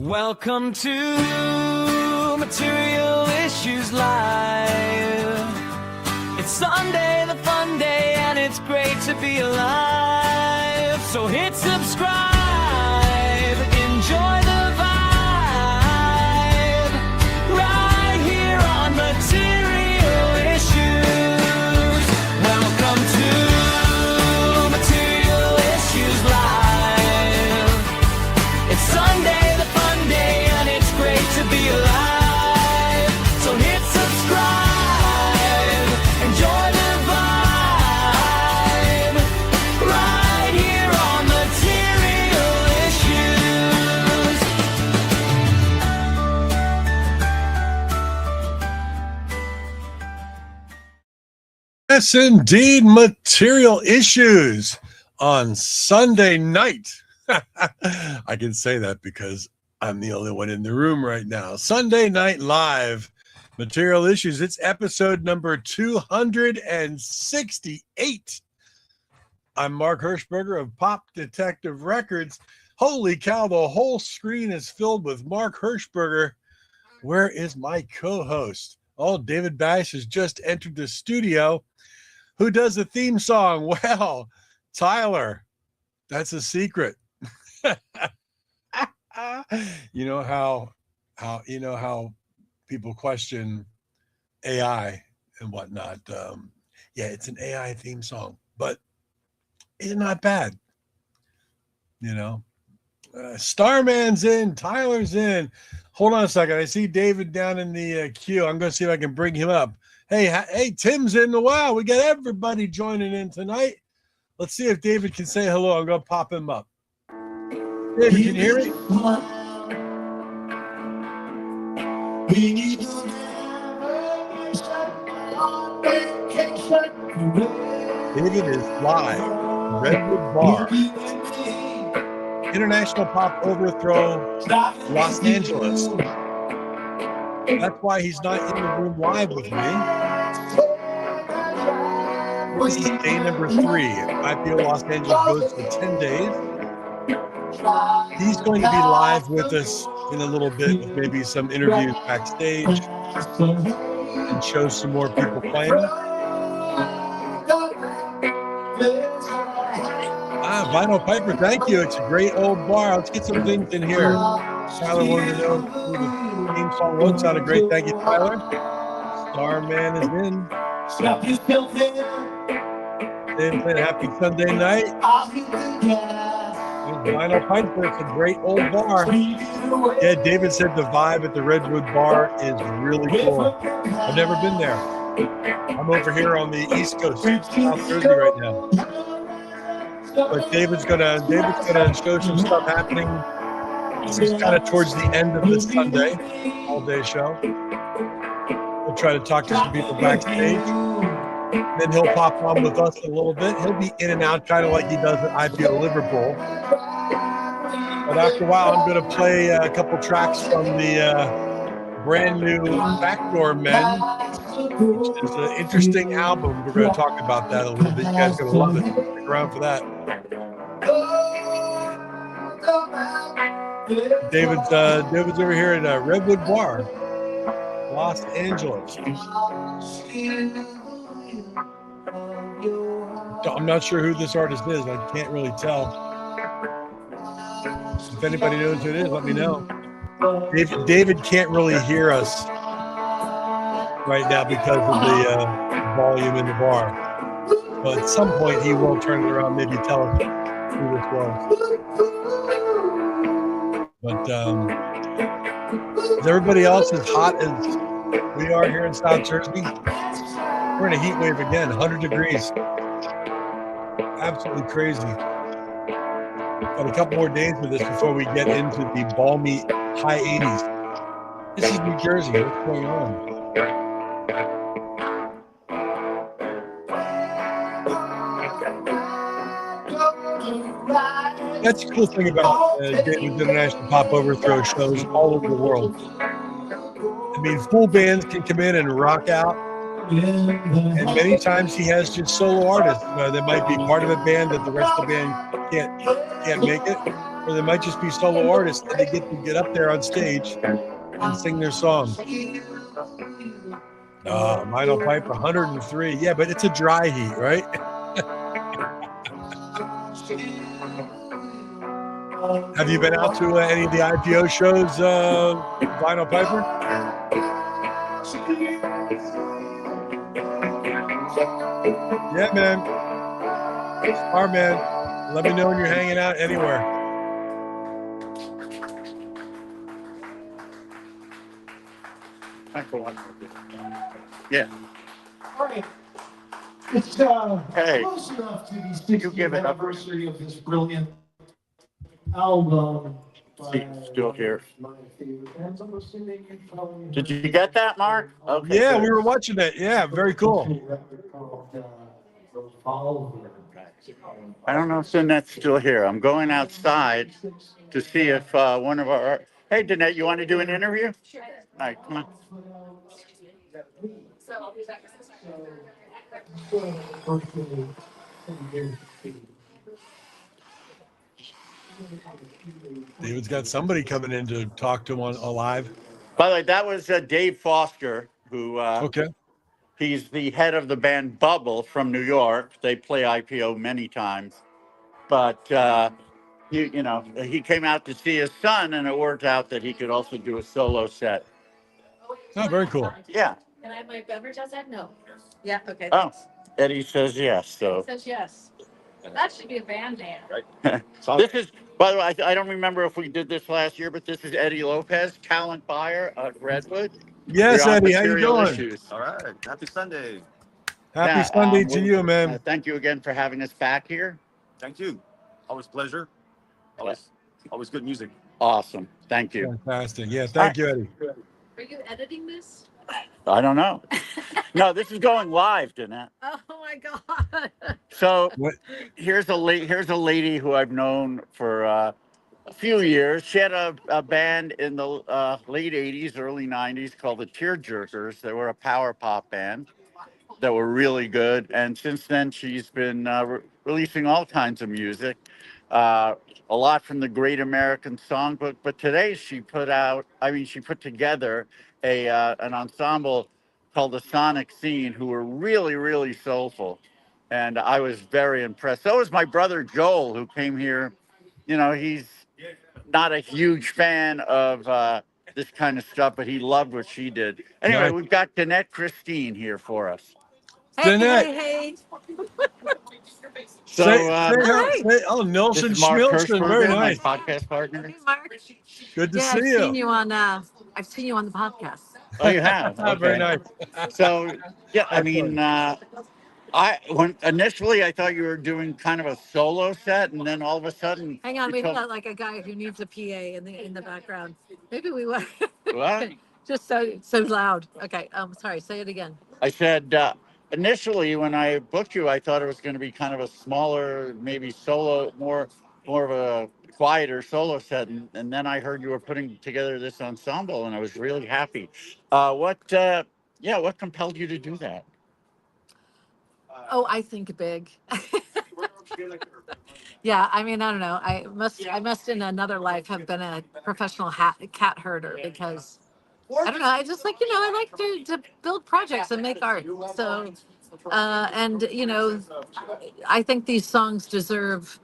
Welcome to Material Issues Live. It's Sunday, the fun day, and it's great to be alive. So hit subscribe, enjoy the vibe, right here on Material Issues. Welcome to Material Issues Live. It's Sunday, the fun day, and it's great to be alive. So hit subscribe, enjoy the vibe, right here on Material Issues. Yes, indeed, Material Issues on Sunday night. I can say that because I'm the only one in the room right now. Sunday Night Live, Material Issues. It's episode number 268. I'm Mark Hershberger of Pop Detective Records. Holy cow, the whole screen is filled with Mark Hershberger. Where is my co-host? Oh, David Bash has just entered the studio. Who does the theme song? Well, Tyler. That's a secret. You know how people question AI and whatnot. Yeah, it's an AI theme song, but it's not bad. You know, Starman's in, Tyler's in. Hold on a second. I see David down in the queue. I'm going to see if I can bring him up. Hey, Tim's in. Wow, we got everybody joining in tonight. Let's see if David can say hello. I'm going to pop him up. David, can you hear me? David is live. Redwood Bar. International Pop Overthrow, Los Angeles. That's why he's not in the room live with me. This is day number 3. IPO Los Angeles goes for 10 days. He's going to be live with us in a little bit, with maybe some interviews backstage and show some more people playing. Vinyl Piper, thank you. It's a great old bar. Let's get some things in here. Tyler wanted to know who the theme song was. Sounded great. Thank you, Tyler. Starman is in. Happy Sunday night. Vinyl Piper, it's a great old bar. Yeah, David said the vibe at the Redwood Bar is really cool. I've never been there. I'm over here on the East Coast, South Jersey right now. But David's gonna show some stuff happening. This is kind of towards the end of this Sunday all-day show. We'll try to talk to some people backstage. Then he'll pop on with us a little bit. He'll be in and out, kind of like he does at IPO Liverpool. But after a while, I'm going to play a couple tracks from the brand new Backdoor Men, which is an interesting album. We're going to talk about that a little bit. You guys are going to love it. Stick around for that. David's over here at Redwood Bar, Los Angeles. I'm not sure who this artist is. I can't really tell. If anybody knows who it is, let me know. David can't really hear us right now because of the volume in the bar. But at some point, he will turn it around, maybe tell us who this was. But is everybody else as hot as we are here in South Jersey? We're in a heat wave again, 100 degrees. Absolutely crazy. Got a couple more days with this before we get into the balmy high 80s. This is New Jersey. What's going on? That's the cool thing about David's International Pop Overthrow shows all over the world. I mean, full bands can come in and rock out. And many times he has just solo artists that might be part of a band that the rest of the band can't make it. or they might just be solo artists and they get up there on stage and sing their song. Vinyl pipe 103. Yeah, but it's a dry heat, right? Have you been out to any of the IPO shows, Vinyl Piper? Yeah, man. Star man. Let me know when you're hanging out anywhere. Yeah. All right. It's Hey, close enough to the 60th give it up. anniversary of this brilliant album. He's still here. My favorite bands. I'm assuming you probably Did you get that, Mark? Okay. Yeah, good. we were watching that. Yeah, very cool. I don't know if Danette's still here. I'm going outside to see if one of our. Hey, Danette, you want to do an interview? Sure. All right, come on. David's got somebody coming in to talk to him on live. By the way, that was Dave Foster, who Okay. he's the head of the band Bubble from New York. They play IPO many times, but you know, he came out to see his son, and it worked out that he could also do a solo set. Oh, very cool. Yeah. Can I have my beverage outside? No. Yeah, okay. Oh, thanks. Eddie says yes. So It says yes. That should be a band name. this is, by the way, I don't remember if we did this last year, but this is Eddie Lopez, talent buyer at Redwood. Yes, We're on Eddie, how you Material doing? Issues. All right. Happy Sunday. Happy Yeah, Sunday to you, man. Thank you again for having us back here. Thank you. Always pleasure. Always good music. Awesome. Thank you. Fantastic. Yeah, thank you, Eddie. Are you editing this? I don't know. No, this is going live, Danette. Oh my God. So What? here's a lady who I've known for a few years. She had a band in the late 80s, early 90s called the Tearjerkers. They were a power pop band that were really good. And since then, she's been releasing all kinds of music, a lot from the Great American Songbook. But today she put together an ensemble called the Sonic Scene, who were really, really soulful. And I was very impressed. So was my brother Joel, who came here. You know, he's not a huge fan of this kind of stuff, but he loved what she did. Anyway, Nice. we've got Danette Christine here for us. Hey, Danette. hey. So, oh, Nelson this is Mark Schmilson, very Hershberger, my nice. podcast partner. Hey, Mark. Good to Yeah, see I've you. seen you on. I've seen you on the podcast. Oh, you have? Okay. Very nice. So, yeah, I mean, initially I thought you were doing kind of a solo set, and then all of a sudden. Hang on, you we've told- got like a guy who needs a PA in the background. Maybe we were What? just so loud. Okay. Sorry. Say it again. I said, initially when I booked you, I thought it was going to be kind of a smaller, maybe solo, more of a quieter solo set, and then I heard you were putting together this ensemble, and I was really happy. What compelled you to do that? Oh, I think big. Yeah, I mean, I don't know. I must in another life have been a professional cat herder because I don't know. I just like, I like to build projects and make art. So, and I think these songs deserve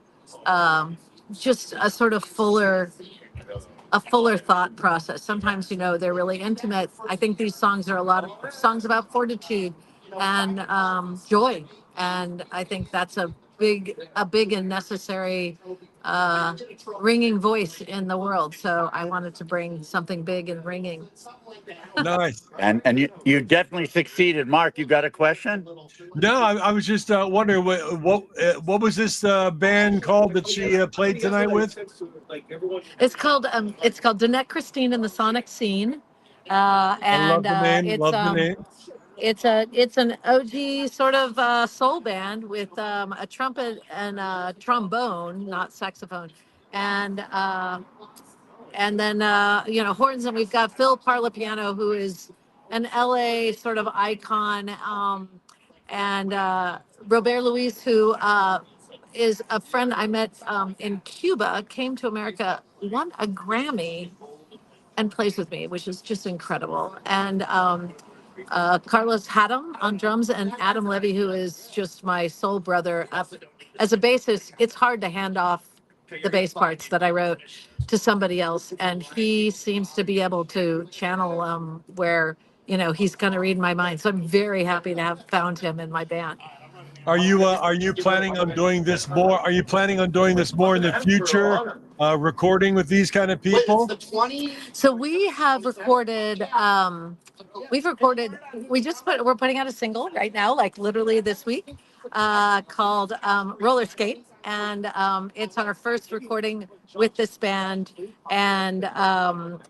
just a sort of fuller thought process. Sometimes, they're really intimate. I think these songs are a lot of songs about fortitude and joy. And I think that's a big and necessary ringing voice in the world. So I wanted to bring something big and ringing. Nice. And you definitely succeeded. Mark, you got a question? No, I was just wondering what was this band called that she played tonight with? It's called Danette Christine and the Sonic Scene. I love the name. It's Love the name. it's an OG sort of soul band with a trumpet and a trombone, not saxophone, and then horns. And we've got Phil Parlapiano, who is an LA sort of icon, and Robert Luis, who is a friend I met in Cuba, came to America, won a Grammy, and plays with me, which is just incredible. And Carlos Haddam on drums, and Adam Levy, who is just my soul brother. As a bassist, it's hard to hand off the bass parts that I wrote to somebody else, and he seems to be able to channel where he's going to read my mind. So I'm very happy to have found him in my band. Are you planning on doing this more? Are you planning on doing this more in the future? Recording with these kind of people? So we have recorded. We're putting out a single right now, like literally this week, called Roller Skate, and it's our first recording with this band, and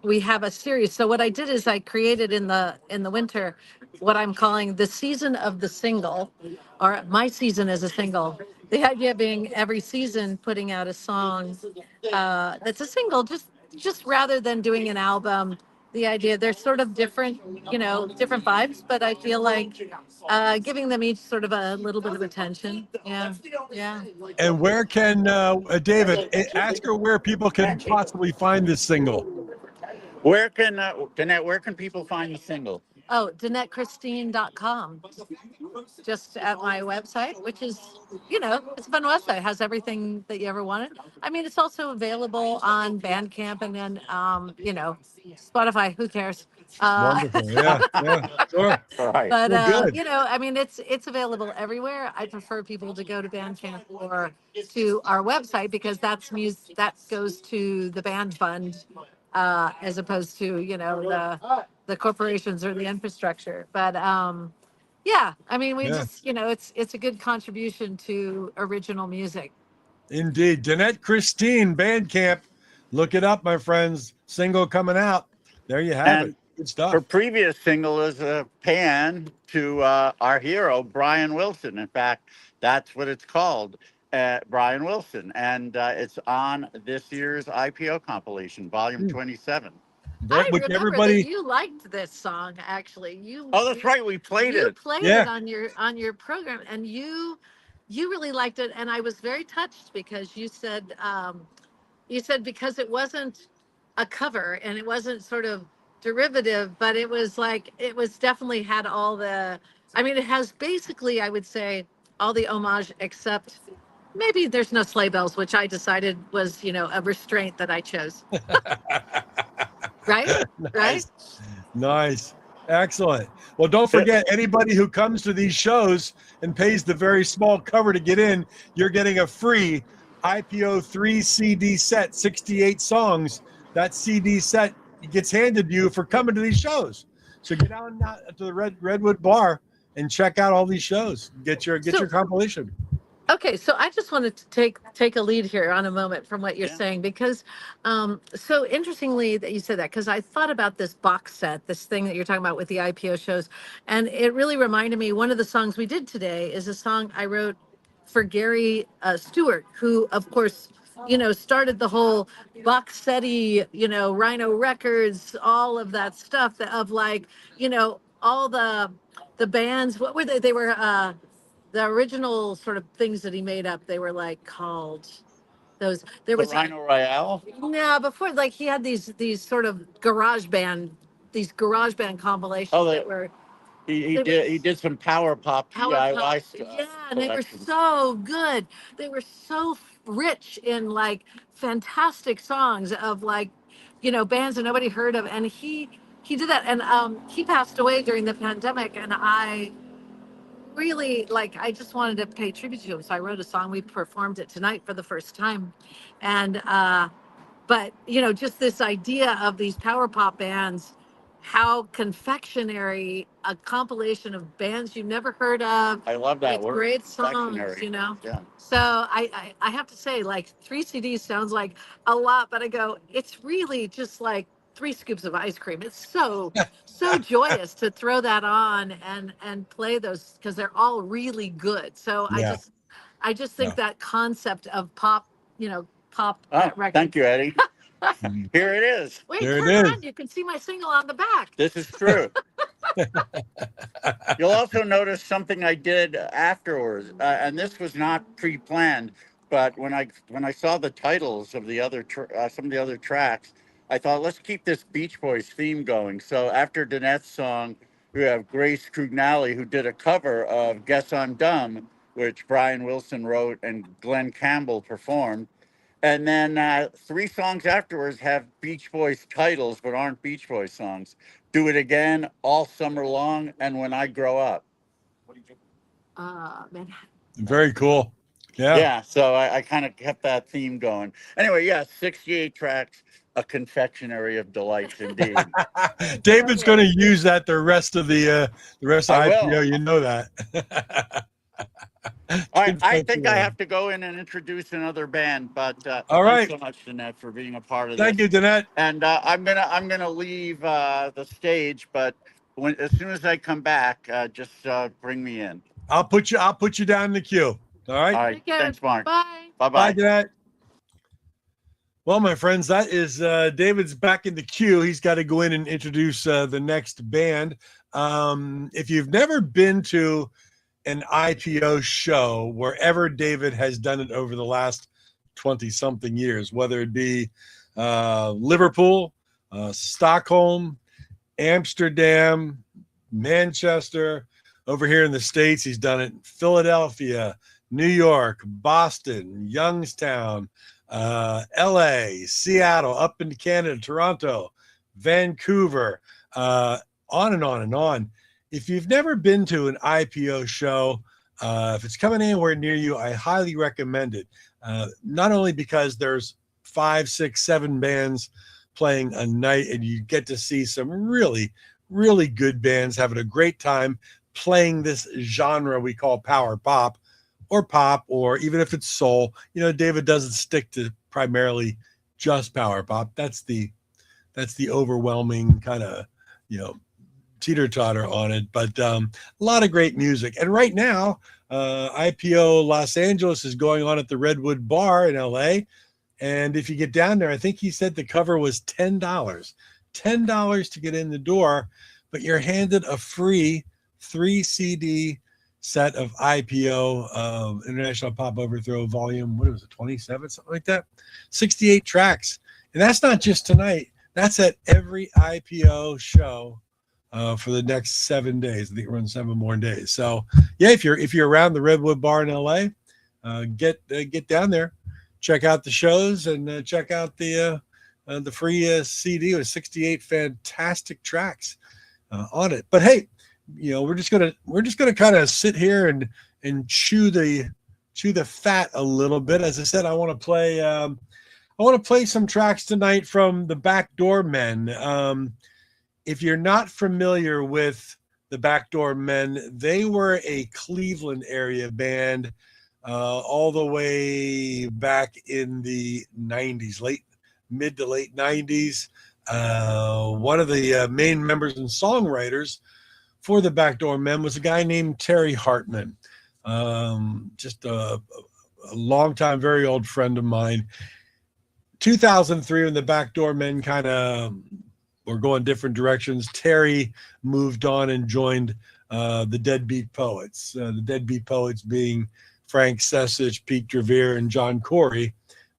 we have a series. So what I did is I created in the winter what I'm calling the season of the single, or my season as a single. The idea being every season putting out a song that's a single, just rather than doing an album. The idea, they're sort of different, different vibes, but I feel like giving them each sort of a little bit of attention. Yeah, yeah. And where can David ask her where people can possibly find this single? Where can Danette? Where can people find the single? Oh, DanetteChristine.com. Just at my website, which is, it's a fun website. It has everything that you ever wanted. I mean, it's also available on Bandcamp and then, Spotify. Who cares? Wonderful. Yeah, sure. All right. But Well, good. I mean, it's available everywhere. I prefer people to go to Bandcamp or to our website because that's music that goes to the band fund, as opposed to the corporations or the infrastructure. But yeah, I mean, we just it's a good contribution to original music. Indeed. Danette Christine, Bandcamp. Look it up, my friends. Single coming out. There you have And it. Good stuff. her previous single is a pan to our hero, Brian Wilson. In fact, that's what it's called, Brian Wilson. And it's on this year's IPO compilation, volume 27. I Which remember everybody, that you liked this song. Actually, Oh, that's right. We played you it. played Yeah. it on your program, and you really liked it, and I was very touched because you said because it wasn't a cover and it wasn't sort of derivative, but it was definitely had all the. I mean, it has basically, I would say, all the homage except maybe there's no sleigh bells, which I decided was a restraint that I chose. Right? Right? Nice. Excellent. Well, don't forget, anybody who comes to these shows and pays the very small cover to get in, you're getting a free IPO 3 CD set, 68 songs. That CD set gets handed to you for coming to these shows. So get on to the Redwood Bar and check out all these shows. Get your compilation. Okay, so I just wanted to take a lead here on a moment from what you're saying, because so interestingly that you said that, because I thought about this box set, this thing that you're talking about with the IPO shows, and it really reminded me, one of the songs we did today is a song I wrote for Gary Stewart, who of course started the whole box setty, Rhino Records, all of that stuff of all the bands. What were they? They were the original sort of things that he made up. They were called those. There The was Rhino Royale. no before, he had these sort of garage band compilations that were. He did some power pop Power DIY Pop, stuff. yeah, and they were collections. so good. They were so rich in fantastic songs of bands that nobody heard of, and he did that, and he passed away during the pandemic, and I really I just wanted to pay tribute to him, so I wrote a song. We performed it tonight for the first time, and but just this idea of these power pop bands, how confectionery, a compilation of bands you've never heard of I love that with word. great songs, Confectionery. Yeah. So I have to say, 3 CDs sounds like a lot, but I go, it's really just 3 scoops of ice cream. It's so joyous to throw that on and play those, because they're all really good. So Yeah. I just think that concept of pop, pop Oh, records. thank you, Eddie. Here it is. Wait, There it turn is. on. You can see my single on the back. This is true. You'll also notice something I did afterwards, and this was not pre-planned. but when I saw the titles of the other some of the other tracks, I thought let's keep this Beach Boys theme going. So after Danette's song, we have Grace Crugnali, who did a cover of "Guess I'm Dumb," which Brian Wilson wrote and Glenn Campbell performed. And then 3 songs afterwards have Beach Boys titles, but aren't Beach Boys songs. "Do It Again," "All Summer Long," and "When I Grow Up." Man. Very cool. Yeah. Yeah, so I kind of kept that theme going. Anyway, yeah, 68 tracks, a confectionery of delights indeed. David's going to use that the rest of the rest of I will. IPO. You know that. All right, I think I have to go in and introduce another band, but All right. thanks so much, Danette, for being a part of this. Thank you, Danette. And I'm gonna leave the stage, but as soon as I come back, just bring me in. I'll put you down in the queue. All right. All right, Take care. thanks, Mark. Bye. Bye Bye, bye. Danette. Well, my friends, that is David's back in the queue. He's got to go in and introduce the next band. If you've never been to an IPO show, wherever David has done it over the last 20-something years, whether it be Liverpool, Stockholm, Amsterdam, Manchester, over here in the States, he's done it in Philadelphia, New York, Boston, Youngstown, LA, Seattle, up into Canada, Toronto, Vancouver, on and on and on. If you've never been to an IPO show, if it's coming anywhere near you, I highly recommend it. Not only because there's 5, 6, 7 bands playing a night, and you get to see some really, really good bands having a great time playing this genre we call power pop, or even if it's soul. You know, David doesn't stick to primarily just power pop. That's the overwhelming kind of, teeter-totter on it, but a lot of great music. And right now, IPO Los Angeles is going on at the Redwood Bar in LA. And if you get down there, I think he said the cover was $10 to get in the door, but you're handed a free 3 CD set of IPO, International Pop Overthrow volume, what was it, 27, something like that? 68 tracks. And that's not just tonight. That's at every IPO show for the next 7 days. I think we're on 7 more days. So yeah, if you're around the Redwood Bar in LA, get down there, check out the shows, and check out the free CD with 68 fantastic tracks on it. But hey, we're just gonna kind of sit here and chew the fat a little bit. As I said, I want to play some tracks tonight from the Backdoor Men. If you're not familiar with the Backdoor Men, they were a Cleveland area band all the way back in the 90s, mid to late 90s. One of the main members and songwriters for the Backdoor Men was a guy named Terry Hartman, just a longtime, very old friend of mine. 2003, when the Backdoor Men kind of were going different directions, Terry moved on and joined the Deadbeat Poets. The Deadbeat Poets being Frank Sesich, Pete Drevere, and John Corey.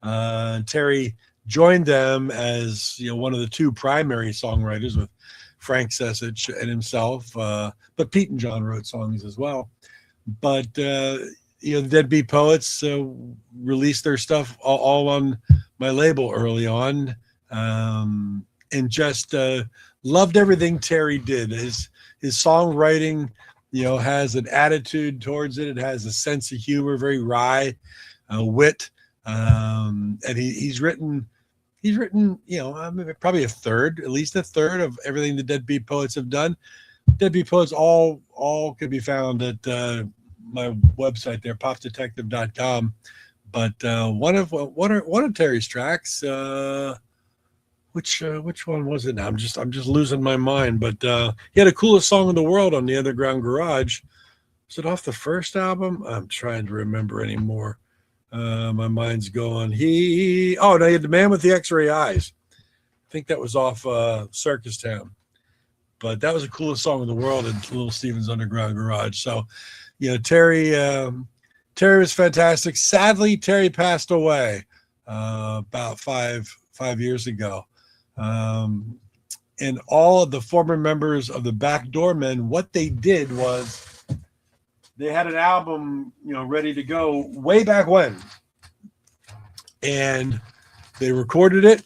Terry joined them as one of the 2 primary songwriters, with Frank Sesich and himself, but Pete and John wrote songs as well. But the Deadbeat Poets released their stuff all on my label early on, and just loved everything Terry did. His songwriting, has an attitude towards it. It has a sense of humor, very wry wit, and he's written, probably at least a third of everything the Deadbeat Poets have done. Deadbeat Poets all can be found at my website there, popdetective.com. But one of Terry's tracks, which one was it now? I'm just losing my mind. But he had a Coolest Song in the World on the Underground Garage. Was it off the first album? I'm trying to remember anymore. My mind's going. He had The Man with the X-Ray Eyes. I think that was off Circus Town. But that was the Coolest Song in the World in Little Steven's Underground Garage. So, Terry Terry was fantastic. Sadly, Terry passed away about five years ago. And all of the former members of the Backdoor Men, what they did was they had an album, ready to go way back when. And they recorded it.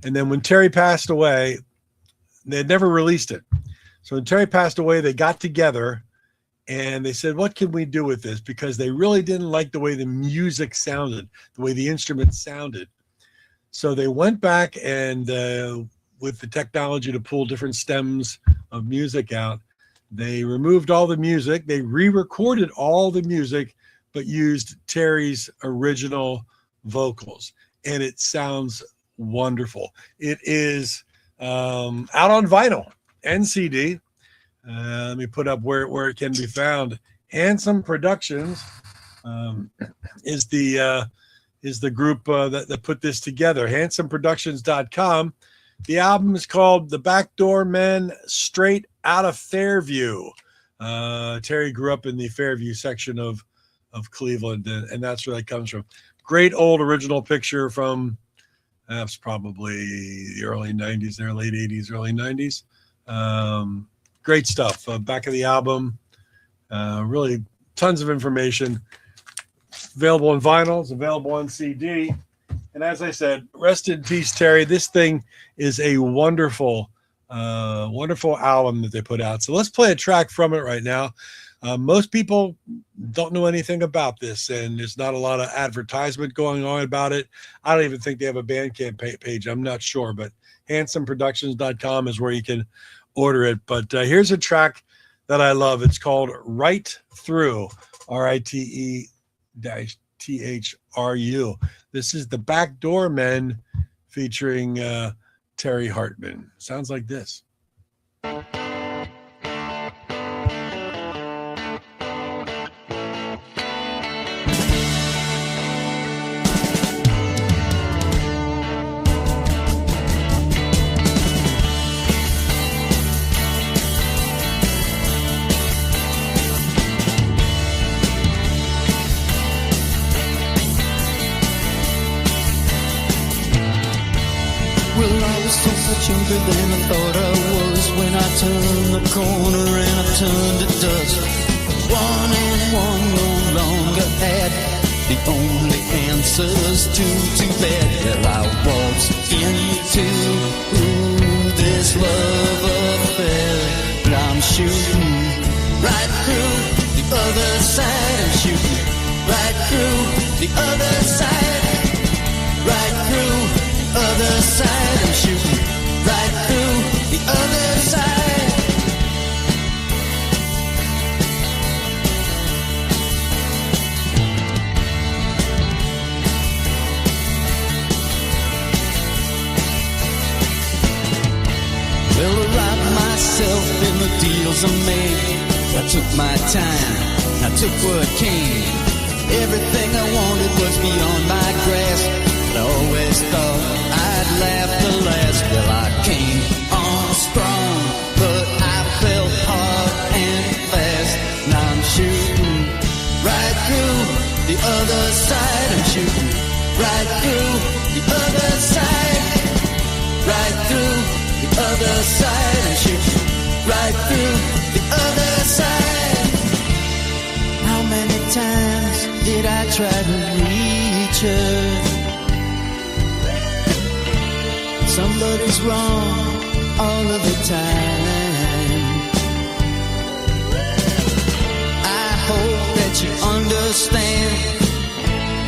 And then when Terry passed away, they had never released it. So when Terry passed away, they got together and they said, what can we do with this? Because they really didn't like the way the music sounded, the way the instruments sounded. So they went back and with the technology to pull different stems of music out, they removed all the music. They re-recorded all the music, but used Terry's original vocals. And it sounds wonderful. It is out on vinyl and CD. Let me put up where it can be found. Handsome Productions is the group that put this together. HandsomeProductions.com. The album is called The Backdoor Men, Straight Out of Fairview. Terry grew up in the Fairview section of Cleveland, and that's where that comes from. Great old original picture from that's probably the early 90s, there, late 80s, early 90s. Great stuff. Back of the album, really tons of information. Available on vinyl, it's available on CD. And as I said, rest in peace, Terry. This thing is a wonderful, wonderful album that they put out. So let's play a track from it right now. Most people don't know anything about this, and there's not a lot of advertisement going on about it. I don't even think they have a Bandcamp page. I'm not sure, but handsomeproductions.com is where you can order it. But here's a track that I love. It's called Right Through, RITE-THRU. This is the Backdoor Men featuring Terry Hartman. Sounds like this. Younger than I thought I was when I turned the corner and I turned to dust. One and one no longer had the only answers to too bad. Well, I waltzed into this love affair, but I'm shooting right through the other side. I'm shooting right through the other side, right through the other side. I'm shooting right through the other side. Well, I robbed myself in the deals I made. I took my time, I took what came. Everything I wanted was beyond my grasp. I always thought I'd laugh the last. Well, I came on strong, but I fell hard and fast. Now I'm shooting right through the other side. I'm shooting right through the other side, right through the other side. I'm shooting right through the other side. How many times did I try to reach her? Somebody's wrong all of the time. I hope that you understand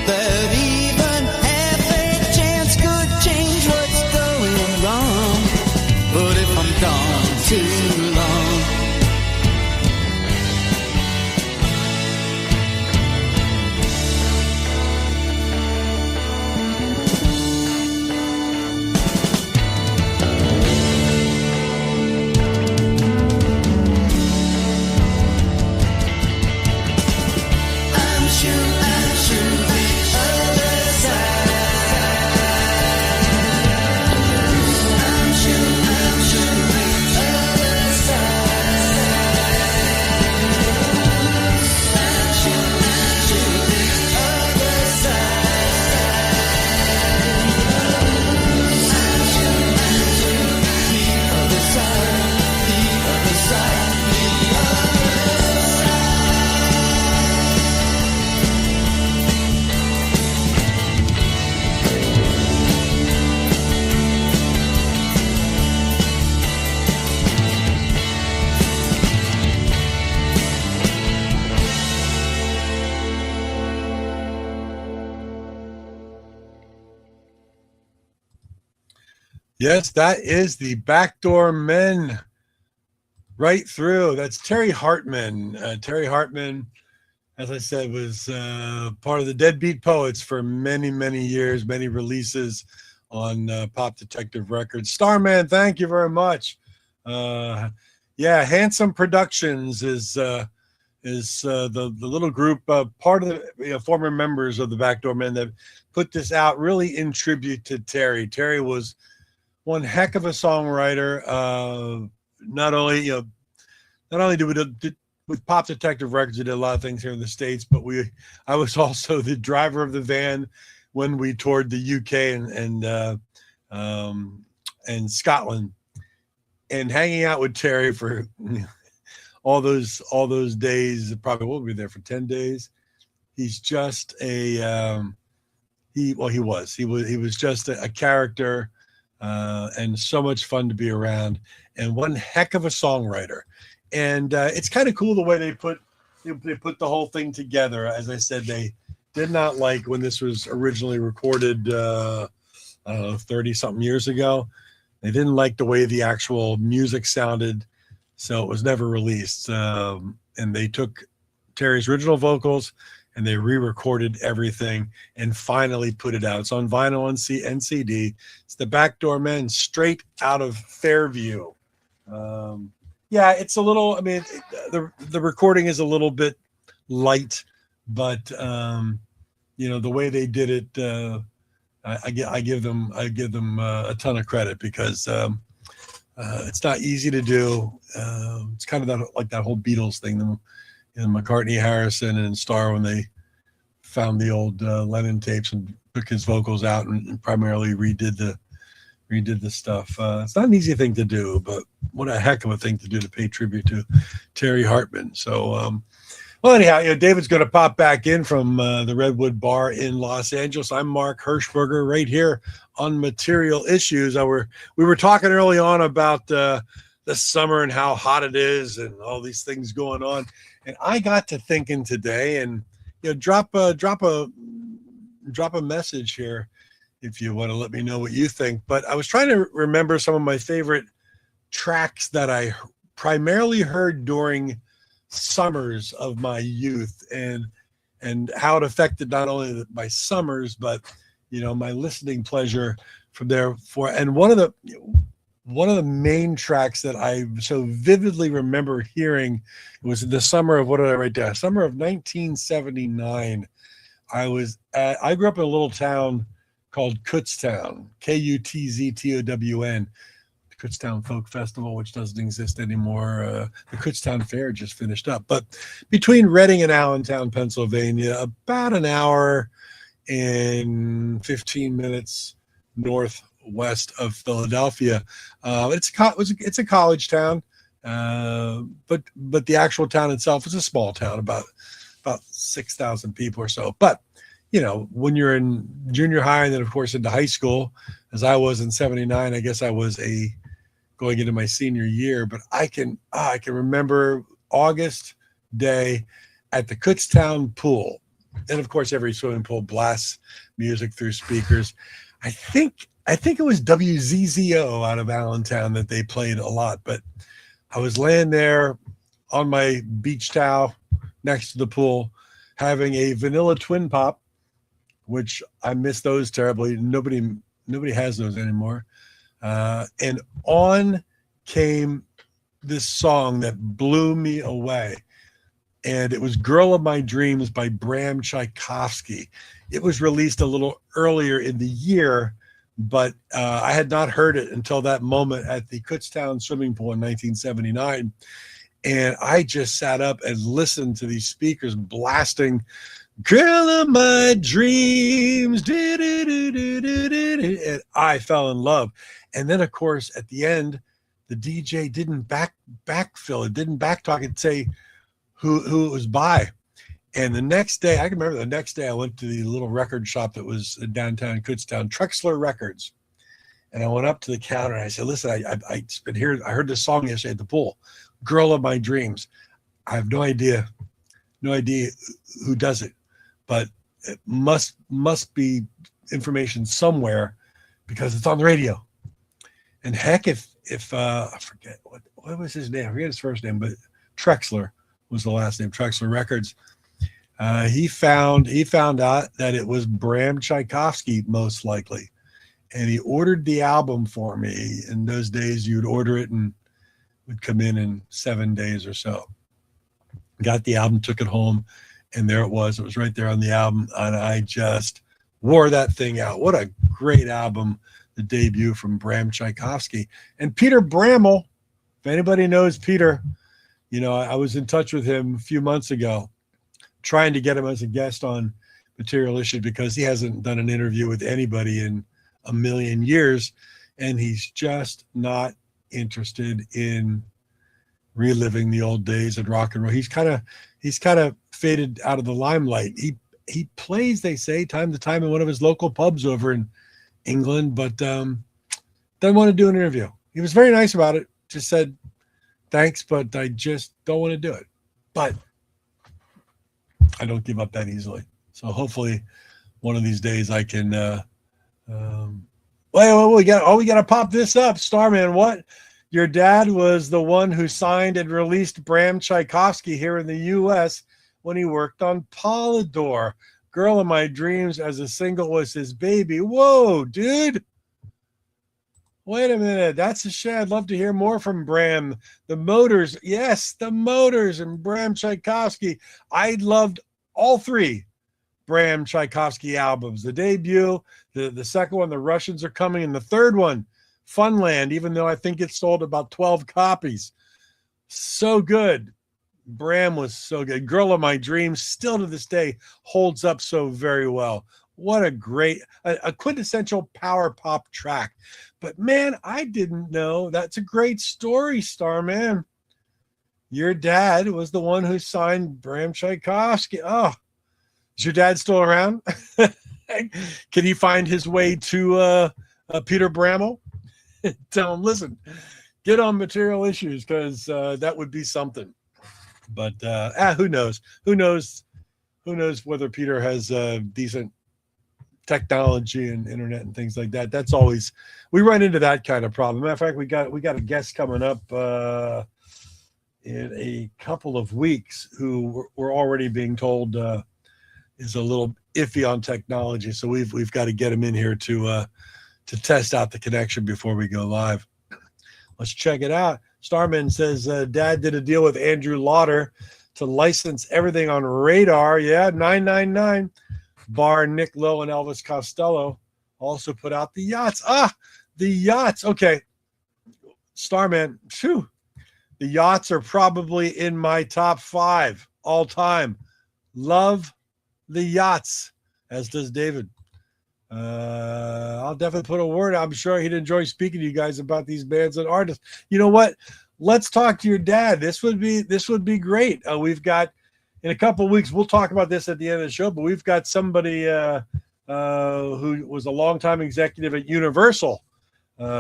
that even half a chance could change what's going wrong. But if I'm gone too long, I'm Yes, that is the Backdoor Men. Right through. That's Terry Hartman. Terry Hartman, as I said, was part of the Deadbeat Poets for many, many years, many releases on Pop Detective Records. Starman, thank you very much. Yeah, Handsome Productions is the little group, part of the former members of the Backdoor Men that put this out, really in tribute to Terry. Terry was one heck of a songwriter. Not only did we did with Pop Detective Records, we did a lot of things here in the States, but I was also the driver of the van when we toured the UK and Scotland, and hanging out with Terry for all those days. Probably we'll be there for 10 days. He's just he was just a character, and so much fun to be around, and one heck of a songwriter. And it's kind of cool the way they put the whole thing together. As I said, they did not like when this was originally recorded 30 something years ago. They didn't like the way the actual music sounded, so it was never released. And they took Terry's original vocals and they re-recorded everything and finally put it out. It's on vinyl and CD. It's the Backdoor Men, straight out of Fairview. Yeah, it's a little, I mean, the recording is a little bit light, but the way they did it, I give them a ton of credit, because it's not easy to do. It's kind of like that whole Beatles thing, McCartney, Harrison, and Starr, when they found the old Lennon tapes and took his vocals out and primarily redid the stuff. It's not an easy thing to do, but what a heck of a thing to do, to pay tribute to Terry Hartman. So, well, anyhow, David's going to pop back in from the Redwood Bar in Los Angeles. I'm Mark Hershberger, right here on Material Issues. We were talking early on about the summer and how hot it is and all these things going on, and I got to thinking today, and drop a message here if you want to let me know what you think. But I was trying to remember some of my favorite tracks that I primarily heard during summers of my youth, and how it affected not only my summers, but my listening pleasure from there. And one of the main tracks that I so vividly remember hearing was in the summer of, what did I write down? Summer of 1979. I grew up in a little town called Kutztown, Kutztown, the Kutztown Folk Festival, which doesn't exist anymore. The Kutztown Fair just finished up. But between Reading and Allentown, Pennsylvania, about an hour and 15 minutes northwest of Philadelphia. It's a college town, but the actual town itself is a small town, about 6,000 people or so. But when you're in junior high and then of course into high school, as I was in 79, I guess I was going into my senior year, but I can remember August day at the Kutztown pool. And of course, every swimming pool blasts music through speakers. I think it was WZZO out of Allentown that they played a lot, but I was laying there on my beach towel next to the pool, having a vanilla twin pop, which I miss those terribly. Nobody has those anymore. And on came this song that blew me away. And it was Girl of My Dreams by Bram Tchaikovsky. It was released a little earlier in the year, but I had not heard it until that moment at the Kutztown swimming pool in 1979. And I just sat up and listened to these speakers blasting Girl of My Dreams, and I fell in love. And then, of course, at the end, the DJ didn't backfill it, didn't backtalk and say who it was by. And the next day, I can remember the next day, I went to the little record shop that was in downtown Kutztown, Trexler Records. And I went up to the counter and I said, listen, I've been here. I heard this song yesterday at the pool, Girl of My Dreams. I have no idea who does it, but it must be information somewhere because it's on the radio. And heck, if I forget what was his name, I forget his first name, but Trexler was the last name, Trexler Records. He found out that it was Bram Tchaikovsky, most likely, and he ordered the album for me. In those days, you'd order it and it would come in 7 days or so. Got the album, took it home, and there it was. It was right there on the album, and I just wore that thing out. What a great album, the debut from Bram Tchaikovsky. And Peter Bramall, if anybody knows Peter, you know, I was in touch with him a few months ago, trying to get him as a guest on Material Issues because he hasn't done an interview with anybody in a million years, and he's just not interested in reliving the old days of rock and roll. He's kind of faded out of the limelight. He plays, they say, time to time in one of his local pubs over in England, but doesn't want to do an interview. He was very nice about it. Just said, thanks, but I just don't want to do it. But I don't give up that easily. So hopefully one of these days I can we got to pop this up. Starman, what? Your dad was the one who signed and released Bram Tchaikovsky here in the U.S. when he worked on Polydor. Girl of My Dreams as a single was his baby. Whoa, dude. Wait a minute. That's a shame. I'd love to hear more from Bram. The Motors. Yes, the Motors and Bram Tchaikovsky. I loved all three Bram Tchaikovsky albums. The debut, the second one, The Russians Are Coming, and the third one, Funland, even though I think it sold about 12 copies. So good. Bram was so good. Girl of My Dreams, still to this day, holds up so very well. What a great, a quintessential power pop track. But man, I didn't know. That's a great story, Starman. Your dad was the one who signed Bram Tchaikovsky. Oh, is your dad still around? Can he find his way to Peter Bramall? Tell him, listen, get on Material Issues, because that would be something. But who knows? Who knows whether Peter has decent technology and internet and things like that. That's always, we run into that kind of problem. Matter of fact, we got a guest coming up in a couple of weeks who we're already being told is a little iffy on technology. So we've got to get him in here to test out the connection before we go live. Let's check it out. Starman says Dad did a deal with Andrew Lauder to license everything on Radar. Yeah, 999. Bar Nick Lowe and Elvis Costello also put out the Yachts. The Yachts. Okay. Starman, phew. The Yachts are probably in my top 5 all time. Love the Yachts, as does David. I'll definitely put a word. I'm sure he'd enjoy speaking to you guys about these bands and artists. You know what? Let's talk to your dad. This would be great. We've got, in a couple of weeks, we'll talk about this at the end of the show, but we've got somebody who was a longtime executive at Universal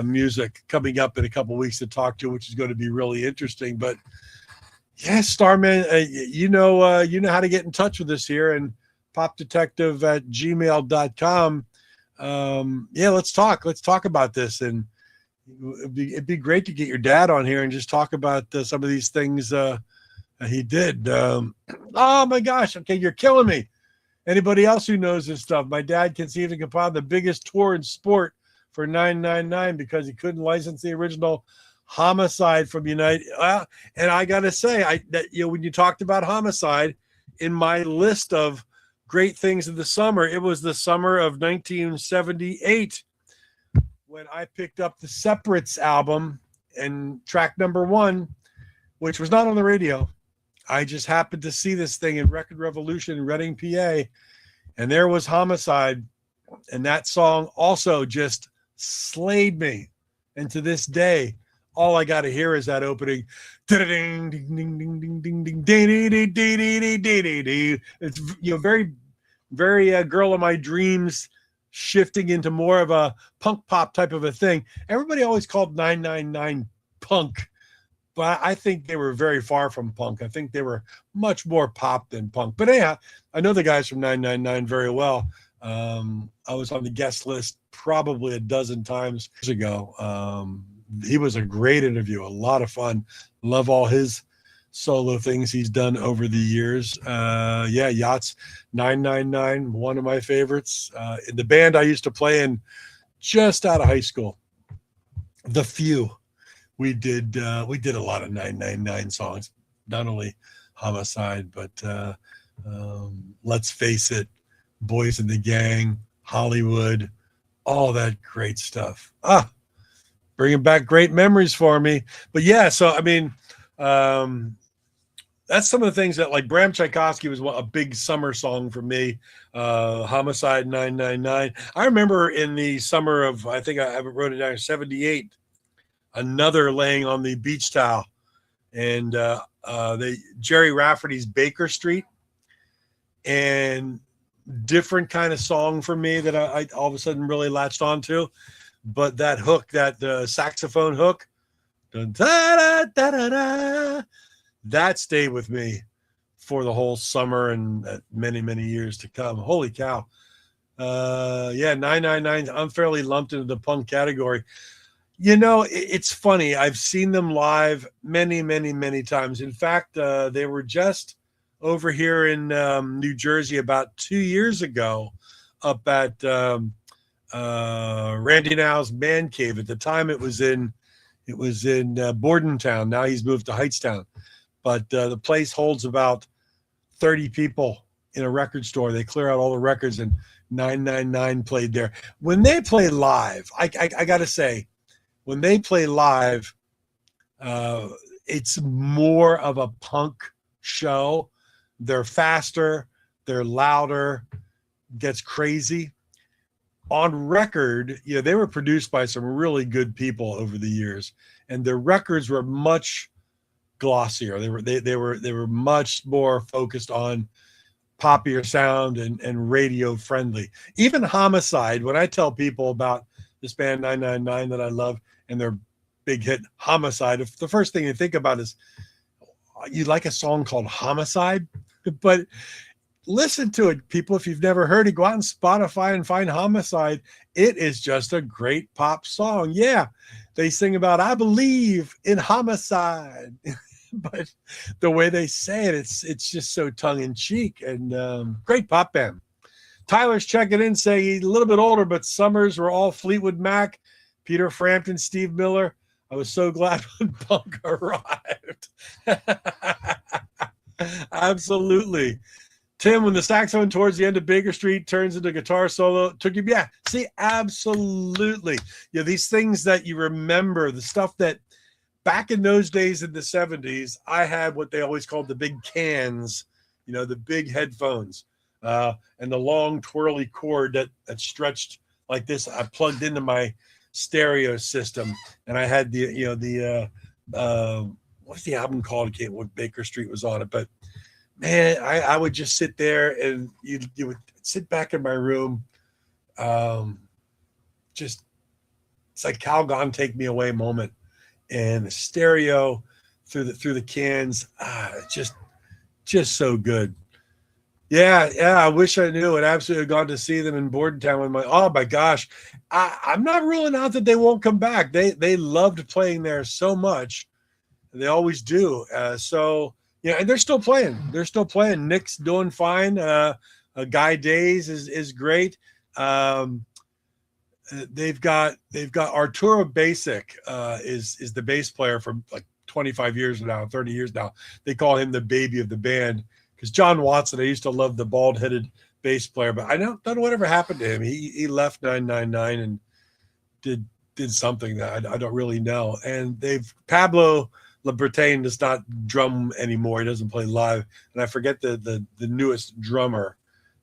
Music coming up in a couple of weeks to talk to, which is going to be really interesting. But yes, Starman, you know how to get in touch with us here, and popdetective@gmail.com. Let's talk about this, and it'd be great to get your dad on here and just talk about some of these things he did. Oh my gosh, okay, you're killing me. Anybody else who knows this stuff? My dad conceived and compiled the biggest tour in sport for 999 because he couldn't license the original Homicide from United. And I gotta say, when you talked about Homicide, in my list of great things of the summer, it was the summer of 1978 when I picked up the Separates album and track number 1, which was not on the radio. I just happened to see this thing in Record Revolution in Reading, PA, and there was Homicide, and that song also just slayed me. And to this day, all I got to hear is that opening. It's very, very Girl of My Dreams, shifting into more of a punk pop type of a thing. Everybody always called 999 punk, but I think they were very far from punk. I think they were much more pop than punk. But anyhow, I know the guys from 999 very well. I was on the guest list probably a dozen times years ago. He was a great interview, a lot of fun. Love all his solo things he's done over the years. Yeah, Yachts 999, one of my favorites. In the band I used to play in just out of high school, The Few, we did a lot of 999 songs, not only Homicide, but Let's Face It, Boys in the Gang, Hollywood, all that great stuff. Bringing back great memories for me. But yeah, so I mean, that's some of the things that, like, Bram Tchaikovsky was a big summer song for me. Homicide 999. I remember in the summer of, I think I wrote it down, 78, Another laying on the beach towel, and Jerry Rafferty's Baker Street, and different kind of song for me that I all of a sudden really latched onto. But that hook, that saxophone hook, dun, da, da, da, da, that stayed with me for the whole summer and many, many years to come. Holy cow. Yeah, 999 unfairly lumped into the punk category. You know, it's funny. I've seen them live many, many, many times. In fact, they were just over here in New Jersey about 2 years ago up at Randy Now's Man Cave. At the time it was in Bordentown. Now he's moved to Heightstown. But the place holds about 30 people in a record store. They clear out all the records, and 999 played there. When they play live, I got to say, when they play live, it's more of a punk show. They're faster, they're louder, gets crazy. On record, you know, they were produced by some really good people over the years, and their records were much glossier. They were much more focused on poppier sound and radio friendly. Even Homicide, when I tell people about this band 999 that I love and their big hit Homicide, if the first thing you think about is, you like a song called Homicide? But listen to it, people. If you've never heard it, go out on Spotify and find Homicide. It is just a great pop song. Yeah, they sing about, I believe in homicide. But the way they say it, it's just so tongue-in-cheek, and great pop band. Tyler's checking in saying he's a little bit older, but summers were all Fleetwood Mac, Peter Frampton, Steve Miller. I was so glad when punk arrived. Absolutely. Tim, when the saxophone towards the end of Baker Street turns into guitar solo, took you, yeah, see, absolutely. You know, these things that you remember, the stuff that back in those days in the 70s, I had what they always called the big cans, you know, the big headphones, and the long twirly cord that stretched like this. I plugged into my stereo system, and I had what's the album called? I can't, what Baker Street was on it, but man, I would just sit there, and you would sit back in my room. Just, it's like Calgon Take Me Away moment, and the stereo through the cans, just so good. Yeah, I wish I knew. I'd absolutely gone to see them in Bordentown with oh my gosh. I'm not ruling out that they won't come back. They loved playing there so much. They always do. So, yeah, and they're still playing. Nick's doing fine. Guy Days is great. They've got Arturo Basic is the bass player for like 25 years now, 30 years now. They call him the baby of the band, because John Watson, I used to love the bald-headed bass player, but I don't know whatever happened to him. He left 999 and did something that I don't really know. And Pablo LeBretain does not drum anymore. He doesn't play live, and I forget the newest drummer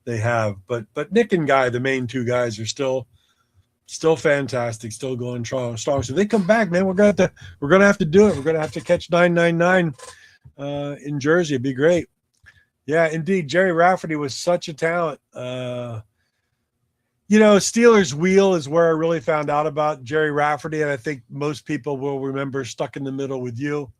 they have. But Nick and Guy, the main two guys, are still fantastic, still going strong. So if they come back, man, we're gonna have to do it. We're gonna have to catch 999 in Jersey. It'd be great. Yeah, indeed. Jerry Rafferty was such a talent. Steelers Wheel is where I really found out about Jerry Rafferty, and I think most people will remember Stuck in the Middle with You.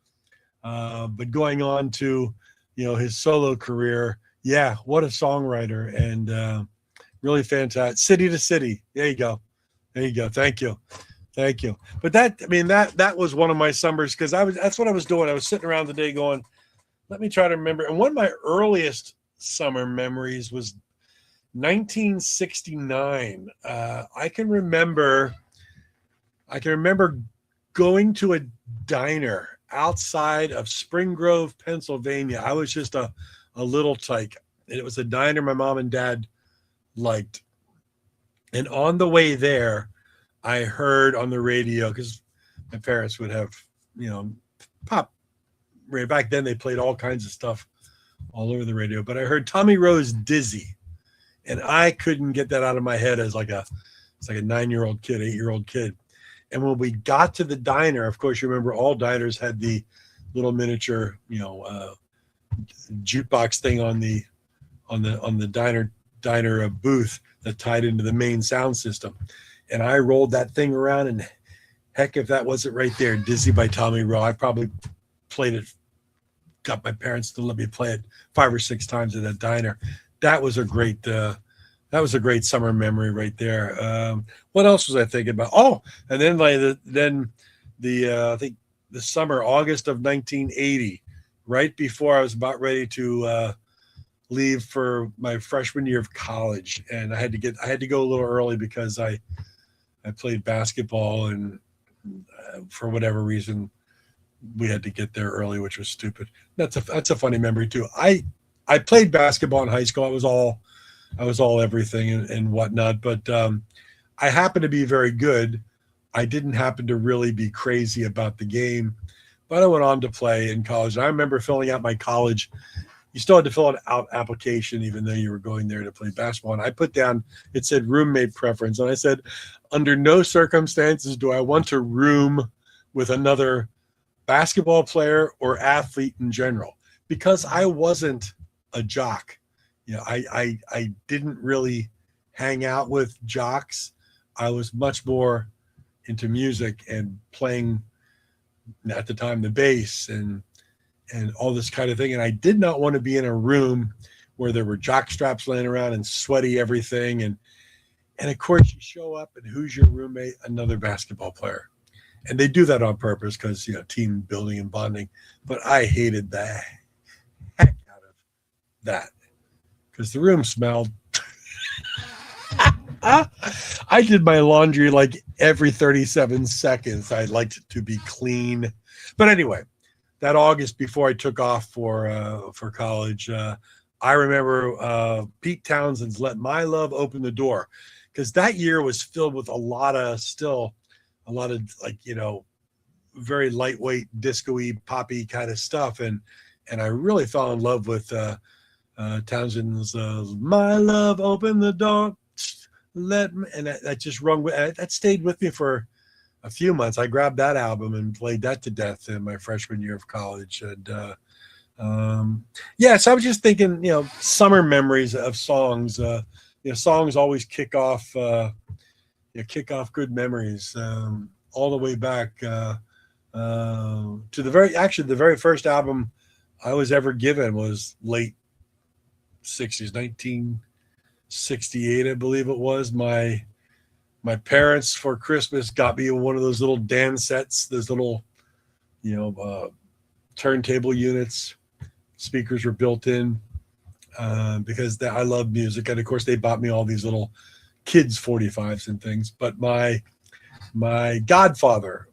But going on to, his solo career, yeah, what a songwriter, and Really fantastic. City to city. There you go. There you go. Thank you. Thank you. But that was one of my summers because that's what I was doing. I was sitting around the day going, let me try to remember. And one of my earliest summer memories was 1969. I can remember going to a diner outside of Spring Grove, Pennsylvania. I was just a little tyke. And it was a diner my mom and dad liked. And on the way there, I heard on the radio, because my parents would have, pop radio. Back then they played all kinds of stuff all over the radio. But I heard Tommy Roe's Dizzy. And I couldn't get that out of my head as it's like a 9-year-old kid, 8-year-old kid. And when we got to the diner, of course, you remember all diners had the little miniature, jukebox thing on the diner booth that tied into the main sound system. And I rolled that thing around, and heck, if that wasn't right there, Dizzy by Tommy Roe, I probably played it, got my parents to let me play it 5 or 6 times at that diner. That was a great summer memory right there. What else was I thinking about? Oh, and then I think the summer, August of 1980, right before I was about ready to leave for my freshman year of college, and I had to go a little early because I played basketball, and for whatever reason we had to get there early, which was stupid. That's a funny memory too. I played basketball in high school. I was all everything and whatnot, but I happened to be very good. I didn't happen to really be crazy about the game, but I went on to play in college. And I remember filling out my college. You still had to fill out application, even though you were going there to play basketball. And I put down, it said roommate preference. And I said, under no circumstances do I want to room with another basketball player or athlete in general, because I wasn't a jock. I didn't really hang out with jocks. I was much more into music and playing, at the time, the bass and all this kind of thing. And I did not want to be in a room where there were jock straps laying around and sweaty everything. And of course you show up, and who's your roommate? Another basketball player. And they do that on purpose because, team building and bonding. But I hated the heck out of that because the room smelled. I did my laundry like every 37 seconds. I liked it to be clean. But anyway, that August before I took off for college, I remember Pete Townshend's "Let My Love Open the Door," because that year was filled with a lot of very lightweight, disco-y, poppy kind of stuff, and I really fell in love with Townshend's "My Love Open the Door." And that just rung. That stayed with me for a few months. I grabbed that album and played that to death in my freshman year of college. And so I was just thinking, summer memories of songs. Songs always kick off good memories. All the way back to the very first album I was ever given was late 60s, 1968, I believe it was. My parents for Christmas got me one of those little dance sets, those little, turntable units. Speakers were built in because I love music. And of course they bought me all these little kids 45s and things. But my godfather,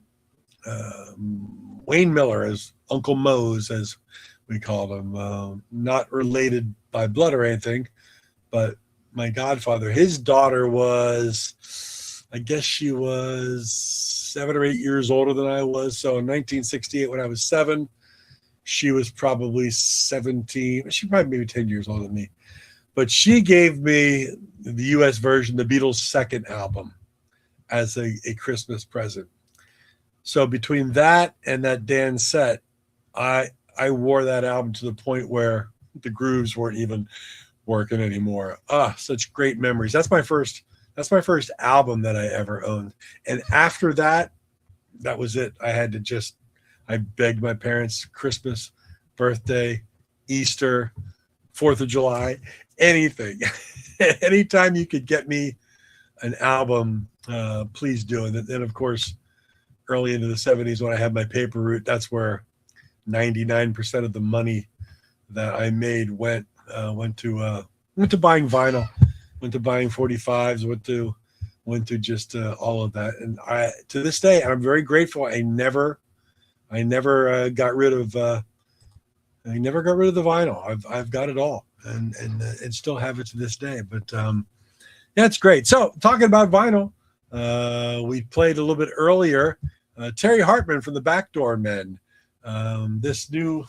Wayne Miller, as Uncle Mose, as we called him, not related by blood or anything, but my godfather, his daughter was, I guess she was 7 or 8 years older than I was. So in 1968, when I was 7, she was probably 17. She probably maybe 10 years older than me. But she gave me the U.S. version, the Beatles' second album, as a Christmas present. So between that and that dance set, I wore that album to the point where the grooves weren't even working anymore. Such great memories. That's my first album that I ever owned. And after that, that was it. I begged my parents Christmas, birthday, Easter, 4th of July, anything. Anytime you could get me an album, please do. And then, of course, early into the 70s when I had my paper route, that's where 99% of the money that I made went to buying vinyl, went to buying 45s, went to just all of that. And I, to this day, I'm very grateful. I never got rid of the vinyl. I've got it all and still have it to this day. But yeah, it's great. So talking about vinyl, we played a little bit earlier. Terry Hartman from the Backdoor Men. This new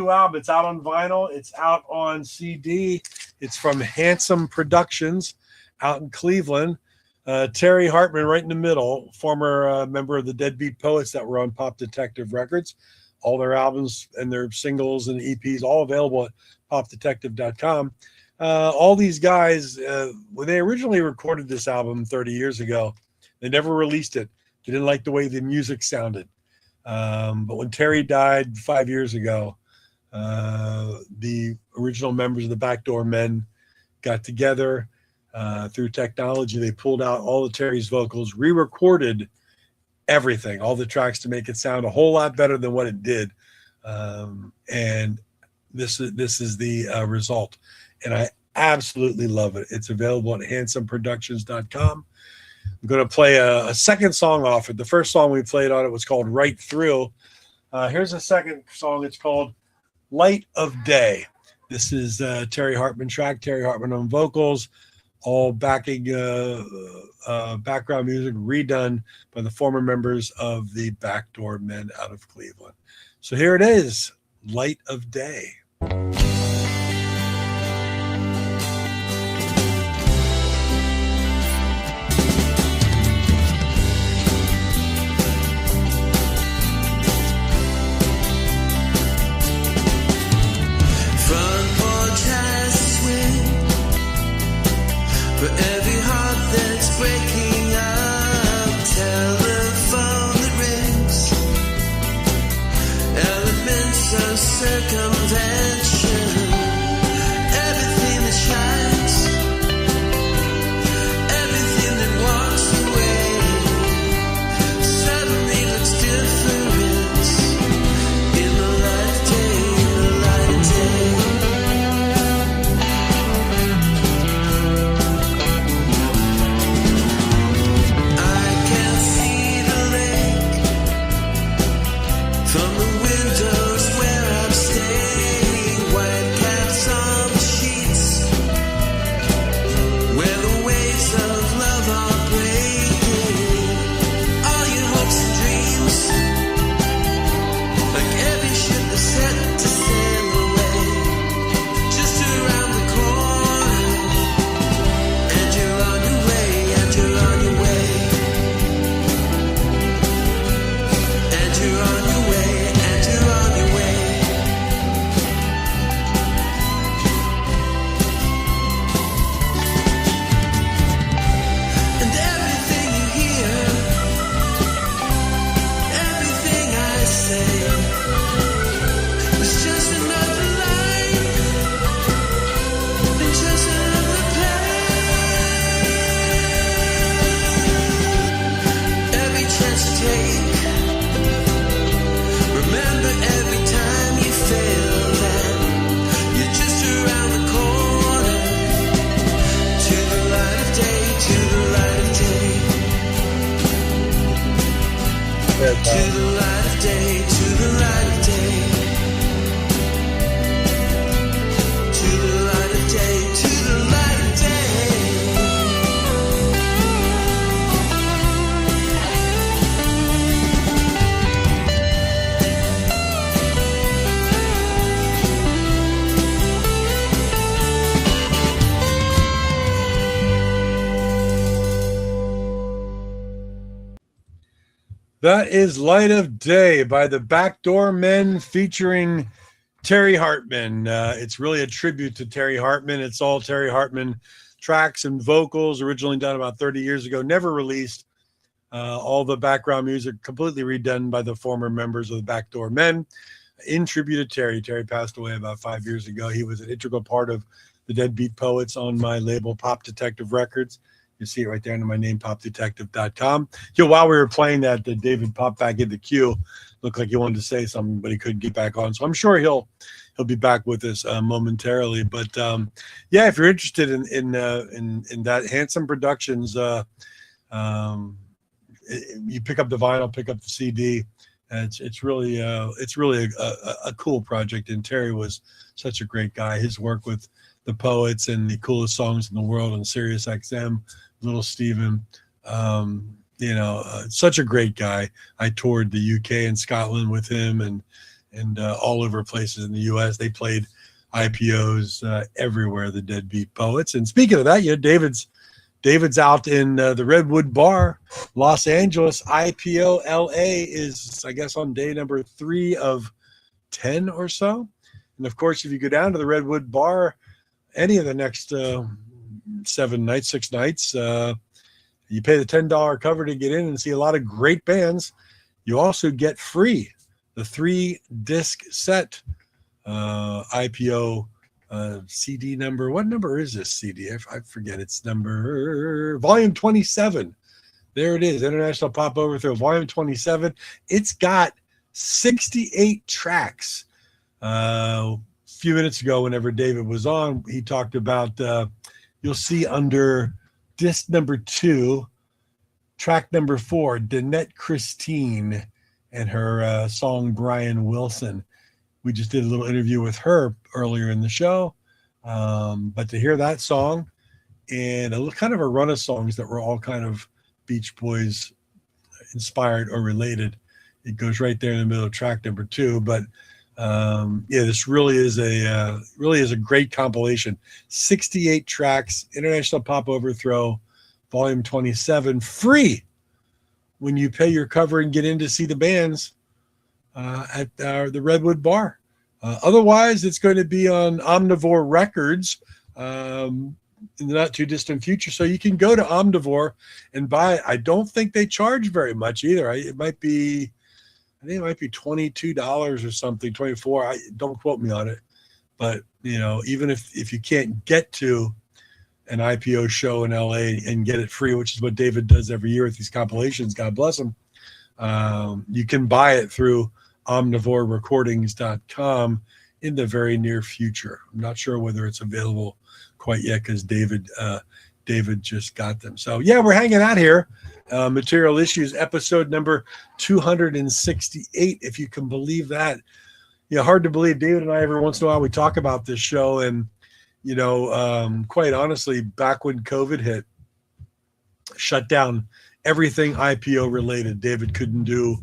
album, it's out on vinyl. It's out on CD. It's from Handsome Productions out in Cleveland. Terry Hartman right in the middle, former member of the Deadbeat Poets that were on Pop Detective Records. All their albums and their singles and EPs, all available at popdetective.com. All these guys, when they originally recorded this album 30 years ago, they never released it. They didn't like the way the music sounded. But when Terry died 5 years ago, the original members of the Backdoor Men got together. Through technology, they pulled out all of Terry's vocals, re-recorded everything, all the tracks to make it sound a whole lot better than what it did. And this is the result. And I absolutely love it. It's available at handsomeproductions.com. I'm going to play a second song off it. The first song we played on it was called Right Through. Here's a second song. It's called Light of Day. This is Terry Hartman track, Terry Hartman on vocals, all backing background music redone by the former members of the Backdoor Men out of Cleveland. So here it is, Light of Day. For every heart that's breaking up, telephone that rings, elements of circumvention, everything that shines, everything that walks away, suddenly looks different in the light of day, in the light of day. That is Light of Day by the Backdoor Men featuring Terry Hartman. It's really a tribute to Terry Hartman. It's all Terry Hartman tracks and vocals, originally done about 30 years ago, never released. All the background music completely redone by the former members of the Backdoor Men. in tribute to Terry. Terry passed away about 5 years ago. He was an integral part of the Deadbeat Poets on my label, Pop Detective Records. You see it right there under my name, popdetective.com. While we were playing that, David popped back in the queue. Looked like he wanted to say something, but he couldn't get back on. So I'm sure he'll be back with us momentarily. But yeah, if you're interested in that, Handsome Productions, you pick up the vinyl, pick up the CD. It's really a cool project. And Terry was such a great guy. His work with the Poets and the coolest songs in the world on Sirius XM, Little Steven, such a great guy. I toured the UK and Scotland with him and all over places in the US. They played IPOs everywhere, the Deadbeat Poets. And speaking of that, David's out in the Redwood Bar, Los Angeles. IPO LA is, I guess, on day number 3 of 10 or so. And of course, if you go down to the Redwood Bar, any of the next 6 nights, you pay the $10 cover to get in and see a lot of great bands. You also get free the 3-disc set IPO CD number. What number is this CD? I forget. It's volume 27. There it is. International Pop Overthrow, volume 27. It's got 68 tracks. A few minutes ago, whenever David was on, he talked about, you'll see under disc number 2, track number 4, Danette Christine and her song Brian Wilson. We just did a little interview with her earlier in the show. But to hear that song and kind of a run of songs that were all kind of Beach Boys inspired or related, it goes right there in the middle of track number 2. But this really is a great compilation. 68 tracks, International Pop Overthrow, volume 27, free when you pay your cover and get in to see the bands at the Redwood Bar. Otherwise, it's going to be on Omnivore Records in the not too distant future. So you can go to Omnivore and buy it. I don't think they charge very much either. I think it might be $22 or something, $24. Don't quote me on it. But, even if you can't get to an IPO show in LA and get it free, which is what David does every year with these compilations, God bless him, you can buy it through omnivorerecordings.com in the very near future. I'm not sure whether it's available quite yet because David just got them. So yeah, we're hanging out here. Material Issues, episode number 268, if you can believe that. Hard to believe. David and I, every once in a while, we talk about this show, and quite honestly, back when COVID hit, shut down everything IPO related. David couldn't do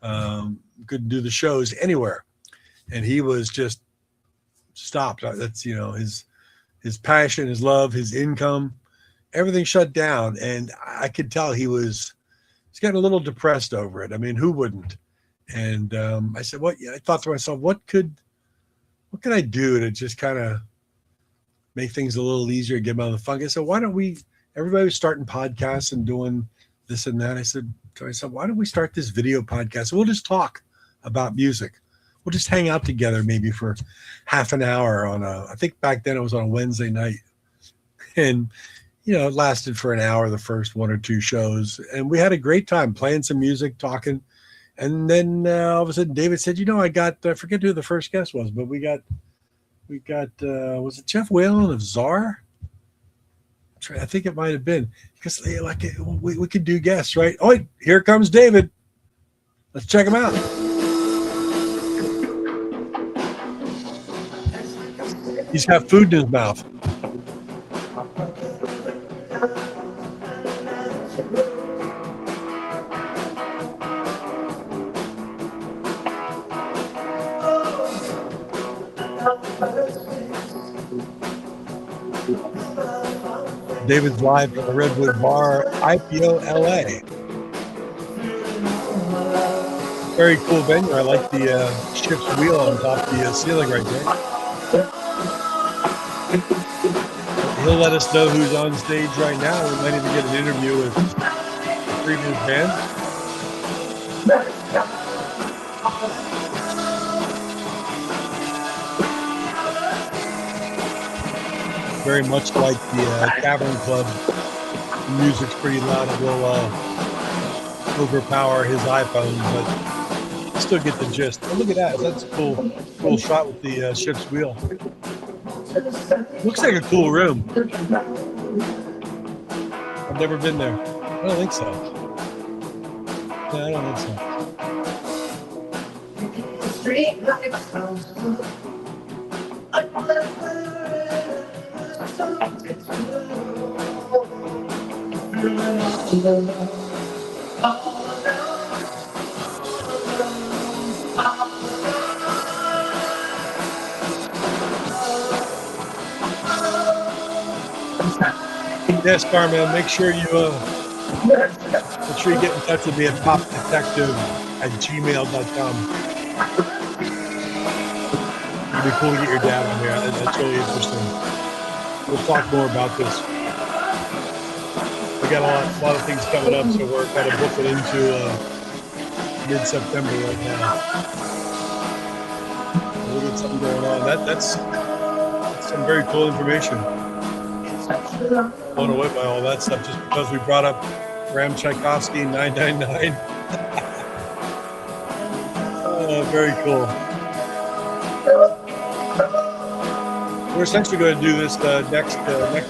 the shows anywhere, and he was just stopped. That's his passion, his love, his income, everything shut down, and I could tell he's getting a little depressed over it. I mean, who wouldn't? And I said, I thought to myself, what could I do to just kind of make things a little easier, get him out of the funk? I said, why don't everybody was starting podcasts and doing this and that. I said to myself, why don't we start this video podcast? We'll just talk about music. We'll just hang out together maybe for half an hour I think back then it was on a Wednesday night. And, it lasted for an hour, the first 1 or 2 shows. And we had a great time playing some music, talking. And then all of a sudden David said, I forget who the first guest was, but we got, was it Jeff Whalen of Czar? I think it might have been, because we could do guests, right? Oh, wait, here comes David. Let's check him out. He's got food in his mouth. David's live at the Redwood Bar, IPO LA. Very cool venue. I like the ship's wheel on top of the ceiling right there. He'll let us know who's on stage right now. We might even get an interview with the previous band. very much like the Tavern Club. The music's pretty loud. It will overpower his iPhone, but you still get the gist. Oh, look at that. That's a cool shot with the ship's wheel. Looks like a cool room. I've never been there. I don't think so. No, I don't think so. Yes, Carmen, make sure you get in touch with me at popdetective@gmail.com. It'd be cool to get your dad on here. That's really interesting. We'll talk more about this. We got a lot of things coming up, so we're kind of booking into mid-September right now. We'll get something going on. That's some very cool information. Blown away by all that stuff just because we brought up Ram Tchaikovsky 999. Oh, very cool. We're essentially going to do this next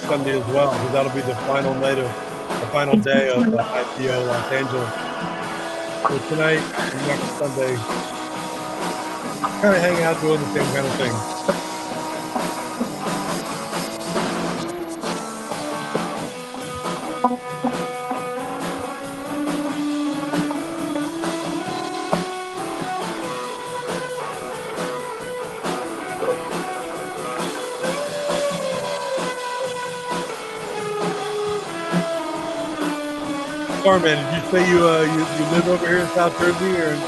Sunday as well, because that'll be the final day of IPO Los Angeles. So tonight and next Sunday, kind of hang out doing the same kind of thing. Carmen, did you say you live over here in South Jersey or in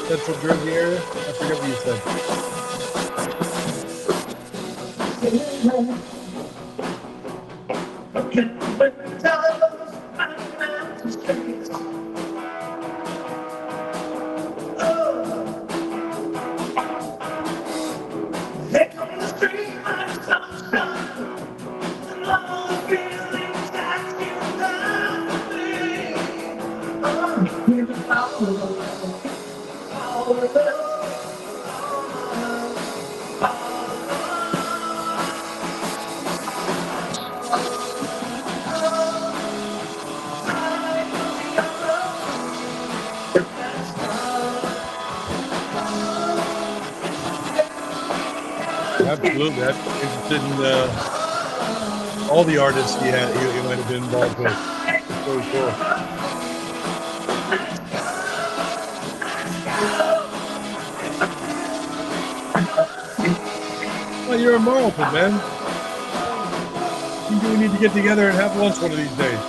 Central Jersey area? I forget what you said. Absolutely. I'm interested in all the artists he might have been involved with. It's really cool. Well, you're a Marlton, man. We need to get together and have lunch one of these days.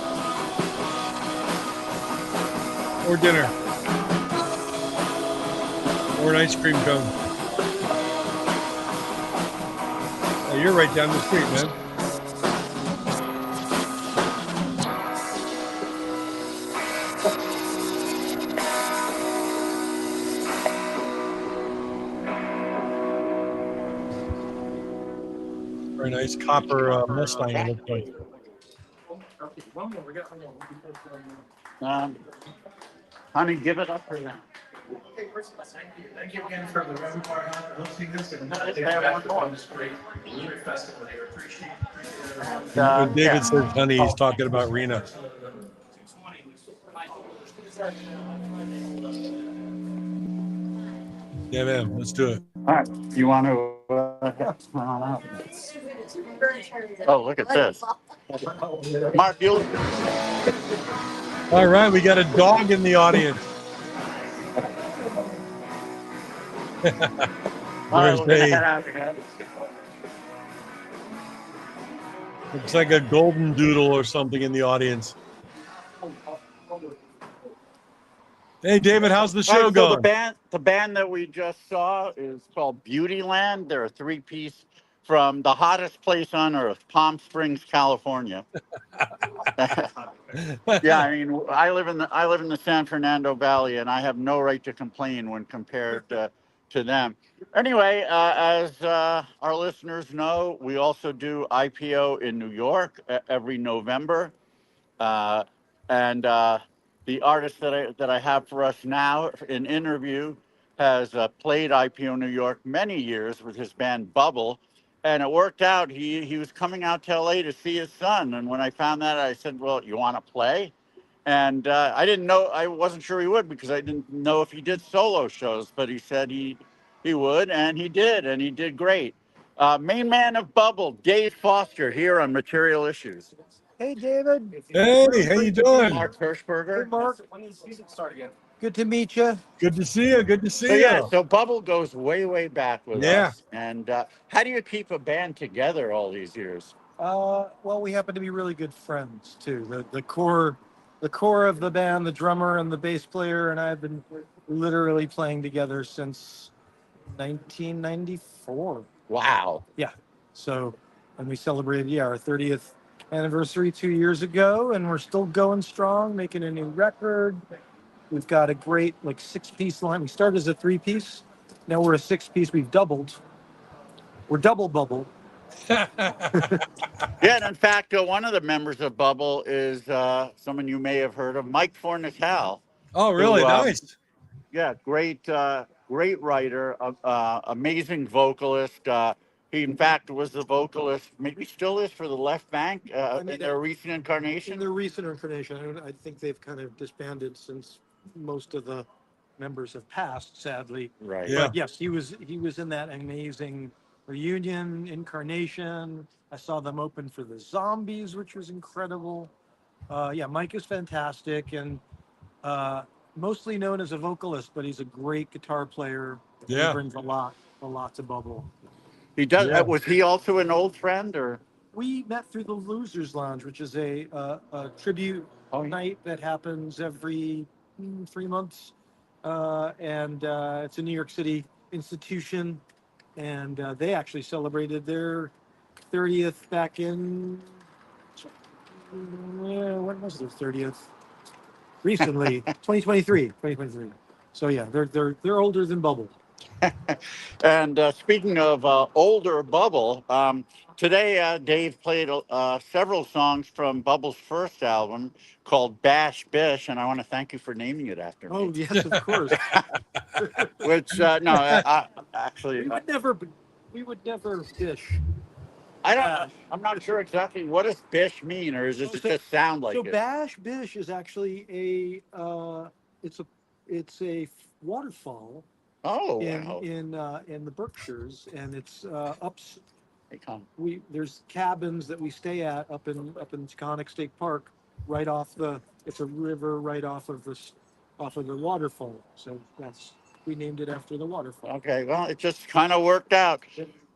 Or dinner. Or an ice cream cone. You're right down the street, man. Very nice copper Mustang, it looks like. Honey, give it up for them. Thank you again for the Redwood Bar hosting this, and They have one more. this great music festival here. Appreciate it. When David says honey, he's talking about Rena. Yeah, man, let's do it. All right, you want to? Oh, look at this. Mark, you. All right, we got a dog in the audience. There's looks like a golden doodle or something in the audience. Hey, David, how's the show going? The band that we just saw is called Beautyland. They're a three-piece from the hottest place on earth, Palm Springs, California. Yeah, I mean, I live in the San Fernando Valley, and I have no right to complain when compared to to them. Anyway, as our listeners know, we also do IPO in New York every November. Uh, and the artist that I have for us now in interview has played IPO New York many years with his band Bubble. And it worked out. He was coming out to LA to see his son. And when I found that, I said, well, you want to play? And I didn't know, I wasn't sure he would because I didn't know if he did solo shows, but he said he would, and he did great. Main man of Bubble, Dave Foster, here on Material Issues. Hey, David. Hey, how you doing? Mark Hershberger. Hey, Mark. Good to meet you. Good to see you. Good to see So you. yeah, so Bubble goes way, way back with Yeah. us. And how do you keep a band together all these years? Well, we happen to be really good friends too. The core of the band, the drummer and the bass player, and I have been literally playing together since 1994. Wow. Yeah. So, and we celebrated our 30th anniversary 2 years ago, and we're still going strong, making a new record. We've got a great 6-piece line. We started as a 3-piece. Now we're a 6-piece. We've doubled. We're double Bubble. Yeah, and in fact, one of the members of Bubble is someone you may have heard of, Mike Fornatal. Oh, really? Who, Nice. Yeah, great writer, amazing vocalist. He, in fact, was the vocalist, maybe still is, for the Left Bank in their recent incarnation. In their recent incarnation, I think they've kind of disbanded since most of the members have passed, sadly. Right. Yeah. But yes, he was in that amazing reunion incarnation. I saw them open for the Zombies, which was incredible. Yeah, Mike is fantastic and mostly known as a vocalist, but he's a great guitar player. Yeah. He brings a lot to Bubble. He does. Yeah. Was he also an old friend, or? We met through the Losers Lounge, which is a tribute night that happens every 3 months. And it's a New York City institution. And they actually celebrated their 30th back in, when was their 30th? Recently, 2023. So yeah, they're older than Bubble. And speaking of older Bubble, today Dave played several songs from Bubble's first album called Bash Bish, and I want to thank you for naming it after me. Oh yes, of course. Which no, actually, we would never fish. I'm not sure exactly what does Bish mean, or does it just sound like so it? Bash Bish is actually it's a waterfall. Oh, wow. In the Berkshires, and it's Hey, come. there's cabins that we stay at up in Taconic State Park, right off it's a river right off of the waterfall. So we named it after the waterfall. Okay, well, it just kind of worked out.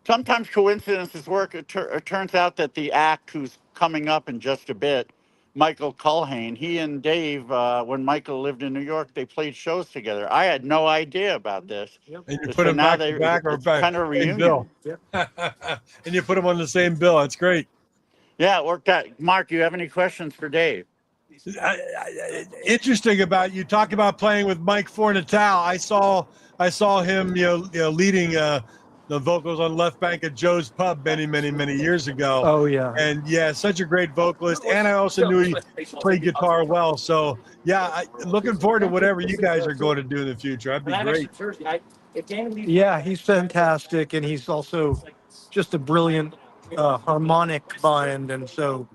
Sometimes coincidences work. It turns out that the act who's coming up in just a bit, Michael Culhane, he and Dave, when Michael lived in New York, they played shows together. I had no idea about this. Yep. And you So put them now back to back or it's back. kind of a Same reunion. bill. Yep. And you put them on the same bill. That's great. Yeah, it worked out. Mark, you have any questions for Dave? Interesting about you talk about playing with Mike Fornatal. I saw him, leading the vocals on Left Bank at Joe's Pub many years ago. Oh yeah. And yeah, such a great vocalist. And I also knew he played guitar well. So yeah, looking forward to whatever you guys are going to do in the future. That'd be great. Yeah, he's fantastic, and he's also just a brilliant harmonic mind, and so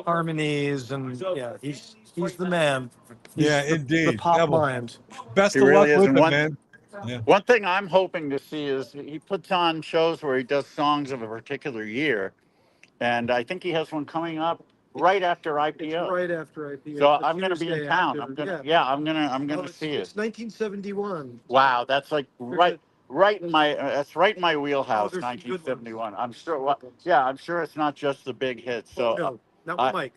harmonies, and yeah, he's the man. He's indeed. the pop Neville. mind. Best He of really luck is. with And it, one- man. Yeah. One thing I'm hoping to see is he puts on shows where he does songs of a particular year. And I think he has one coming up right after IPO. Right after IPO. So the I'm going to be in Tuesday town. after, I'm going to see It's it. 1971. Wow, that's like right in my wheelhouse. there's some good 1971. I'm sure. I'm sure it's not just the big hits. So, No, not with Mike.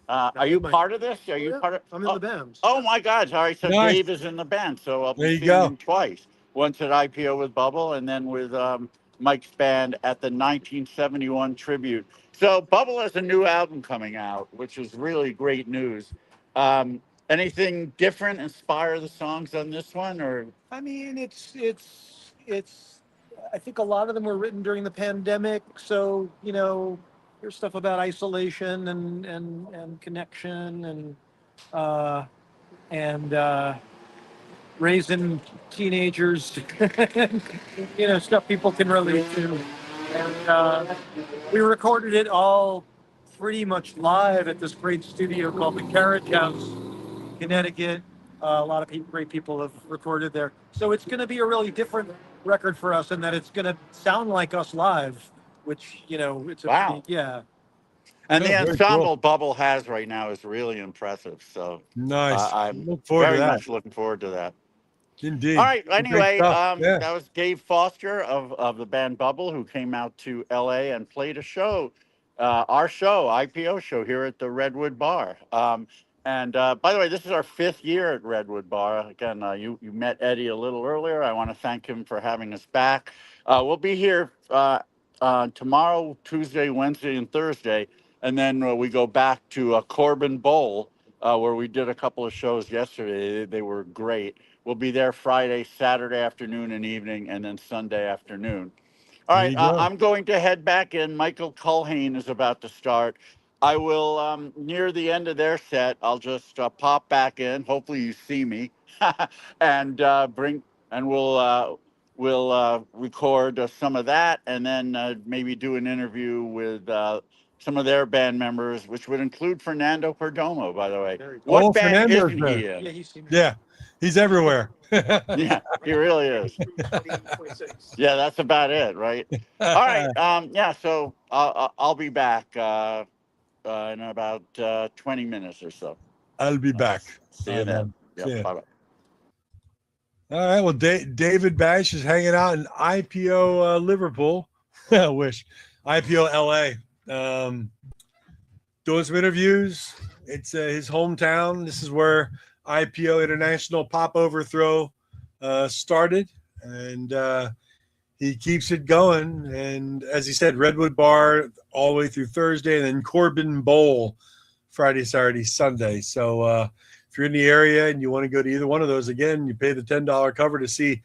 are you Mike. part of this? Are you Yeah, part of? I'm in the band. Oh my God! All right, so Nice. Dave is in the band. So I'll There be you seeing go. him twice. Once at IPO with Bubble, and then with Mike's band at the 1971 tribute. So Bubble has a new album coming out, which is really great news. Anything different inspire the songs on this one, or? I mean, it's I think a lot of them were written during the pandemic. So, there's stuff about isolation and connection and raising teenagers, stuff people can relate to. And we recorded it all pretty much live at this great studio called the Carriage House, Connecticut. A lot of great people have recorded there. So it's going to be a really different record for us in that it's going to sound like us live, which, it's Wow. yeah. And the Yeah, very ensemble cool. Bubble has right now is really impressive. So Nice. I'm Look forward to very that. much looking forward to that. Indeed. All right. Great Anyway, stuff. Yeah. that was Dave Foster of the band Bubble, who came out to LA and played a show, our show, IPO show here at the Redwood Bar. And by the way, this is our 5th year at Redwood Bar. Again, you met Eddie a little earlier. I want to thank him for having us back. We'll be here tomorrow, Tuesday, Wednesday, and Thursday. And then we go back to Corbin Bowl, where we did a couple of shows yesterday. They were great. We'll be there Friday, Saturday afternoon and evening, and then Sunday afternoon. All There right, you go. I'm going to head back in. Michael Culhane is about to start. I will, near the end of their set, I'll just pop back in. Hopefully you see me, and we'll record some of that, and then maybe do an interview with some of their band members, which would include Fernando Perdomo, by the way. What band Fernando's isn't he there. in? Yeah, he's everywhere. Yeah, he really is. Yeah, that's about it, right? All right. Yeah, so I'll be back in about 20 minutes or so. I'll be back. See you then. See ya. Yep, bye-bye. All right. Well, David Bash is hanging out in IPO Liverpool. I wish. IPO LA. Doing some interviews. It's his hometown. This is where IPO International Pop Overthrow started, and he keeps it going. And as he said, Redwood Bar all the way through Thursday, and then Corbin Bowl Friday, Saturday, Sunday. So if you're in the area and you want to go to either one of those, again, you pay the $10 cover to see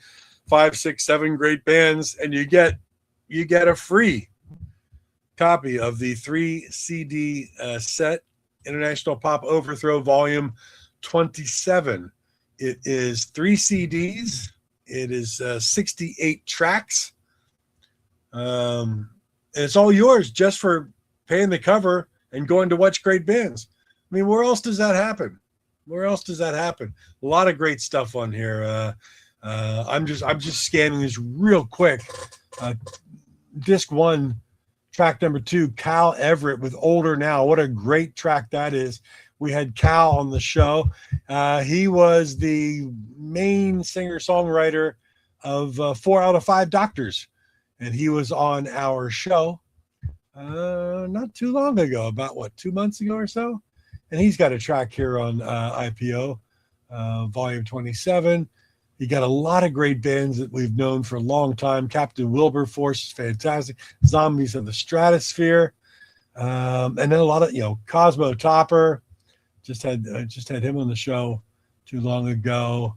5, 6, 7 great bands, and you get a free copy of the 3 CD set, International Pop Overthrow Volume 27. It is 3 CDs. It is 68 tracks. And it's all yours just for paying the cover and going to watch great bands. I mean, where else does that happen? Where else does that happen? A lot of great stuff on here. I'm just scanning this real quick. Disc 1, track number 2, Cal Everett with Older Now. What a great track that is. We had Cal on the show. He was the main singer-songwriter of 4 Out of 5 Doctors, and he was on our show not too long ago, about 2 months ago or so. And he's got a track here on IPO Volume 27. He got a lot of great bands that we've known for a long time. Captain Wilberforce is fantastic. Zombies of the Stratosphere, and then a lot of Cosmo Topper. Just had him on the show too long ago.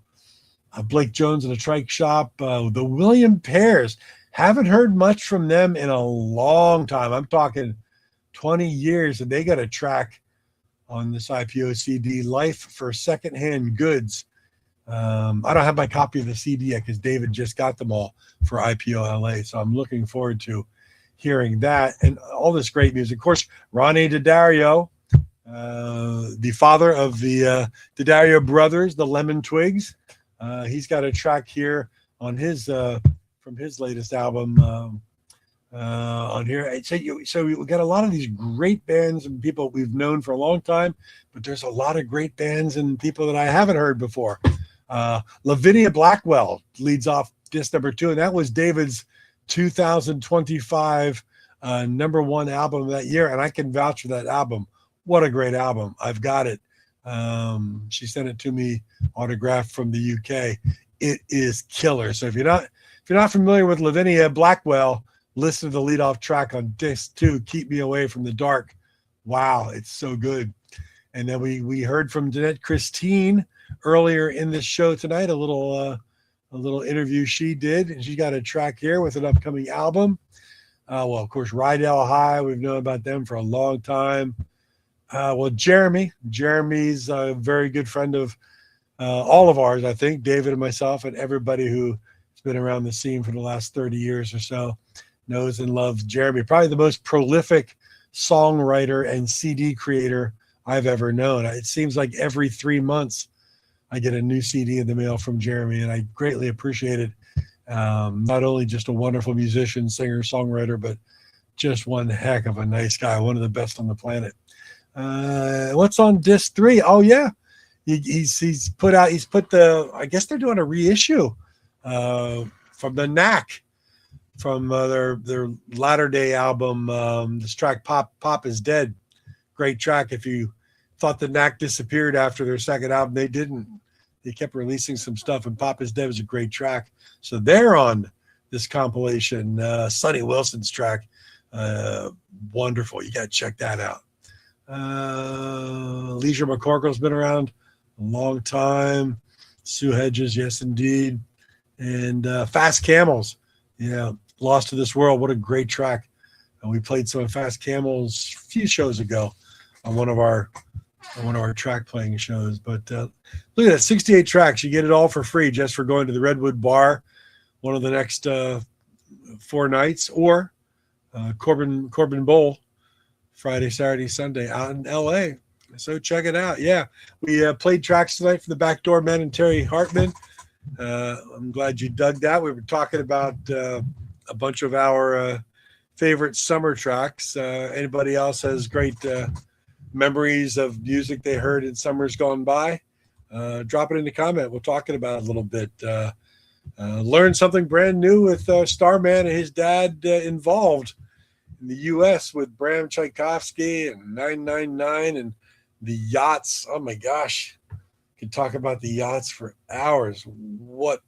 Blake Jones and the Trike Shop. The William Pears. Haven't heard much from them in a long time. I'm talking 20 years, and they got a track on this IPO CD, Life for Secondhand Goods. I don't have my copy of the CD yet because David just got them all for IPO LA. So I'm looking forward to hearing that and all this great music. Of course, Ronnie Daddario, the father of the Daddario brothers, the Lemon Twigs. He's got a track here on his from his latest album on here. So we got a lot of these great bands and people we've known for a long time, but there's a lot of great bands and people that I haven't heard before. Lavinia Blackwell leads off disc number 2, and that was David's 2025 number 1 album of that year, and I can vouch for that album. What a great album. I've got it. She sent it to me autographed from the UK. It is killer. So if you're not familiar with Lavinia Blackwell, listen to the leadoff track on disc 2, Keep Me Away from the Dark. Wow, it's so good. And then we heard from Jeanette Christine earlier in this show tonight, a little a little interview she did, and she got a track here with an upcoming album. Well, of course, Rydell High, we've known about them for a long time. Well, Jeremy's a very good friend of all of ours, I think, David and myself, and everybody who's been around the scene for the last 30 years or so knows and loves Jeremy. Probably the most prolific songwriter and CD creator I've ever known. It seems like every 3 months I get a new CD in the mail from Jeremy, and I greatly appreciate it. Not only just a wonderful musician, singer, songwriter, but just one heck of a nice guy, one of the best on the planet. What's on disc 3? Oh yeah, he's put the, I guess they're doing a reissue from the Knack, from their latter day album. This track Pop is Dead, great track. If you thought the Knack disappeared after their second album, they didn't. They kept releasing some stuff, and Pop is Dead was a great track. So they're on this compilation. Sonny Wilson's track, wonderful. You got to check that out. Leisure McCorkle's been around a long time. Sue Hedges, yes indeed. And Fast Camels, yeah, Lost to This World. What a great track. And we played some of Fast Camels a few shows ago on one of our track playing shows. But look at that, 68 tracks. You get it all for free just for going to the Redwood Bar one of the next 4 nights, or Corbin Bowl Friday, Saturday, Sunday out in LA. So check it out. Yeah, we played tracks tonight for the Backdoor Men and Terry Hartman. I'm glad you dug that. We were talking about a bunch of our favorite summer tracks. Anybody else has great memories of music they heard in summers gone by? Drop it in the comment. We'll talk about it a little bit. Learn something brand new with Starman and his dad involved in the U.S. with Bram Tchaikovsky and 999 and the yachts. Oh my gosh, could talk about the yachts for hours. What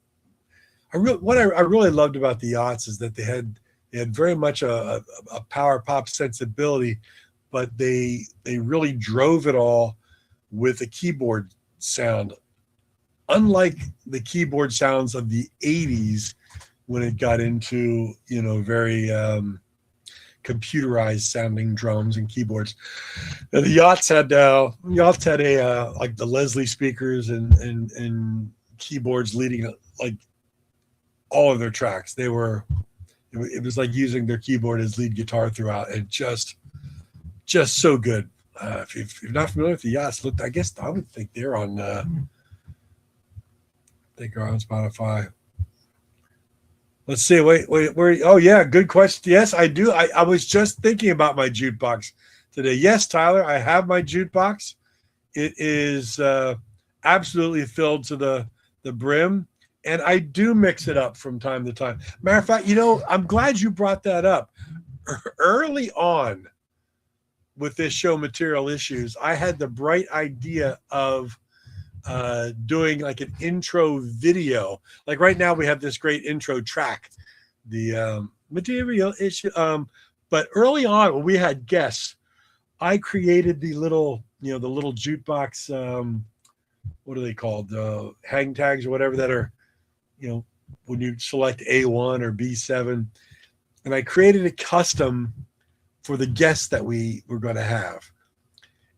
I really loved about the yachts is that they had very much a power pop sensibility, but they really drove it all with a keyboard sound, unlike the keyboard sounds of the 80s when it got into, very computerized sounding drums and keyboards. Now, the yachts had a like the Leslie speakers and keyboards leading like all of their tracks. It was like using their keyboard as lead guitar throughout, and just so good. If you're not familiar with the yachts, look, I guess I would think they're on Spotify. Let's see. Wait. Where? Oh yeah, good question. Yes, I do. I was just thinking about my jukebox today. Yes, Tyler, I have my jukebox. It is absolutely filled to the brim, and I do mix it up from time to time. Matter of fact, I'm glad you brought that up. Early on with this show, Material Issues, I had the bright idea of doing like an intro video. Like right now we have this great intro track, the Material Issue. But early on when we had guests, I created the little jukebox, what are they called? Hang tags or whatever that are, when you select A1 or B7. And I created a custom for the guests that we were going to have.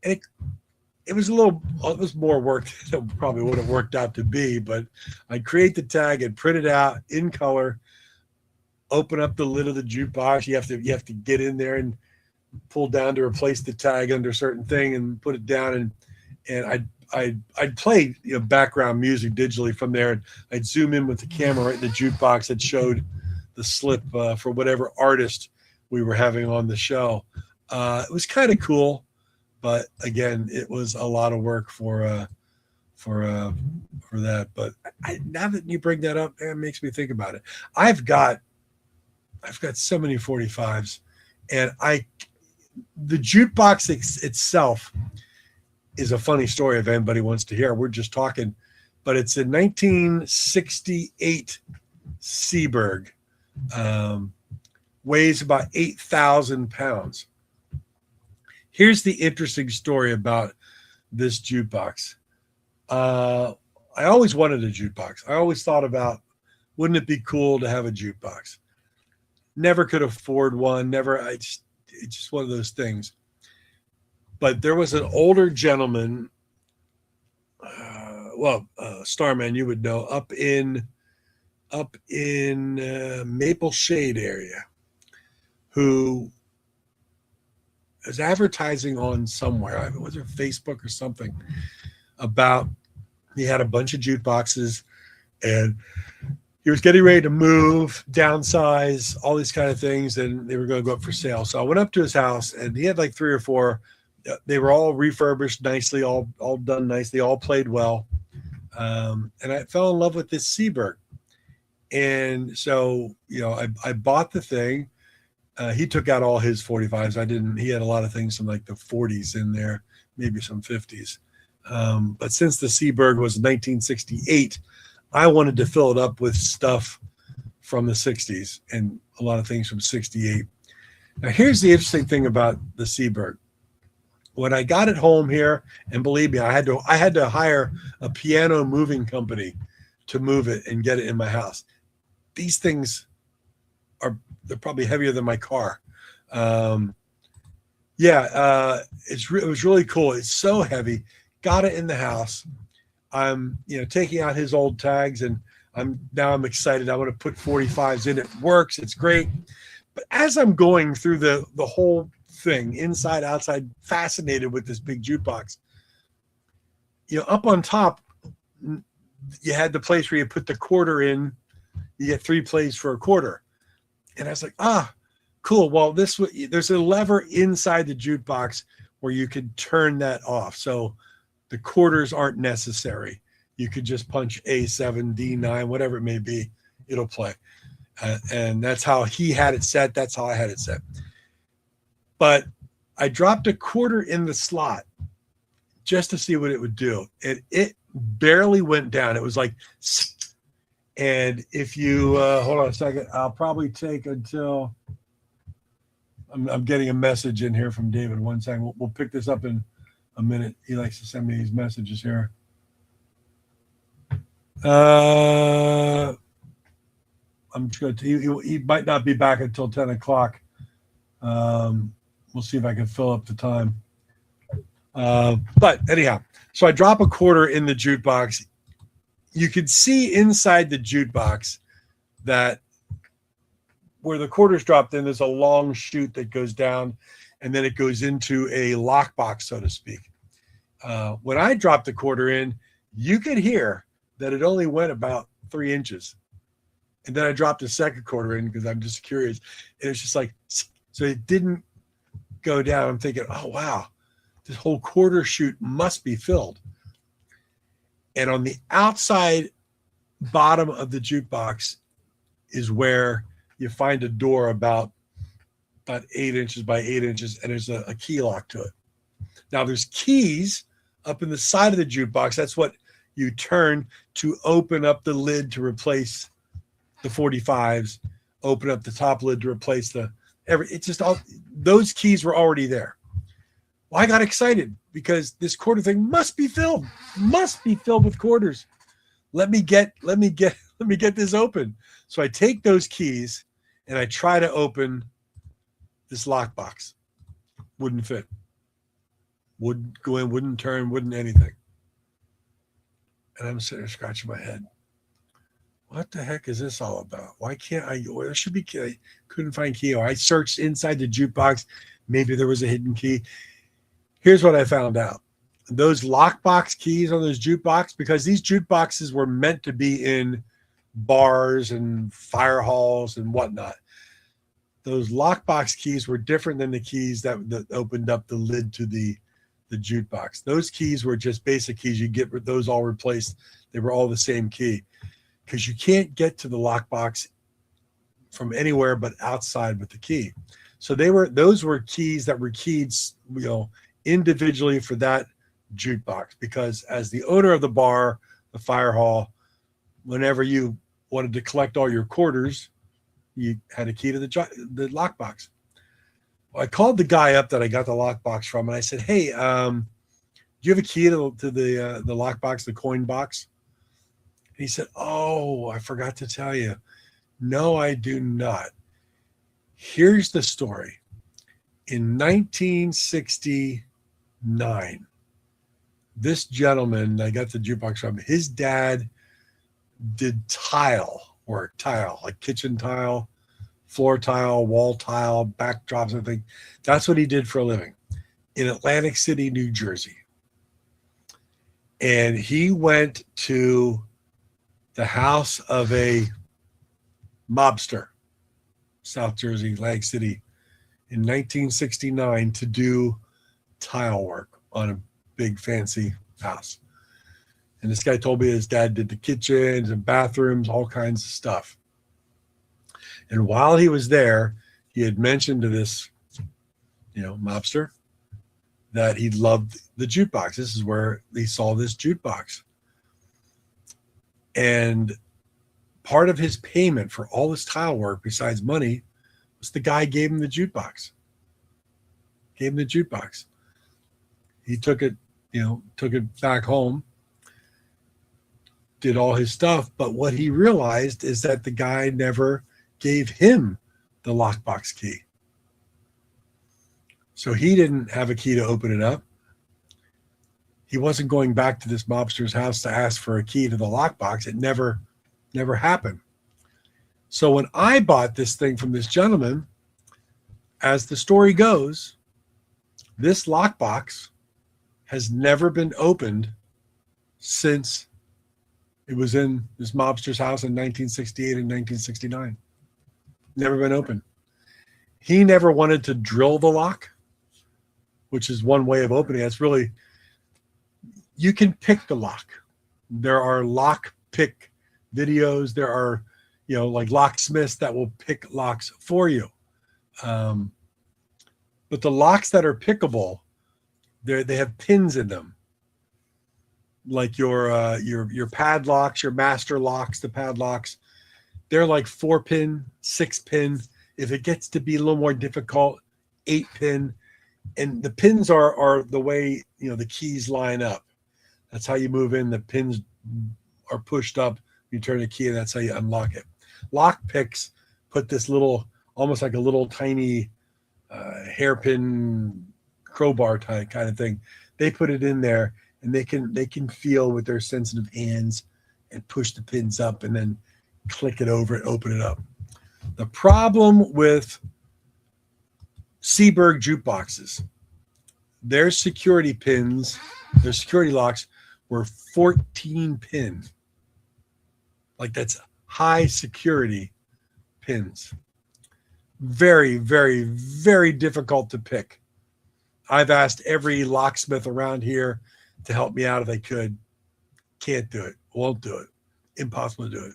And it was more work than it probably would have worked out to be, but I'd create the tag and print it out in color, open up the lid of the jukebox. You have to get in there and pull down to replace the tag under a certain thing and put it down, and I'd play background music digitally from there, and I'd zoom in with the camera right in the jukebox that showed the slip for whatever artist we were having on the show. It was kind of cool, but again, it was a lot of work for that. But now that you bring that up, it makes me think about it. I've got so many 45s, and the jukebox itself is a funny story if anybody wants to hear. We're just talking, but it's a 1968 Seaberg. Weighs about 8,000 pounds. Here's the interesting story about this jukebox. I always wanted a jukebox. I always thought about wouldn't it be cool to have a jukebox? Never could afford one. Never. It's just one of those things. But there was an older gentleman, Starman, you would know, up in Maple Shade area, who was advertising on somewhere. Was it Facebook or something? About he had a bunch of jukeboxes, and he was getting ready to move, downsize, all these kind of things, and they were going to go up for sale. So I went up to his house, and he had like 3 or 4. They were all refurbished nicely, all done nicely, all played well. And I fell in love with this Seaberg. And so, I bought the thing. He took out all his 45s. I didn't. He had a lot of things from like the 40s in there, maybe some 50s. But since the Seaberg was 1968, I wanted to fill it up with stuff from the 60s and a lot of things from 68. Now, here's the interesting thing about the Seaberg. When I got it home here, and believe me, I had to hire a piano moving company to move it and get it in my house. These things they're probably heavier than my car. It was really cool. It's so heavy. Got it in the house. I'm taking out his old tags, and I'm excited. I want to put 45s in. It works. It's great. But as I'm going through the whole thing, inside, outside, fascinated with this big jukebox, up on top, you had the place where you put the quarter in. You get 3 plays for a quarter. And I was like, cool. Well, there's a lever inside the jukebox where you could turn that off. So the quarters aren't necessary. You could just punch A7, D9, whatever it may be. It'll play. And that's how he had it set. That's how I had it set. But I dropped a quarter in the slot just to see what it would do. And it barely went down. It was like, and if you hold on a second, I'll probably take until I'm getting a message in here from David. One second. We'll pick this up in a minute. He likes to send me these messages here. I'm just going to, he might not be back until 10 o'clock. We'll see if I can fill up the time. But anyhow, so I drop a quarter in the jukebox. You could see inside the jukebox that where the quarters dropped in, there's a long chute that goes down, and then it goes into a lockbox, so to speak. When I dropped the quarter in, you could hear that it only went about 3 inches. And then I dropped a second quarter in because I'm just curious. And it's just like, so it didn't go down. I'm thinking, oh, wow, this whole quarter chute must be filled. And on the outside bottom of the jukebox is where you find a door about 8 inches by 8 inches, and there's a key lock to it. Now, there's keys up in the side of the jukebox. That's what you turn to open up the lid to replace the 45s, open up the top lid to replace it's just all those keys were already there. Well, I got excited because this quarter thing must be filled with quarters. Let me get this open. So I take those keys and I try to open this lockbox. Wouldn't fit. Wouldn't go in, wouldn't turn, wouldn't anything. And I'm sitting there scratching my head. What the heck is this all about? Why can't I? Well, there should be key. I couldn't find key. Or I searched inside the jukebox. Maybe there was a hidden key. Here's what I found out. Those lockbox keys on those jukebox, because these jukeboxes were meant to be in bars and fire halls and whatnot. Those lockbox keys were different than the keys that opened up the lid to the jukebox. Those keys were just basic keys. You get those all replaced. They were all the same key. Because you can't get to the lockbox from anywhere but outside with the key. So those were keys that were keyed, individually for that jukebox. Because as the owner of the bar, the fire hall, whenever you wanted to collect all your quarters, you had a key to the lockbox. Well, I called the guy up that I got the lockbox from, and I said, "Hey, do you have a key to the lockbox, the coin box?" he said, "Oh, I forgot to tell you. No, I do not. Here's the story. In 1969, this gentleman I got the jukebox from, his dad did tile work, like kitchen tile, floor tile, wall tile, backdrops, everything. That's what he did for a living in Atlantic City, New Jersey. And he went to the house of a mobster, South Jersey, Atlantic City, in 1969 to do tile work on a big fancy house. And this guy told me his dad did the kitchens and bathrooms, all kinds of stuff. And while he was there, he had mentioned to this, mobster that he loved the jukebox. This is where he saw this jukebox. And part of his payment for all this tile work, besides money, was the guy gave him the jukebox. He took it back home, did all his stuff. But what he realized is that the guy never gave him the lockbox key. So he didn't have a key to open it up. He wasn't going back to this mobster's house to ask for a key to the lockbox. It never happened. So when I bought this thing from this gentleman, as the story goes, this lockbox has never been opened since it was in this mobster's house in 1968 and 1969. Never been opened. He never wanted to drill the lock, which is one way of opening it. It's really, you can pick the lock. There are lock pick videos. There are, like locksmiths that will pick locks for you. But the locks that are pickable, they have pins in them. Like your padlocks, your master locks, the padlocks, they're like 4-pin, 6-pin. If it gets to be a little more difficult, 8-pin. And the pins are the way, the keys line up. That's how you move in. The pins are pushed up. You turn the key, and that's how you unlock it. Lock picks put this little, almost like a little tiny hairpin crowbar type kind of thing. They put it in there, and they can feel with their sensitive hands and push the pins up and then click it over and open it up. The problem with Seaberg jukeboxes, their security pins, their security locks were 14-pin. Like, that's high security pins. Very, very, very difficult to pick. I've asked every locksmith around here to help me out if they could. Can't do it. Won't do it. Impossible to do it.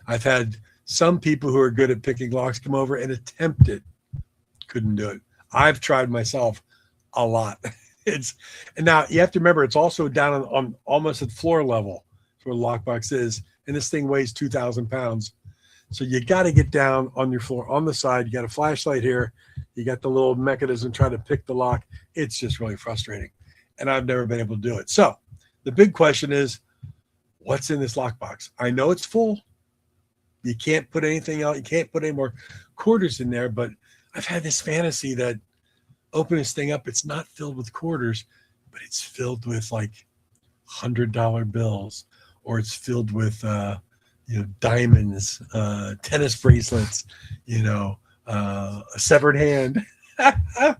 I've had some people who are good at picking locks come over and attempt it. Couldn't do it. I've tried myself a lot. And now you have to remember, it's also down on almost at floor level where the lockbox is, and this thing weighs 2,000 pounds. So you got to get down on your floor, on the side. You got a flashlight here. You got the little mechanism trying to pick the lock. It's just really frustrating, and I've never been able to do it. So the big question is, what's in this lockbox? I know it's full. You can't put anything else. You can't put any more quarters in there, but I've had this fantasy that open this thing up, it's not filled with quarters, but it's filled with like $100 bills, or it's filled with diamonds, tennis bracelets, a severed hand. I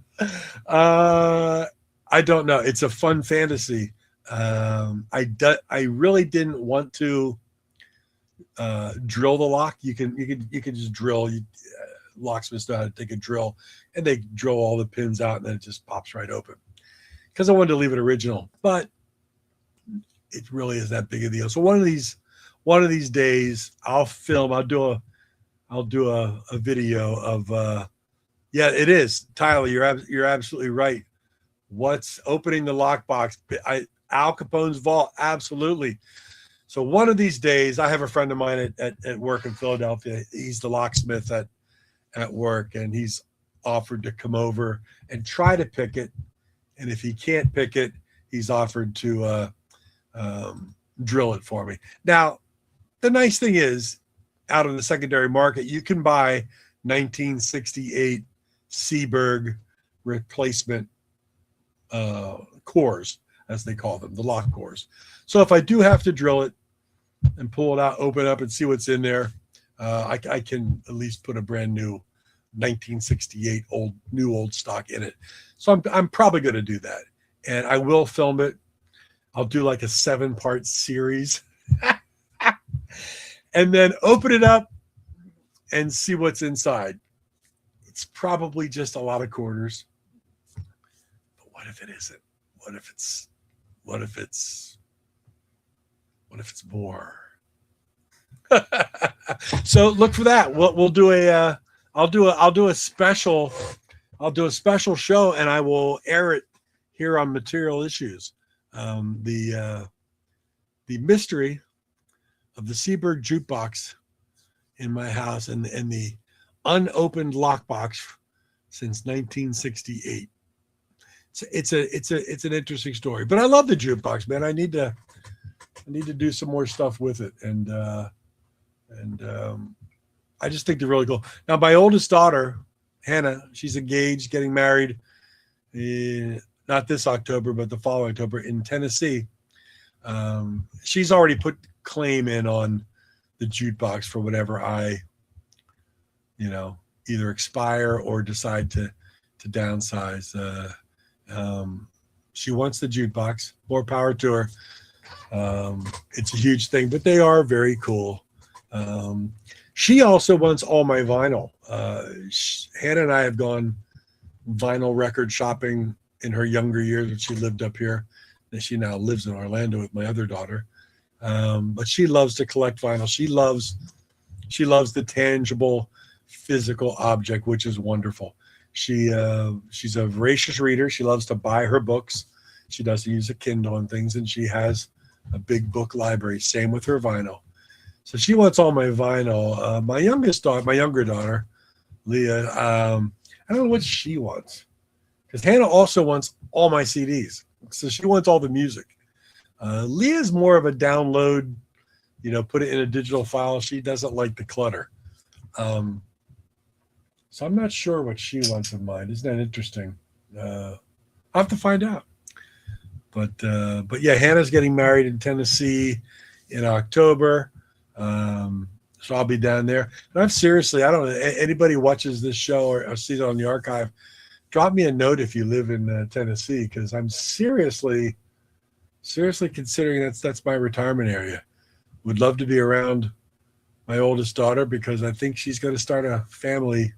don't know. It's a fun fantasy. I really didn't want to drill the lock. You can just drill. Locksmiths know how to take a drill, and they drill all the pins out, and then it just pops right open. Because I wanted to leave it original, but it really is that big a deal. So one of these days, I'll do a video of yeah, it is. Tyler, you're absolutely right. What's opening the lockbox? Al Capone's vault, absolutely. So one of these days, I have a friend of mine at work in Philadelphia. He's the locksmith at work, and he's offered to come over and try to pick it. And if he can't pick it, he's offered to drill it for me. Now, the nice thing is, out in the secondary market, you can buy 1968 Seaberg replacement cores, as they call them, the lock cores. So if I do have to drill it and pull it out, open it up and see what's in there, I can at least put a brand new 1968 old stock in it. So I'm probably going to do that, and I will film it. I'll do like a 7-part series and then open it up and see what's inside. It's probably just a lot of quarters. But what if it isn't? What if it's more? So look for that. We'll do a I'll do a special show, and I will air it here on Material Issues. The mystery of the Seaberg jukebox in my house and the unopened lockbox since 1968. It's an interesting story, but I love the jukebox, man. I need to do some more stuff with it, and I just think they're really cool. Now, my oldest daughter, Hannah, she's engaged, getting married, not this October, but the following October in Tennessee. She's already put claim in on the jukebox for whenever I, either expire or decide to downsize. She wants the jukebox. More power to her. It's a huge thing, but they are very cool. She also wants all my vinyl. Hannah and I have gone vinyl record shopping in her younger years when she lived up here. And she now lives in Orlando with my other daughter. But she loves to collect vinyl. She loves the tangible, physical object, which is wonderful. She's a voracious reader. She loves to buy her books. She doesn't use a Kindle and things, and she has a big book library. Same with her vinyl. So she wants all my vinyl. My younger daughter, Leah, I don't know what she wants, because Hannah also wants all my CDs. So she wants all the music. Leah's more of a download, put it in a digital file. She doesn't like the clutter. So I'm not sure what she wants of mine. Isn't that interesting? I'll have to find out. But yeah, Hannah's getting married in Tennessee in October. So I'll be down there. And I don't know, anybody watches this show or sees it on the archive, drop me a note if you live in Tennessee, because I'm seriously considering that's my retirement area. Would love to be around my oldest daughter, because I think she's going to start a family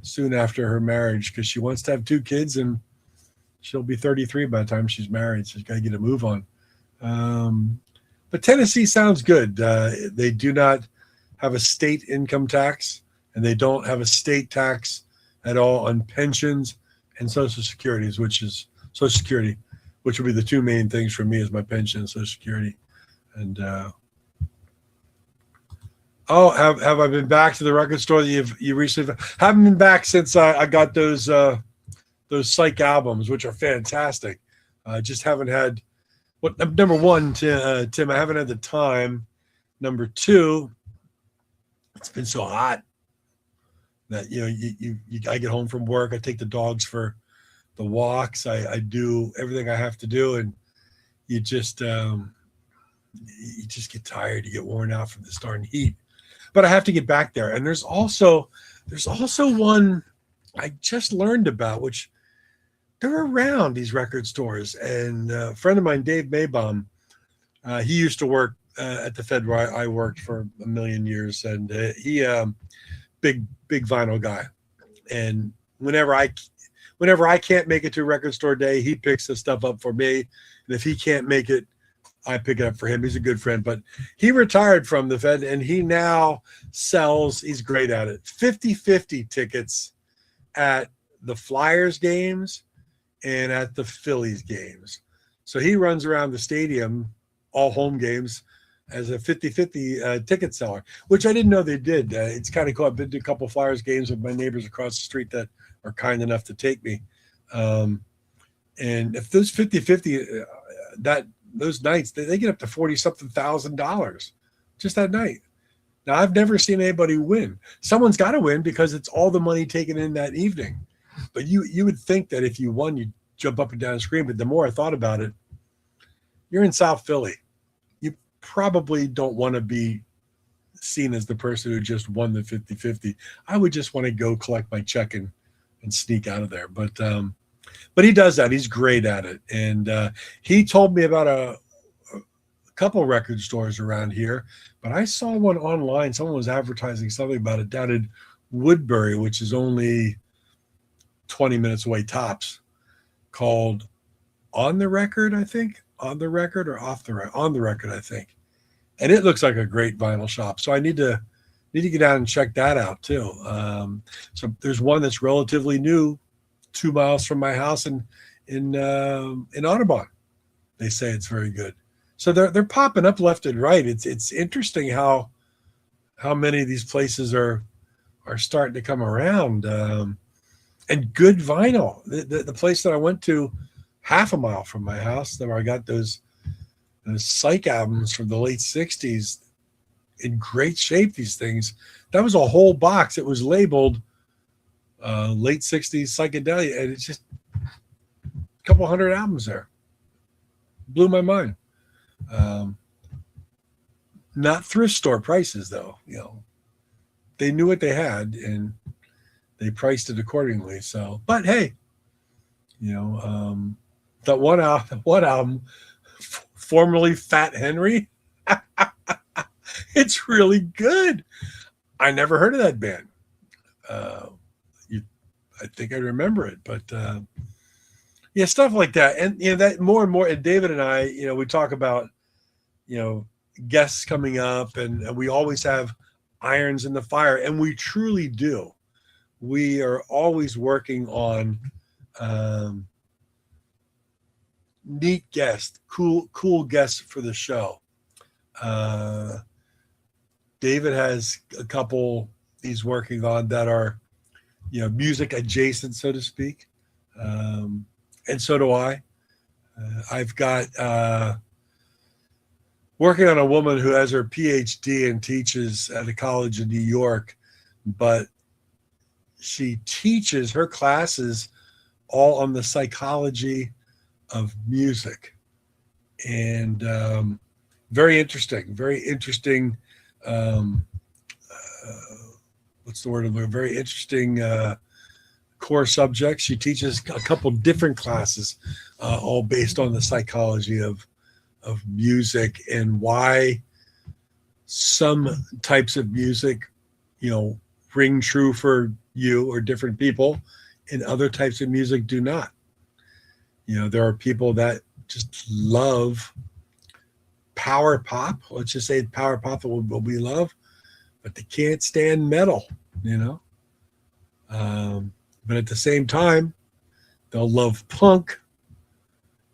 soon after her marriage, because she wants to have 2 kids, and she'll be 33 by the time she's married. So she's got to get a move on. But Tennessee sounds good. They do not have a state income tax, and they don't have a state tax at all on pensions and Social Security, which would be the 2 main things for me, is my pension and Social Security. And have I been back to the record store that you recently? Haven't been back since I got those Psych albums, which are fantastic. Just haven't had. Number one, Tim, I haven't had the time. Number 2, it's been so hot that I get home from work, I take the dogs for the walks, I do everything I have to do, and you just get tired, you get worn out from the darn heat. But I have to get back there. And there's also one I just learned about, which they're around, these record stores. And a friend of mine, Dave Maybaum, he used to work at the Fed where I worked for a million years, and he big vinyl guy. And whenever I can't make it to a record store day, he picks the stuff up for me. And if he can't make it, I pick it up for him. He's a good friend, but he retired from the Fed, and he now sells, he's great at it, 50-50 tickets at the Flyers games and at the Phillies games. So he runs around the stadium, all home games, as a 50-50 ticket seller, which I didn't know they did. It's kind of cool. I've been to a couple Flyers games with my neighbors across the street that are kind enough to take me. And if those 50-50, those nights, they get up to $40-something thousand just that night. Now, I've never seen anybody win. Someone's got to win because it's all the money taken in that evening. But you would think that if you won, you'd jump up and down and scream. But the more I thought about it, you're in South Philly. You probably don't want to be seen as the person who just won the 50-50. I would just want to go collect my check and sneak out of there. But he does that. He's great at it. And he told me about a couple record stores around here, but I saw one online. Someone was advertising something about it down in Woodbury, which is only 20 minutes away tops, called On the Record, I think. On the Record or Off the Record? On the Record, I think. And it looks like a great vinyl shop. So I need to get out and check that out too. So there's one that's relatively new, 2 miles from my house in Audubon. They say it's very good. So they're popping up left and right. It's interesting how many of these places are starting to come around. And good vinyl. The place that I went to half a mile from my house, where I got those Psych albums from the late 60s in great shape, these things. That was a whole box. It was labeled late 60s psychedelia, and it's just a couple hundred albums there. Blew my mind. Not thrift store prices, though. They knew what they had and they priced it accordingly. So, but hey, that one album, formerly Fat Henry, it's really good. I never heard of that band. I think I remember it, but yeah, stuff like that. And that more and more, and David and I, we talk about guests coming up, and we always have irons in the fire, and we truly do. We are always working on neat guests, cool guests for the show. David has a couple he's working on that are music adjacent, so to speak, and so do I. I've got working on a woman who has her PhD and teaches at a college in New York, but she teaches her classes all on the psychology of music, and very interesting. What's the word? Very interesting core subjects. She teaches a couple different classes, all based on the psychology of music and why some types of music, ring true for you or different people, and other types of music do not. There are people that just love power pop. Let's just say power pop, what we love, but they can't stand metal, but at the same time, they'll love punk,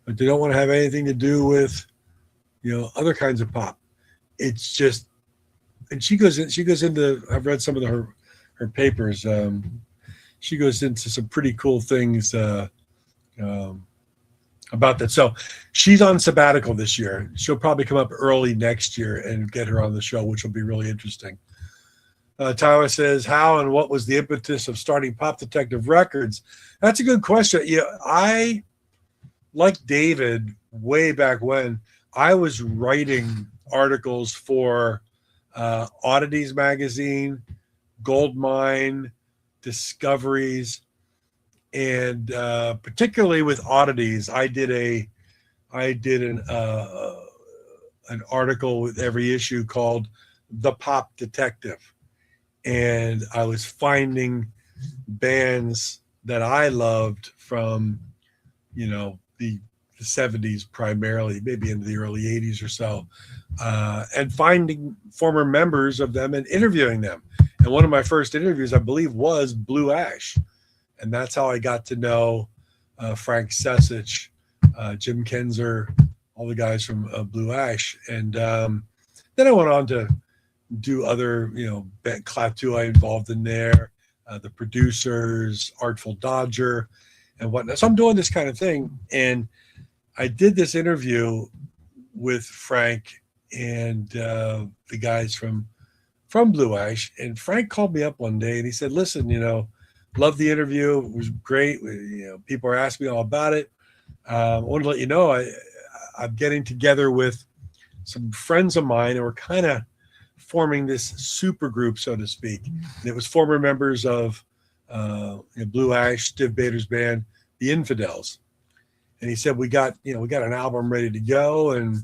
but they don't want to have anything to do with, other kinds of pop. It's just, and she goes into, I've read some of her papers. She goes into some pretty cool things about that. So she's on sabbatical this year. She'll probably come up early next year and get her on the show, which will be really interesting. Tyler says, how and what was the impetus of starting Pop Detective Records? That's a good question. I, like David, way back when, I was writing articles for Oddities magazine, Goldmine, Discoveries, and particularly with Oddities, I did an article with every issue called The Pop Detective, and I was finding bands that I loved from the 70s primarily, maybe into the early 80s or so, and finding former members of them and interviewing them. And one of my first interviews, I believe, was Blue Ash. And that's how I got to know Frank Sesich, Jim Kenzer, all the guys from Blue Ash. And then I went on to do other, Klaatu I involved in there, the producers, Artful Dodger, and whatnot. So I'm doing this kind of thing. And I did this interview with Frank, and the guys from Blue Ash. And Frank called me up one day and he said, listen, love the interview. It was great. People are asking me all about it. I want to let you know I'm getting together with some friends of mine, and we're kind of forming this super group, so to speak. And it was former members of Blue Ash, Steve Bader's band, The Infidels. And he said, we got an album ready to go, and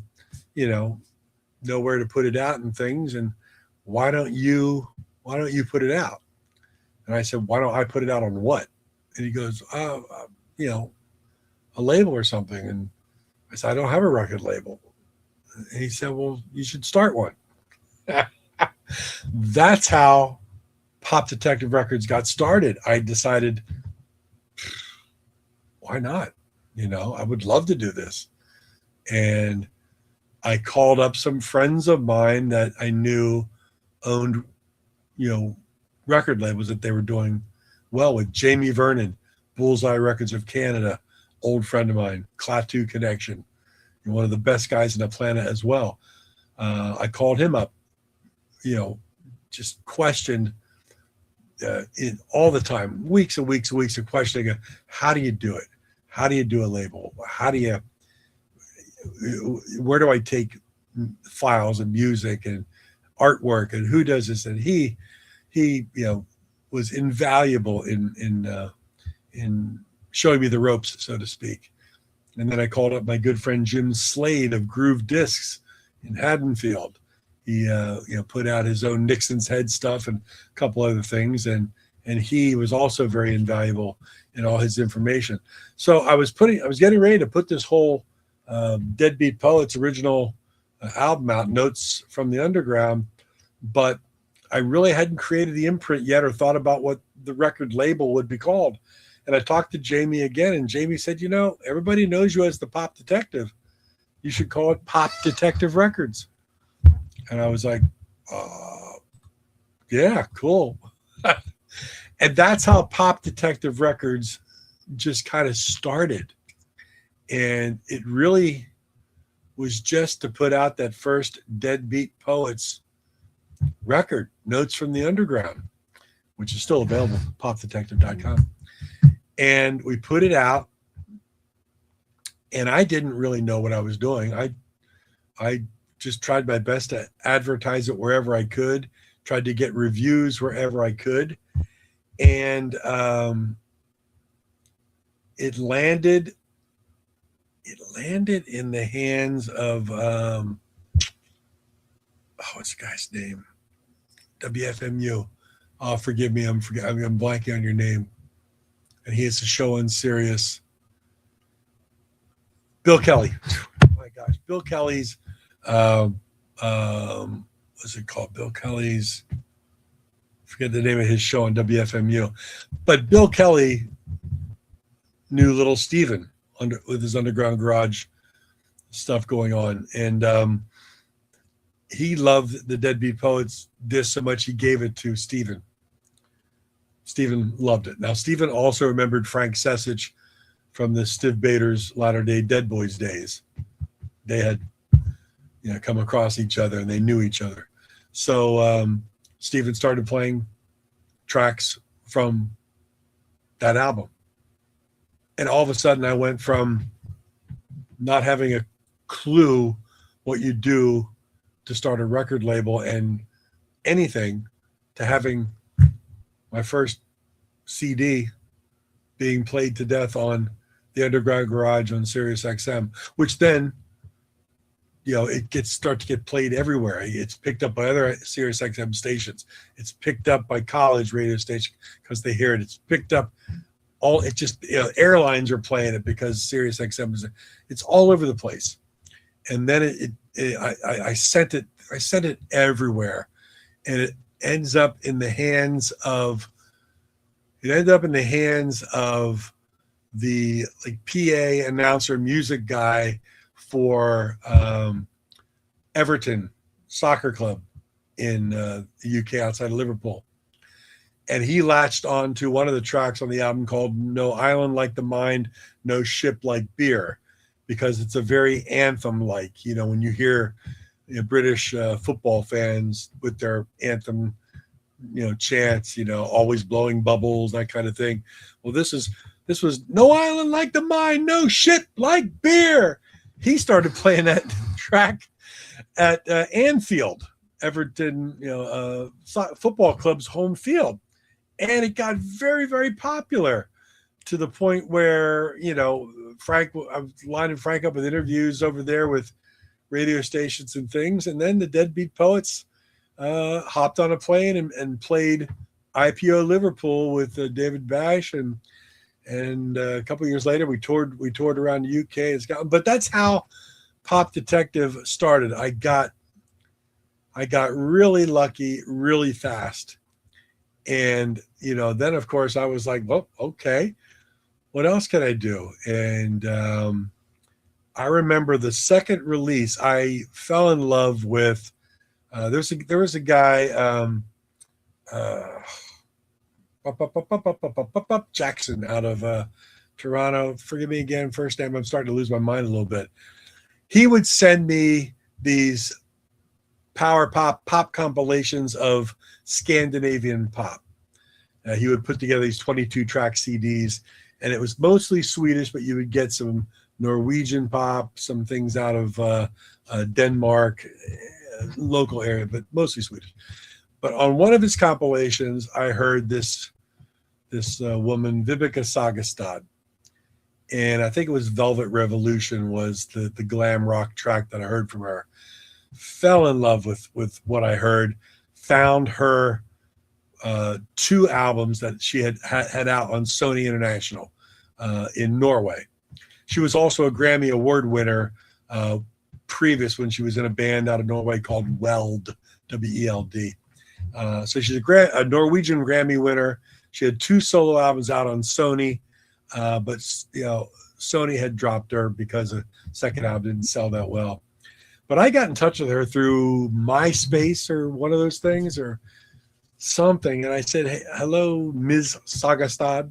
know where to put it out and things. And why don't you put it out? And I said, why don't I put it out on what? And he goes, a label or something. And I said, I don't have a record label. And he said, well, you should start one. That's how Pop Detective Records got started. I decided, why not? I would love to do this. And I called up some friends of mine that I knew owned, record labels that they were doing well with. Jamie Vernon, Bullseye Records of Canada, old friend of mine, Klaatu Connection, one of the best guys in the planet as well. I called him up, just questioned all the time, weeks and weeks and weeks of questioning, how do you do it? How do you do a label? Where do I take files and music and artwork, and who does this? And he was invaluable in showing me the ropes, so to speak. And then I called up my good friend Jim Slade of Groove Discs in Haddonfield. He put out his own Nixon's Head stuff and a couple other things, and he was also very invaluable in all his information. So I was getting ready to put this whole Deadbeat Poets original album out, Notes from the Underground, but I really hadn't created the imprint yet or thought about what the record label would be called. And I talked to Jamie again, and Jamie said, everybody knows you as the Pop Detective. You should call it Pop Detective Records. And I was like, yeah, cool. And that's how Pop Detective Records just kind of started. And it really was just to put out that first Deadbeat Poets record, Notes from the Underground, which is still available at popdetective.com. And we put it out, and I didn't really know what I was doing. I just tried my best to advertise it wherever I could, tried to get reviews wherever I could. And it landed in the hands of what's the guy's name? WFMU. Oh, forgive me, I'm blanking on your name. And he has a show on Sirius. Bill Kelly. Oh my gosh, Bill Kelly's what's it called? Bill Kelly's, forget the name of his show on WFMU. But Bill Kelly knew little Steven with his Underground Garage stuff going on. And he loved the Deadbeat Poets disc so much he gave it to Steven. Steven loved it. Now, Steven also remembered Frank Sesich from the Steve Bader's Latter-day Dead Boys days. They had come across each other, and they knew each other. So Steven started playing tracks from that album. And all of a sudden, I went from not having a clue what you do to start a record label and anything to having my first CD being played to death on the Underground Garage on Sirius XM, which then, it starts to get played everywhere. It's picked up by other Sirius XM stations. It's picked up by college radio stations because they hear it. It's picked up airlines are playing it because Sirius XM it's all over the place. And then I sent it everywhere, and it ends up in the hands of the PA announcer music guy for Everton Soccer Club in the UK outside of Liverpool. And he latched on to one of the tracks on the album called No Island Like the Mind, No Ship Like Beer, because it's a very anthem-like, when you hear British football fans with their anthem, chants, always blowing bubbles, that kind of thing. Well, this was no island like the mine, no shit like beer. He started playing that track at Anfield, Everton, football club's home field, and it got very, very popular to the point where I was lining Frank up with interviews over there with radio stations and things, and then the Deadbeat Poets hopped on a plane and played IPO Liverpool with David Bash, and a couple of years later we toured around the UK and Scotland. But that's how Pop Detective started. I got really lucky really fast, and then of course I was like, well, okay, what else can I do? And I remember the second release, I fell in love with. There was a guy, Jackson out of Toronto. Forgive me again, first name. I'm starting to lose my mind a little bit. He would send me these power pop compilations of Scandinavian pop. He would put together these 22 track CDs, and it was mostly Swedish, but you would get some Norwegian pop, some things out of Denmark, local area, but mostly Swedish. But on one of his compilations, I heard this woman, Vibeke Sagastad, and I think it was Velvet Revolution was the glam rock track that I heard from her. Fell in love with what I heard. Found her 2 albums that she had out on Sony International in Norway. She was also a Grammy Award winner previous when she was in a band out of Norway called Weld, W-E-L-D. So she's a Norwegian Grammy winner. She had 2 solo albums out on Sony, but Sony had dropped her because the second album didn't sell that well. But I got in touch with her through MySpace or one of those things or something, and I said, "Hey, hello, Ms. Sagastad."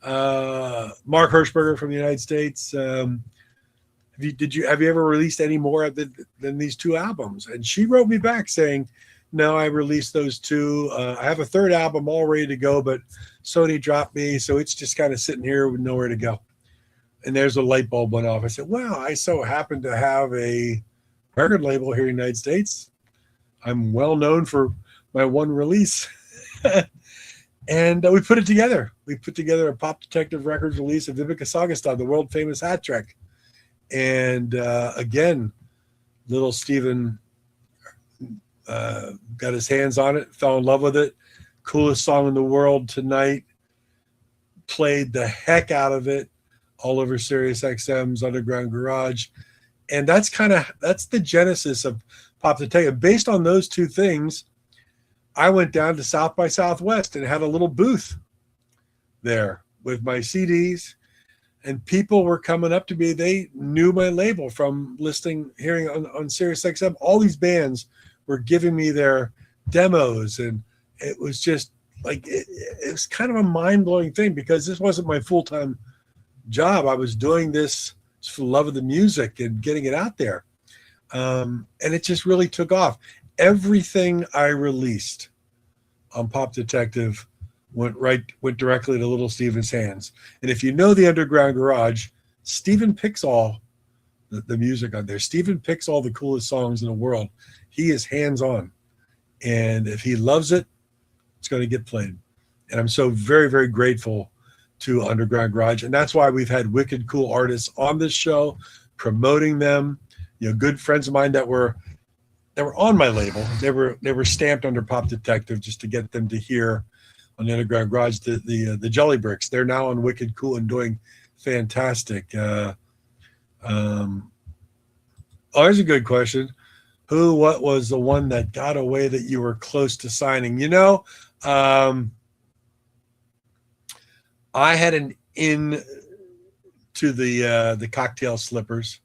Mark Hershberger from the United States. Have you ever released any more than these 2 albums? And she wrote me back saying, no, I released those 2. I have a 3rd album all ready to go, but Sony dropped me, so it's just kind of sitting here with nowhere to go. And there's a light bulb went off. I said, well, I so happen to have a record label here in the United States. I'm well known for my one release. And we put it together. We put together a Pop Detective Records release of Vibeke Sagastad, the world famous hat trick. And again, little Steven got his hands on it, fell in love with it. Coolest song in the world tonight. Played the heck out of it all over Sirius XM's Underground Garage. And that's the genesis of Pop Detective. Based on those 2 things, I went down to South by Southwest and had a little booth there with my CDs, and people were coming up to me. They knew my label from hearing on Sirius XM. All these bands were giving me their demos, and it was just like it was kind of a mind-blowing thing because this wasn't my full-time job. I was doing this for the love of the music and getting it out there, and it just really took off. Everything I released on Pop Detective went directly to little Steven's hands. And if you know the Underground Garage, Steven picks all the music on there. Steven picks all the coolest songs in the world. He is hands-on. And if he loves it, it's going to get played. And I'm so very, very grateful to Underground Garage. And that's why we've had wicked cool artists on this show, promoting them. Good friends of mine that were on my label. They were stamped under Pop Detective just to get them to hear on the Underground Garage the Jelly Bricks. They're now on Wicked Cool and doing fantastic. Here's a good question. What was the one that got away that you were close to signing? I had an in to the Cocktail Slippers.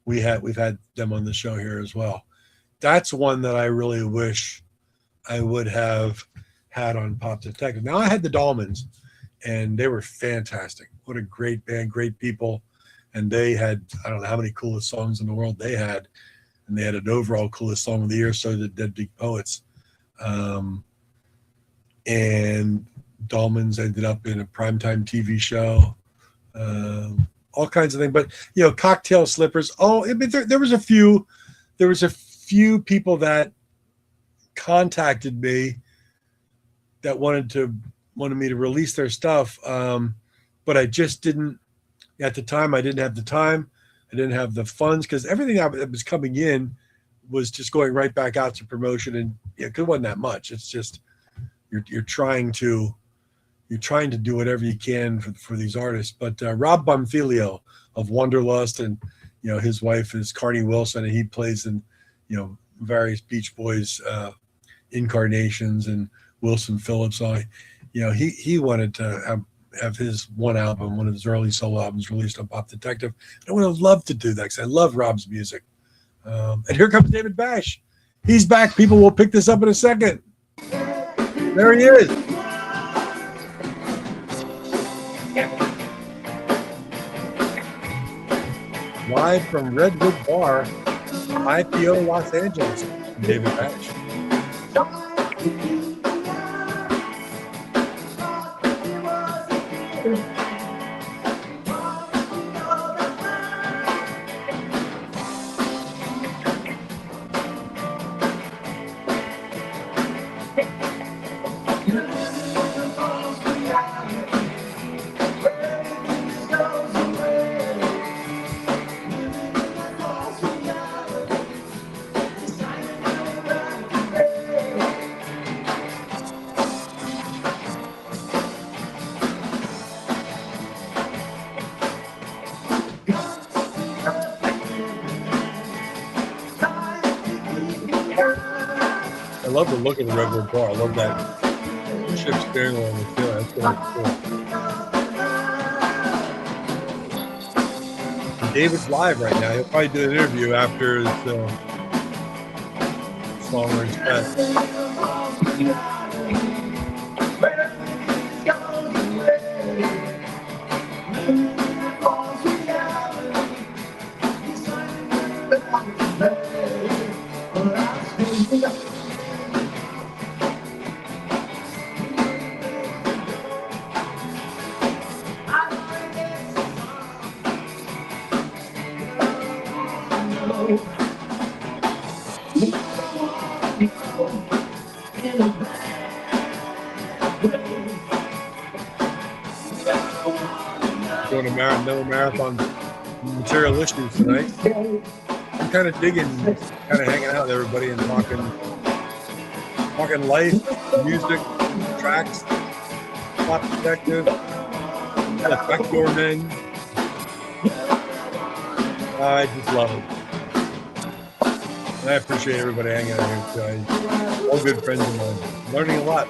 We've had them on the show here as well. That's one that I really wish I would have had on Pop Detective. Now I had the Dolmans, and they were fantastic. What a great band, great people. And they had, I don't know how many coolest songs in the world they had. and they had an overall coolest song of the year. So did Dead Big Poets. And Dahlman's ended up in a primetime TV show, all kinds of things. But Cocktail Slippers. Oh, I mean, there was a few people that contacted me that wanted me to release their stuff, but I just didn't. At the time, I didn't have the time. I didn't have the funds because everything that was coming in was just going right back out to promotion, and it wasn't that much. It's just you're trying to do whatever you can for these artists. But Rob Bonfilio of Wanderlust, and his wife is Carney Wilson, and he plays in various Beach Boys incarnations, and Wilson Phillips. He wanted to have his one of his early solo albums released on Pop Detective. I would have loved to do that because I love Rob's music. And here comes David Bash. He's back. People will pick this up in a second. There he is. Live from Redwood Bar, IPO Los Angeles. David Bash. I love the look of the Redwood Bar. I love that chip steering wheel on the tail. That's really cool. And David's live right now. He'll probably do an interview after his song or his fest. Doing another marathon material issues tonight. I'm kind of digging, kind of hanging out with everybody and talking life, music, tracks, Pop Detective, Backdoor Men. I just love it. And I appreciate everybody hanging out here. All good friends of mine. Learning a lot.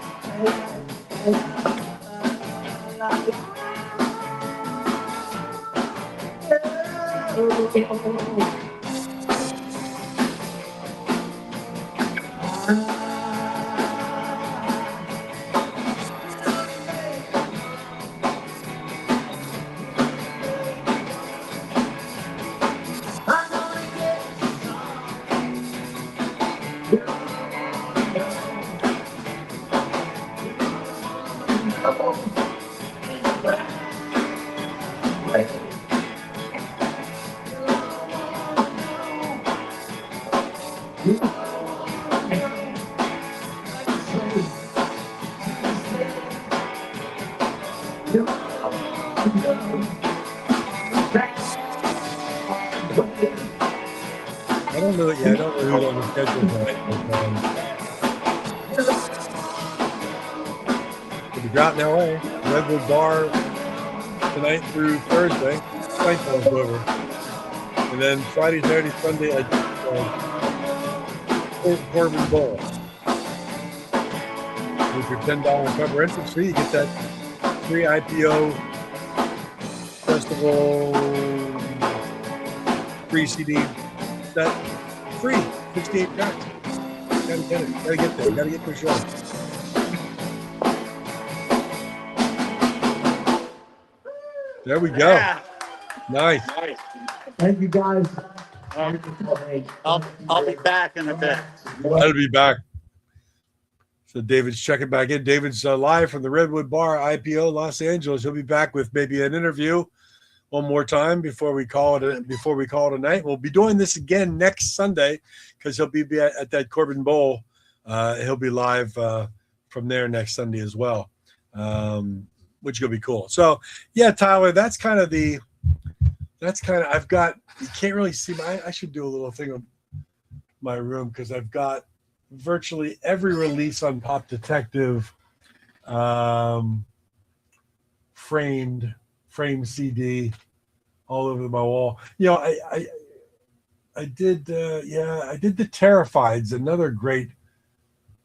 I don't know who's on the schedule tonight. We'll be out in LA, Redwood Bar tonight through Thursday. Nightfall's over. And then Friday, Saturday, Sunday at Corbin Bowl. With your $10 cover entrance fee, you get that free IPO Festival free CD set. Free, 68 tracks. Gotta get it. Gotta get there. Gotta get to the show. There we go. Yeah. Nice. Thank you guys. I'll be back in a bit. I'll be back. So David's checking back in. David's live from the Redwood Bar, IPO Los Angeles. He'll be back with maybe an interview one more time before we call it a night. We'll be doing this again next Sunday because he'll be at that Corbin Bowl. He'll be live from there next Sunday as well, which is gonna be cool. So yeah, Tyler, that's kind of I've got, you can't really see I should do a little thing on my room because I've got virtually every release on Pop Detective framed CD all over my wall. You know, I did the Terrifieds, another great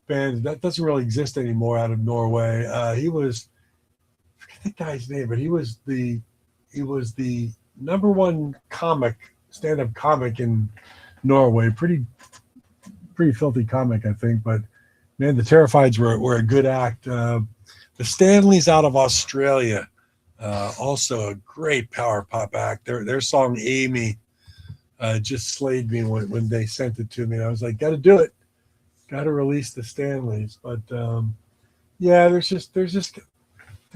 band that doesn't really exist anymore out of Norway. He was, I forget the guy's name, but he was the number one stand-up comic in Norway. Pretty filthy comic, I think. But man, the Terrifieds were a good act. The Stanleys out of Australia, also a great power pop act. Their song "Amy" just slayed me when they sent it to me. I was like, got to do it, got to release the Stanleys. But yeah, there's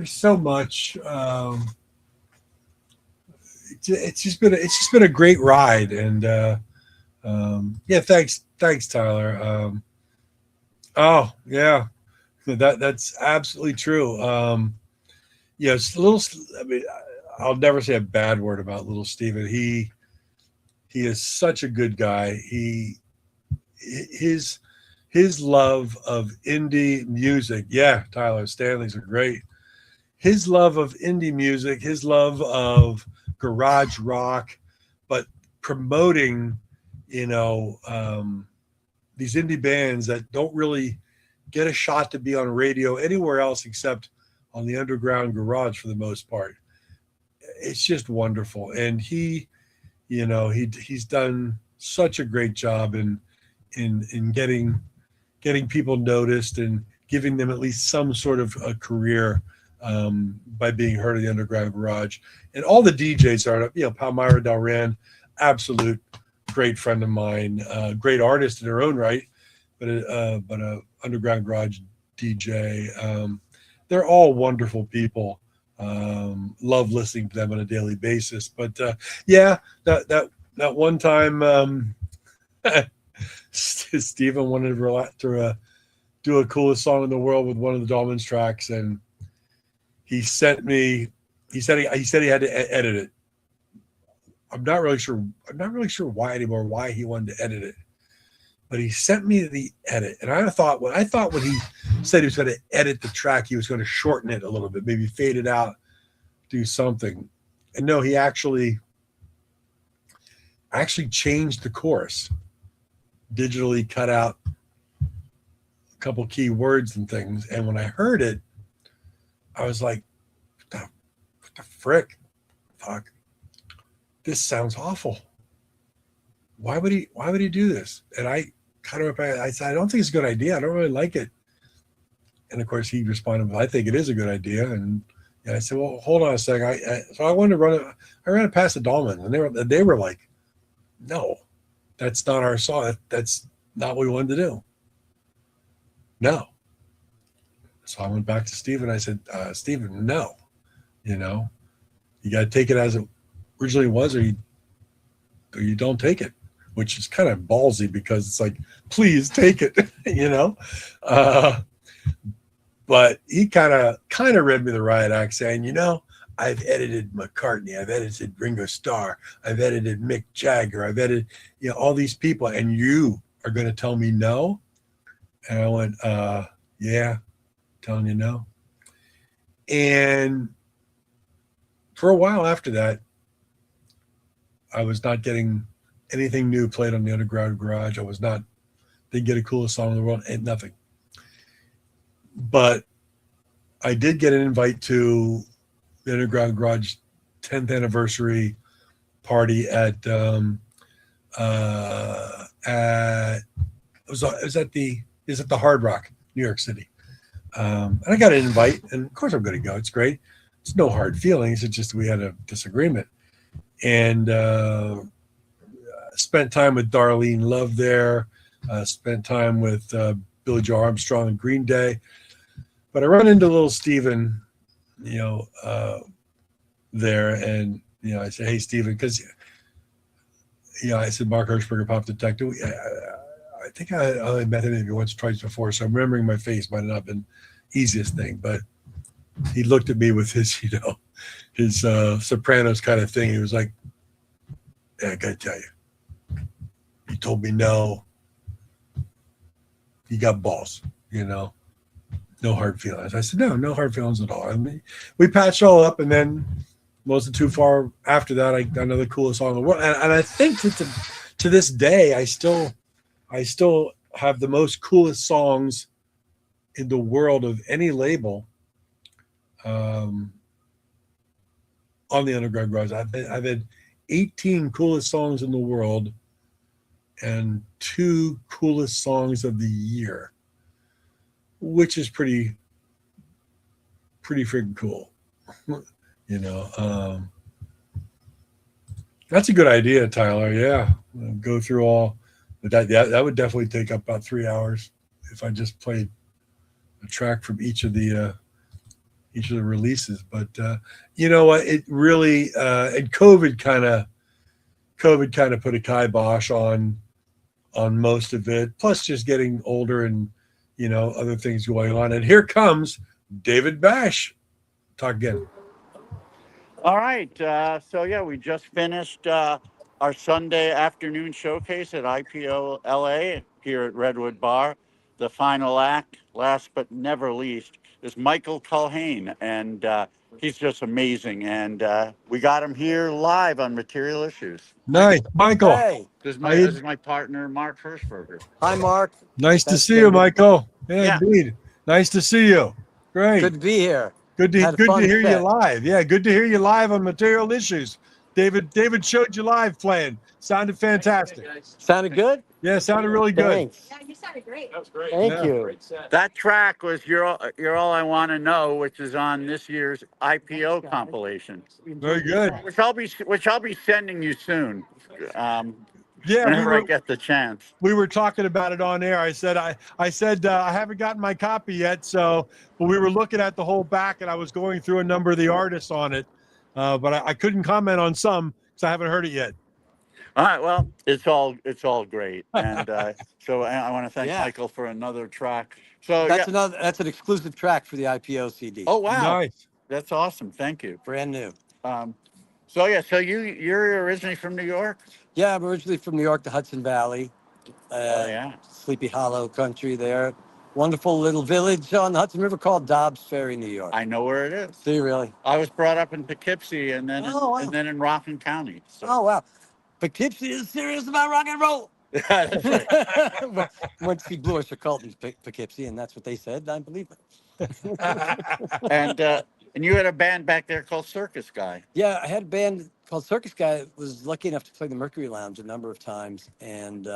so much. It's just been a great ride, and yeah, thanks Tyler. Oh yeah, that's absolutely true. Yes, I mean, I'll never say a bad word about Little Steven. He is such a good guy. His love of indie music. Yeah, Tyler, Stanley's are great. His love of indie music, his love of garage rock, but promoting, these indie bands that don't really get a shot to be on radio anywhere else except on the underground garage for the most part. It's just wonderful. And he's done such a great job in getting people noticed and giving them at least some sort of a career by being heard in the underground garage. And all the DJs are, Palmyra Delran, absolute great friend of mine, great artist in her own right, but a underground garage DJ. They're all wonderful people. Love listening to them on a daily basis. But yeah, that one time Stephen wanted to do a coolest song in the world with one of the Dolmans tracks, and he said he had to edit it. I'm not really sure why anymore, why he wanted to edit it. But he sent me the edit. And I thought when he said he was going to edit the track, he was going to shorten it a little bit, maybe fade it out, do something. And no, he actually changed the chorus, digitally cut out a couple key words and things. And when I heard it, I was like, what the frick? Fuck. This sounds awful. Why would he do this? And I said, I don't think it's a good idea. I don't really like it. And of course he responded, well, I think it is a good idea. And I said, well, hold on a second. So I wanted to ran it past the Dolmans, and they were like, no, that's not our song. That's not what we wanted to do. No. So I went back to Stephen. I said, Stephen, no, you got to take it as it originally was, or you don't take it, which is kind of ballsy because it's like, please take it, but he kind of read me the riot act saying, I've edited McCartney, I've edited Ringo Starr, I've edited Mick Jagger, I've edited, all these people, and you are going to tell me no? And I went, yeah, telling you no. And for a while after that, I was not getting anything new played on the underground garage. Didn't get a coolest song in the world, and nothing. But I did get an invite to the underground garage 10th anniversary party at the Hard Rock, New York City. And I got an invite, and of course I'm going to go. It's great. It's no hard feelings. It's just we had a disagreement. And spent time with Darlene Love there. Spent time with Billy Joe Armstrong and Green Day. But I run into little Steven, there, and I said, "Hey, Steven," because I said Mark Hershberger, Pop Detective. I think I only met him maybe once or twice before, so I'm remembering my face might have not been easiest thing, but he looked at me with his, his Sopranos kind of thing. He was like, "Yeah, I gotta tell you, you told me no. You got balls, no hard feelings." I said, no hard feelings at all. I mean, we patched all up, and then wasn't too far after that, I got another coolest song in the world. And I think to this day, I still have the most coolest songs in the world of any label on the Underground Garage. I've had 18 coolest songs in the world and 2 coolest songs of the year, which is pretty freaking cool. That's a good idea, Tyler. Yeah, go through all, but that would definitely take up about 3 hours if I just played a track from each of the releases. But you know what? It really and COVID kind of put a kibosh on most of it. Plus, just getting older and other things going on. And here comes David Bash. Talk again. All right. So yeah, we just finished our Sunday afternoon showcase at IPO LA here at Redwood Bar. The final act, last but never least, is Michael Culhane, and he's just amazing. And we got him here live on Material Issues. Nice, Michael. Hey, This is my partner, Mark Hershberger. hi, Mark. Nice to That's see you, David. Michael. Yeah, Yeah. indeed. Nice to see you. Great. Good to be here. Good Had a to fun hear you set. live. Yeah, good to hear you live on Material Issues. David showed you live playing. Sounded fantastic. Sounded good? Yeah, sounded really good. Thanks. Yeah, you sounded great. That was great. Thank Yeah. you. That track was You're All I Want to Know, which is on this year's IPO compilation, Very good. which I'll be sending you soon. Yeah, Whenever I get the chance. we were talking about it on air. I said I haven't gotten my copy yet, but we were looking at the whole back, and I was going through a number of the artists on it, but I couldn't comment on some because I haven't heard it yet. All right, well, it's all great, and so I want to thank Yeah. Michael for another track. So That's an exclusive track for the IPO CD. oh wow, Nice. that's awesome. Thank you. Brand new. So you're originally from New York? Yeah, I'm originally from New York, the Hudson Valley. Oh yeah. Sleepy Hollow country there. Wonderful little village on the Hudson River called Dobbs Ferry, New York. I know where it is. Do you really? I was brought up in Poughkeepsie and then Oh, wow. and then in Rockland County. So. Oh, wow. Poughkeepsie is serious about rock and roll. That's right. Well, went to see Blue Oyster Cult in Poughkeepsie, and that's what they said. I believe it. And you had a band back there called Circus Guy. Yeah, I had a band called Circus Guy. Was lucky enough to play the Mercury Lounge a number of times, and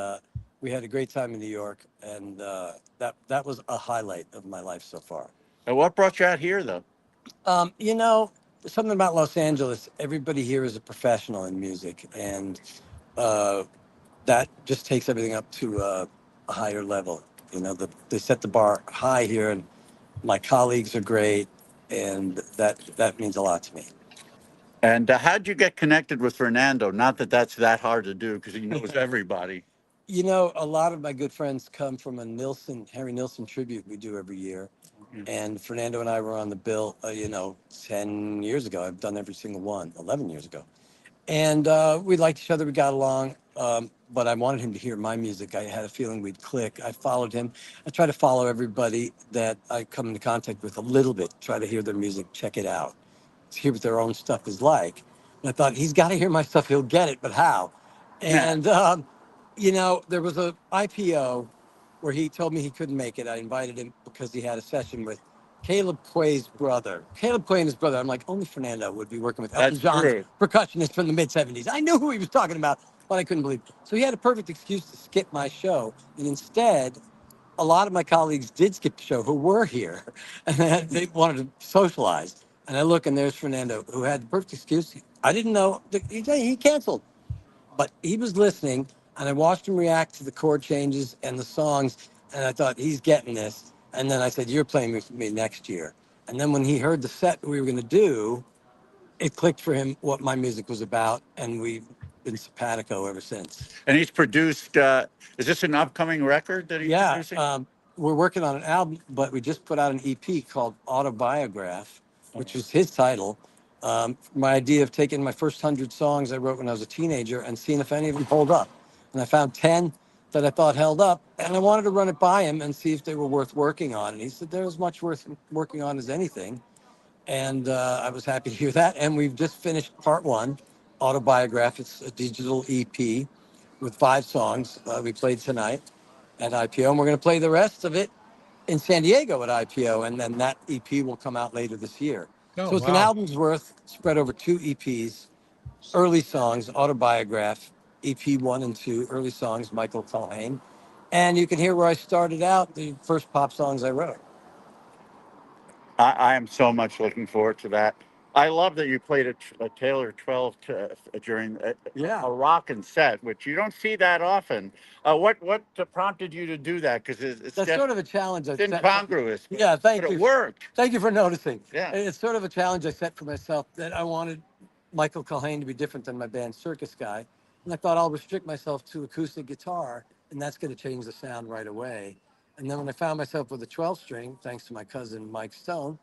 we had a great time in New York, and that was a highlight of my life so far. And what brought you out here, though? Something about Los Angeles. Everybody here is a professional in music, and that just takes everything up to a higher level. They set the bar high here, and my colleagues are great, and that means a lot to me. And how'd you get connected with Fernando? Not that that's that hard to do because he knows everybody. A lot of my good friends come from a Harry Nilsson tribute we do every year. Mhm. And Fernando and I were on the bill, 10 years ago. I've done every single one, 11 years ago. And we liked each other. We got along. But I wanted him to hear my music. I had a feeling we'd click. I followed him. I try to follow everybody that I come into contact with a little bit, try to hear their music, check it out, hear what their own stuff is like. And I thought, he's got to hear my stuff. He'll get it, but how? And, there was a IPO where he told me he couldn't make it. I invited him because he had a session with Caleb Quay's brother. Caleb Quay and his brother. I'm like, only Fernando would be working with Elton That's John's true. percussionist from the mid-'70s. I knew who he was talking about, but I couldn't believe it. So he had a perfect excuse to skip my show. And instead, a lot of my colleagues did skip the show who were here. And they wanted to socialize. And I look, and there's Fernando, who had the perfect excuse. I didn't know. He canceled. but he was listening, and I watched him react to the chord changes and the songs, and I thought, he's getting this. And then I said, you're playing with me next year. And then when he heard the set we were going to do, it clicked for him what my music was about, and we've been simpatico ever since. And he's produced. Is this an upcoming record that he's Yeah, producing? we're working on an album, but we just put out an EP called Autobiograph, which was his title. My idea of taking my first 100 songs I wrote when I was a teenager and seeing if any of them hold up. And I found 10 that I thought held up, and I wanted to run it by him and see if they were worth working on. And he said, they're as much worth working on as anything. And I was happy to hear that. And we've just finished part one, Autobiograph. It's a digital EP with 5 songs we played tonight at IPO. And we're going to play the rest of it in San Diego at IPO. And then that EP will come out later this year. Oh, So it's an wow. album's worth spread over 2 EPs, early songs, Autobiograph, EP 1 and 2, early songs, Michael Culhane. And you can hear where I started out, the first pop songs I wrote. I am so much looking forward to that. I love that you played a Taylor 12 during a rockin' set, which you don't see that often. What prompted you to do that? Because it's That's sort of a challenge. it's incongruous. Yeah, thank but you. It worked. Thank you for noticing. Yeah. It's sort of a challenge I set for myself that I wanted Michael Culhane to be different than my band Circus Guy. And I thought I'll restrict myself to acoustic guitar, and that's going to change the sound right away. And then when I found myself with a 12-string, thanks to my cousin Mike Stone,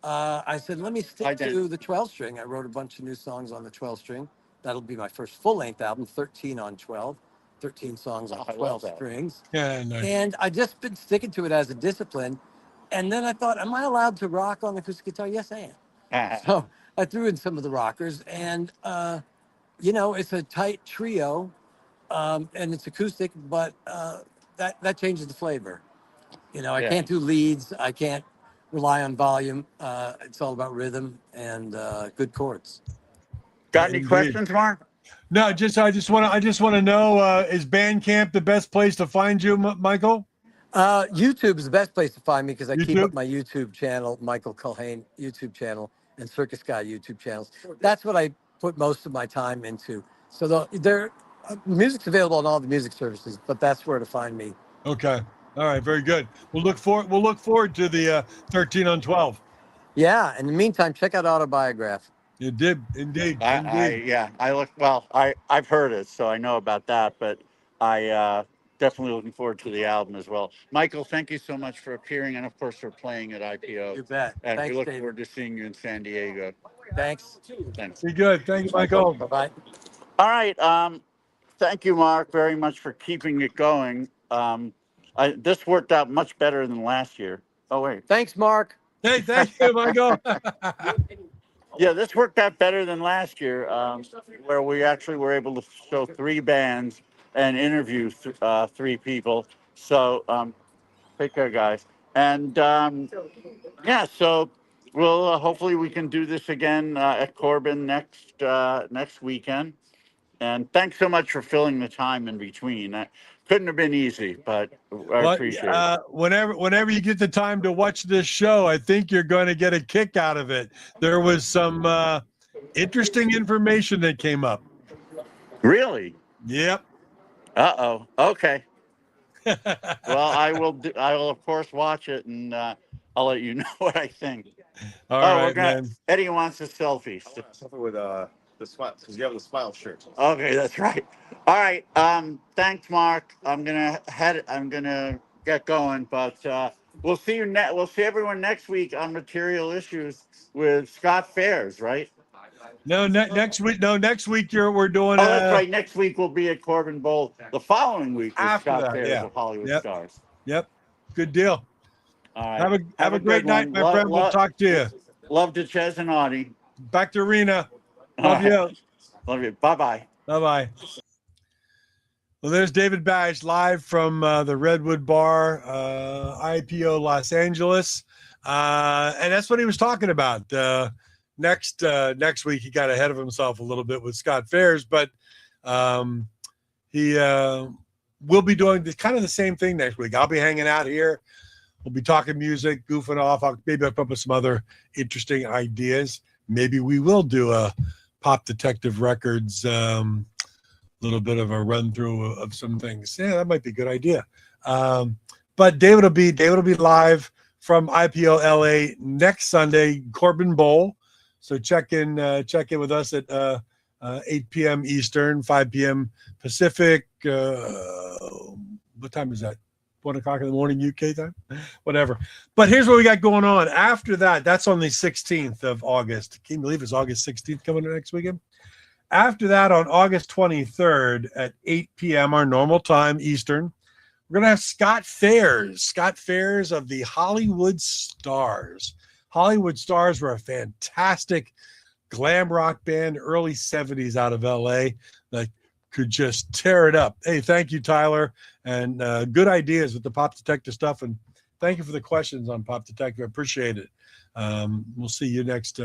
I said, let me stick to the 12-string. I wrote a bunch of new songs on the 12-string. That'll be my first full-length album, 13 on 12, 13 songs on 12 strings. Yeah, nice. And I just been sticking to it as a discipline. And then I thought, am I allowed to rock on the acoustic guitar? Yes, I am. So I threw in some of the rockers, and it's a tight trio, and it's acoustic, but that changes the flavor. I can't do leads. I can't rely on volume. It's all about rhythm and good chords. Got any questions, Mark? No, I just want to know, is Bandcamp the best place to find you, Michael? YouTube is the best place to find me because I keep YouTube? up my YouTube channel, Michael Culhane YouTube channel, and Circus Guy YouTube channels. That's what I put most of my time into. So music's available on all the music services, but that's where to find me. Okay. All right. Very good. We'll look forward to the 13 on 12. Yeah. In the meantime, check out Autobiograph. You did indeed. I've heard it, so I know about that, but I definitely looking forward to the album as well. Michael, thank you so much for appearing, and of course for playing at IPO. You bet. And Thanks, we look David. forward to seeing you in San Diego. Thanks. Thanks. Be good. Thank you, Michael. Bye-bye. All right. Thank you, Mark, very much for keeping it going. This worked out much better than last year. Oh, wait. Thanks, Mark. Hey, thank you, Michael. Yeah, this worked out better than last year, where we actually were able to show 3 bands and interview 3 people. So take care, guys. And so we'll hopefully we can do this again at Corbin next weekend. And thanks so much for filling the time in between. That couldn't have been easy, but I appreciate it. Whenever you get the time to watch this show, I think you're going to get a kick out of it. There was some interesting information that came up. Really? Yep. Uh-oh. Okay. Well, I will of course watch it, and I'll let you know what I think. All right, man. Eddie wants a selfie. Something with the smile, because you have the smile shirt. Okay, that's right. All right. Thanks, Mark. I'm gonna get going, but we'll see you we'll see everyone next week on Material Issues with Scott Fairs, right? No, next week. No, next week we're doing. Oh, that's right. Next week we'll be at Corbin Bowl. The following week with After Scott that, Fairs yeah. of Hollywood Yep. Stars. Yep. Good deal. All right. Have a great night, my friend. We'll talk to you. Love to Ches and Audie. Back to Rena. Love you. Love you. Bye-bye. Bye-bye. Well, there's David Bash live from the Redwood Bar, IPO Los Angeles. And that's what he was talking about. Next week, he got ahead of himself a little bit with Scott Fairs, but he will be doing kind of the same thing next week. I'll be hanging out here. We'll be talking music, goofing off. Maybe I'll come up with some other interesting ideas. Maybe we will do a Pop Detective Records little bit of a run through of some things. Yeah, that might be a good idea. But David will be live from IPO LA next Sunday, Corbin Bowl. So check in with us at 8 p.m. Eastern, 5 p.m. Pacific. What time is that? 1 o'clock in the morning UK time? Whatever. But here's what we got going on. After that, that's on the 16th of August. Can you believe it's August 16th coming in next weekend? After that, on August 23rd at 8 p.m., our normal time, Eastern, we're going to have Scott Fairs of the Hollywood Stars. Hollywood Stars were a fantastic glam rock band, early 70s out of LA that could just tear it up. Hey, thank you, Tyler. And good ideas with the Pop Detector stuff. And thank you for the questions on Pop Detector. I appreciate it. We'll see you next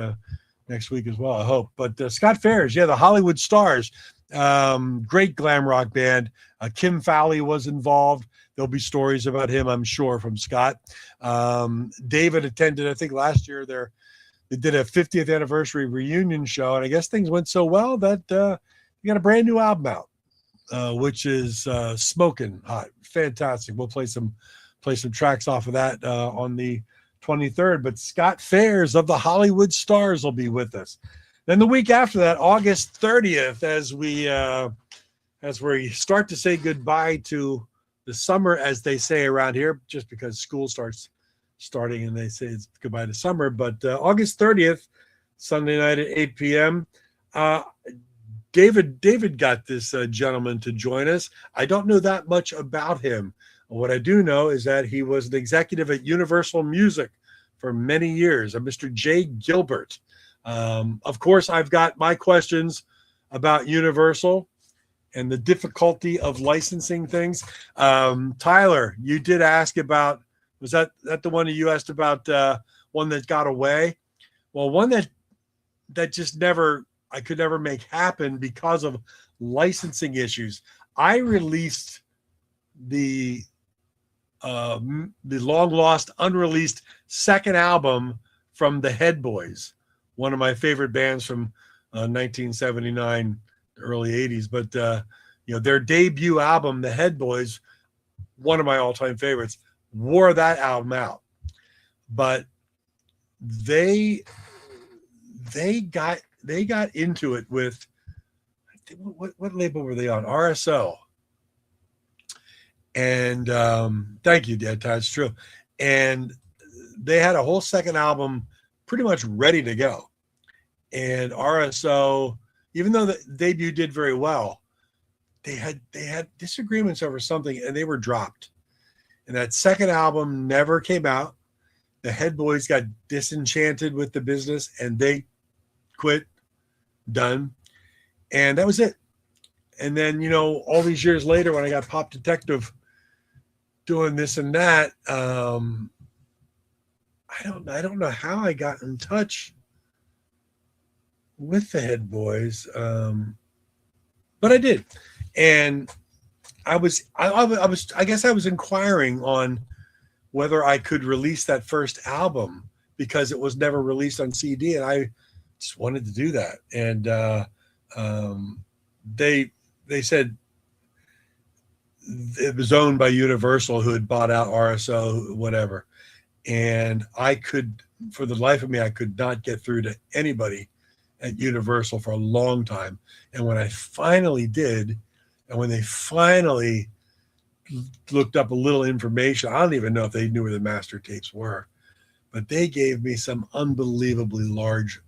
week as well, I hope. But Scott Fairs, yeah, the Hollywood Stars, great glam rock band. Kim Fowley was involved. There'll be stories about him, I'm sure, from Scott. David attended, I think, last year. They did a 50th anniversary reunion show, and I guess things went so well that you got a brand new album out, which is smoking hot, fantastic. We'll play some tracks off of that on the 23rd. But Scott Fairs of the Hollywood Stars will be with us. Then the week after that, August 30th, as we start to say goodbye to the summer, as they say around here, just because school starting and they say it's goodbye to summer. But August 30th, Sunday night at 8 p.m. David got this gentleman to join us. I don't know that much about him. What I do know is that he was an executive at Universal Music for many years, Mr. Jay Gilbert. Of course, I've got my questions about Universal and the difficulty of licensing things. Tyler, you did ask about, was that the one that you asked about, one that got away? Well, one that just I could never make happen because of licensing issues. I released the long lost, unreleased second album from the Head Boys, one of my favorite bands from 1979, early 80s. But their debut album, the Head Boys, one of my all-time favorites, wore that album out. But they got into it with, what label were they on? RSO. And thank you, Dad. That's true. And they had a whole second album pretty much ready to go. And RSO, even though the debut did very well, they had disagreements over something, and they were dropped. And that second album never came out. The Head Boys got disenchanted with the business, and they quit. Done. And that was it. And then, all these years later, when I got Pop Detective doing this and that, I don't know how I got in touch with the Head Boys, but I did. And I guess I was inquiring on whether I could release that first album because it was never released on CD, and I just wanted to do that. And they said it was owned by Universal, who had bought out RSO, whatever. And for the life of me, I could not get through to anybody at Universal for a long time. And when I finally did, and when they finally looked up a little information, I don't even know if they knew where the master tapes were, but they gave me some unbelievably large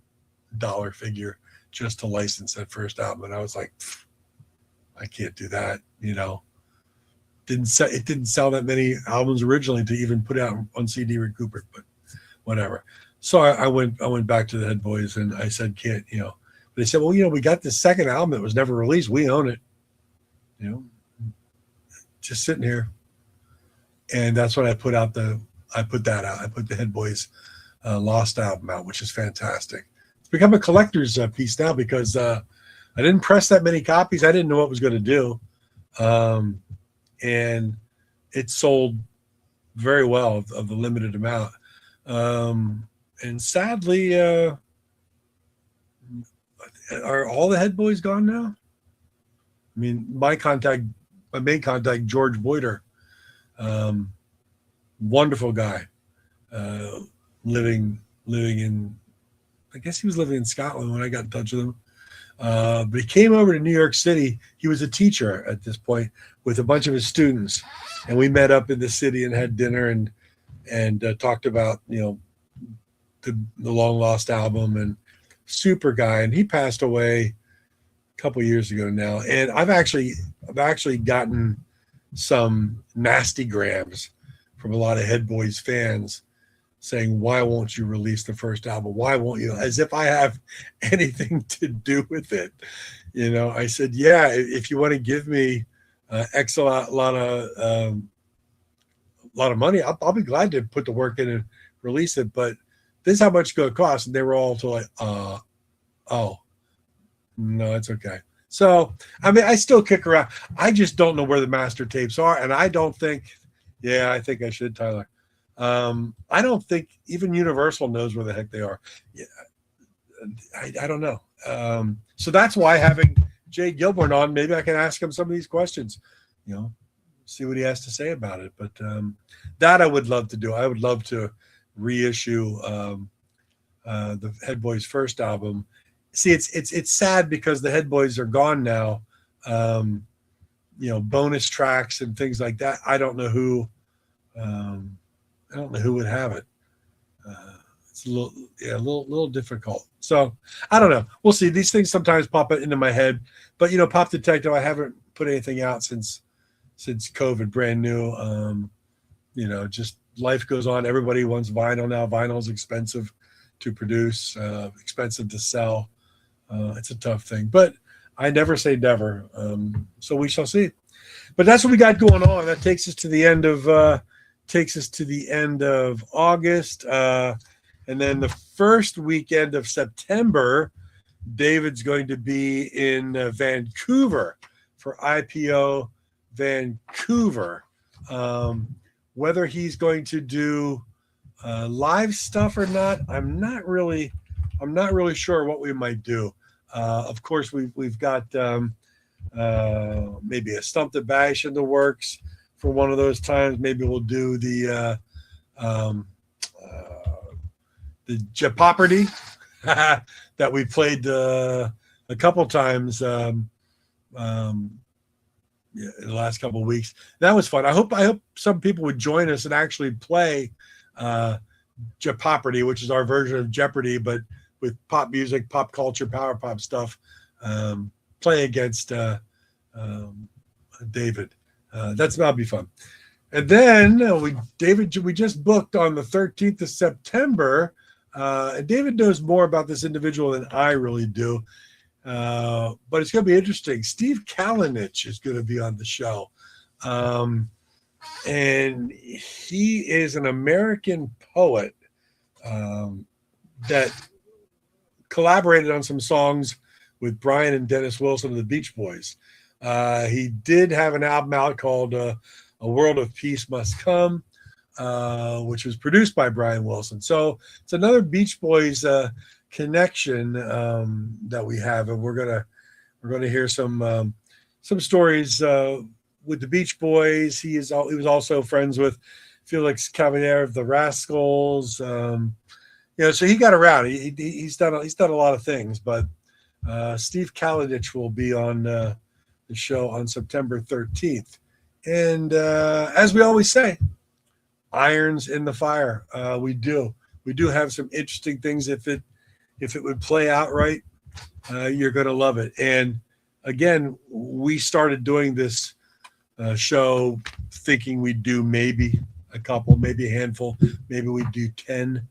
dollar figure just to license that first album. And I was like, I can't do that. It didn't sell that many albums originally to even put out on CD recuperate, but whatever. So I went back to the Head Boys and I said, can't, they said, well, we got this second album that was never released. We own it, just sitting here. And that's when I put that out. I put the Head Boys Lost album out, which is fantastic. It's become a collector's piece now because I didn't press that many copies. I didn't know what was going to do. And it sold very well of the limited amount. And sadly, are all the Head Boys gone now? I mean, my main contact, George Boyder, wonderful guy, living in, I guess he was living in Scotland when I got in touch with him. But he came over to New York City. He was a teacher at this point with a bunch of his students, and we met up in the city and had dinner and talked about, you know, the long lost album, and super guy. And he passed away a couple years ago now. And I've actually gotten some nasty grams from a lot of Head Boys fans saying, why won't you release the first album? Why won't you? As if I have anything to do with it. You know, I said, yeah, if you want to give me X a lot of money, I'll be glad to put the work in and release it. But this is how much it's going to cost. And they were all like, oh, no, it's okay. So, I mean, I still kick around. I just don't know where the master tapes are. And I don't think, yeah, I think I should, Tyler. I don't think even Universal knows where the heck they are. Yeah, I don't know. So that's why having Jay Gilborn on, maybe I can ask him some of these questions, you know, see what he has to say about it. But that I would love to do. I would love to reissue the Head Boys' first album. See, it's sad because the Head Boys are gone now. You know, bonus tracks and things like that. I don't know who would have it. It's a little difficult. So I don't know. We'll see. These things sometimes pop into my head, but you know, Pop Detective, I haven't put anything out since COVID, brand new. You know, just life goes on. Everybody wants vinyl now. Vinyl is expensive to produce, expensive to sell. It's a tough thing, but I never say never. So we shall see. But that's what we got going on. That takes us to the end of August, and then the first weekend of September, David's going to be in Vancouver for IPO Vancouver. Whether he's going to do live stuff or not, I'm not really sure what we might do. Of course, we've got maybe a Stump the Bash in the works for one of those times. Maybe we'll do the Jeopardy that we played a couple times in the last couple of weeks. That was fun. I hope some people would join us and actually play Jeopardy, which is our version of Jeopardy, but with pop music, pop culture, power pop stuff. Play against David. That'll be fun. And then we just booked on the 13th of September. And David knows more about this individual than I really do. But it's going to be interesting. Steve Kalinich is going to be on the show. And he is an American poet that collaborated on some songs with Brian and Dennis Wilson of the Beach Boys. He did have an album out called A World of Peace Must Come, which was produced by Brian Wilson. So it's another Beach Boys connection that we have, and we're gonna hear some stories with the Beach Boys. He was also friends with Felix Cavalier of the Rascals. You know, so he got around. He's done a lot of things, but Steve Kalinich will be on the show on September 13th. And as we always say, irons in the fire. We do have some interesting things. If it would play out right, you're going to love it. And again, we started doing this show thinking we'd do maybe a couple, maybe a handful, maybe we'd do 10.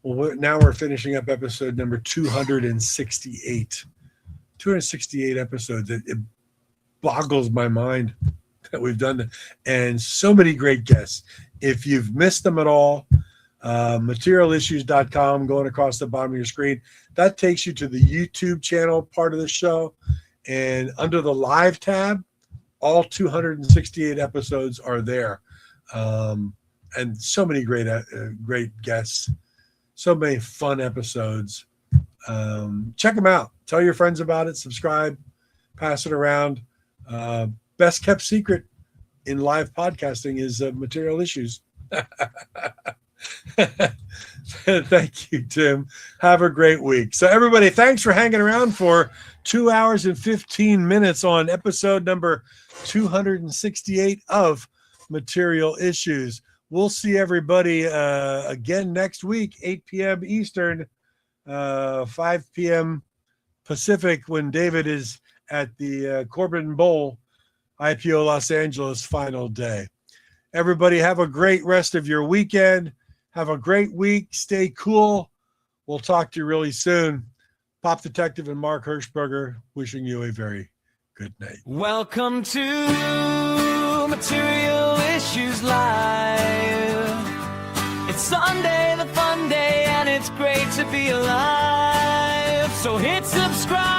Well, now we're finishing up episode number 268. 268 episodes. It boggles my mind that we've done that. And so many great guests. If you've missed them at all, materialissues.com, going across the bottom of your screen, that takes you to the YouTube channel part of the show. And under the live tab, all 268 episodes are there. And so many great guests. So many fun episodes. Check them out. Tell your friends about it. Subscribe. pass it around. Best kept secret in live podcasting is material issues. Thank you, Tim. Have a great week. So everybody, thanks for hanging around for 2 hours and 15 minutes on episode number 268 of Material Issues. We'll see everybody again next week, 8 p.m. Eastern, 5 p.m. Pacific, when David is at the Corbin Bowl IPO Los Angeles final day. Everybody have a great rest of your weekend. Have a great week. Stay cool. We'll talk to you really soon. Pop Detective and Mark Hershberger wishing you a very good night. Welcome to Material Issues Live. It's Sunday, the fun day, and it's great to be alive. So hit subscribe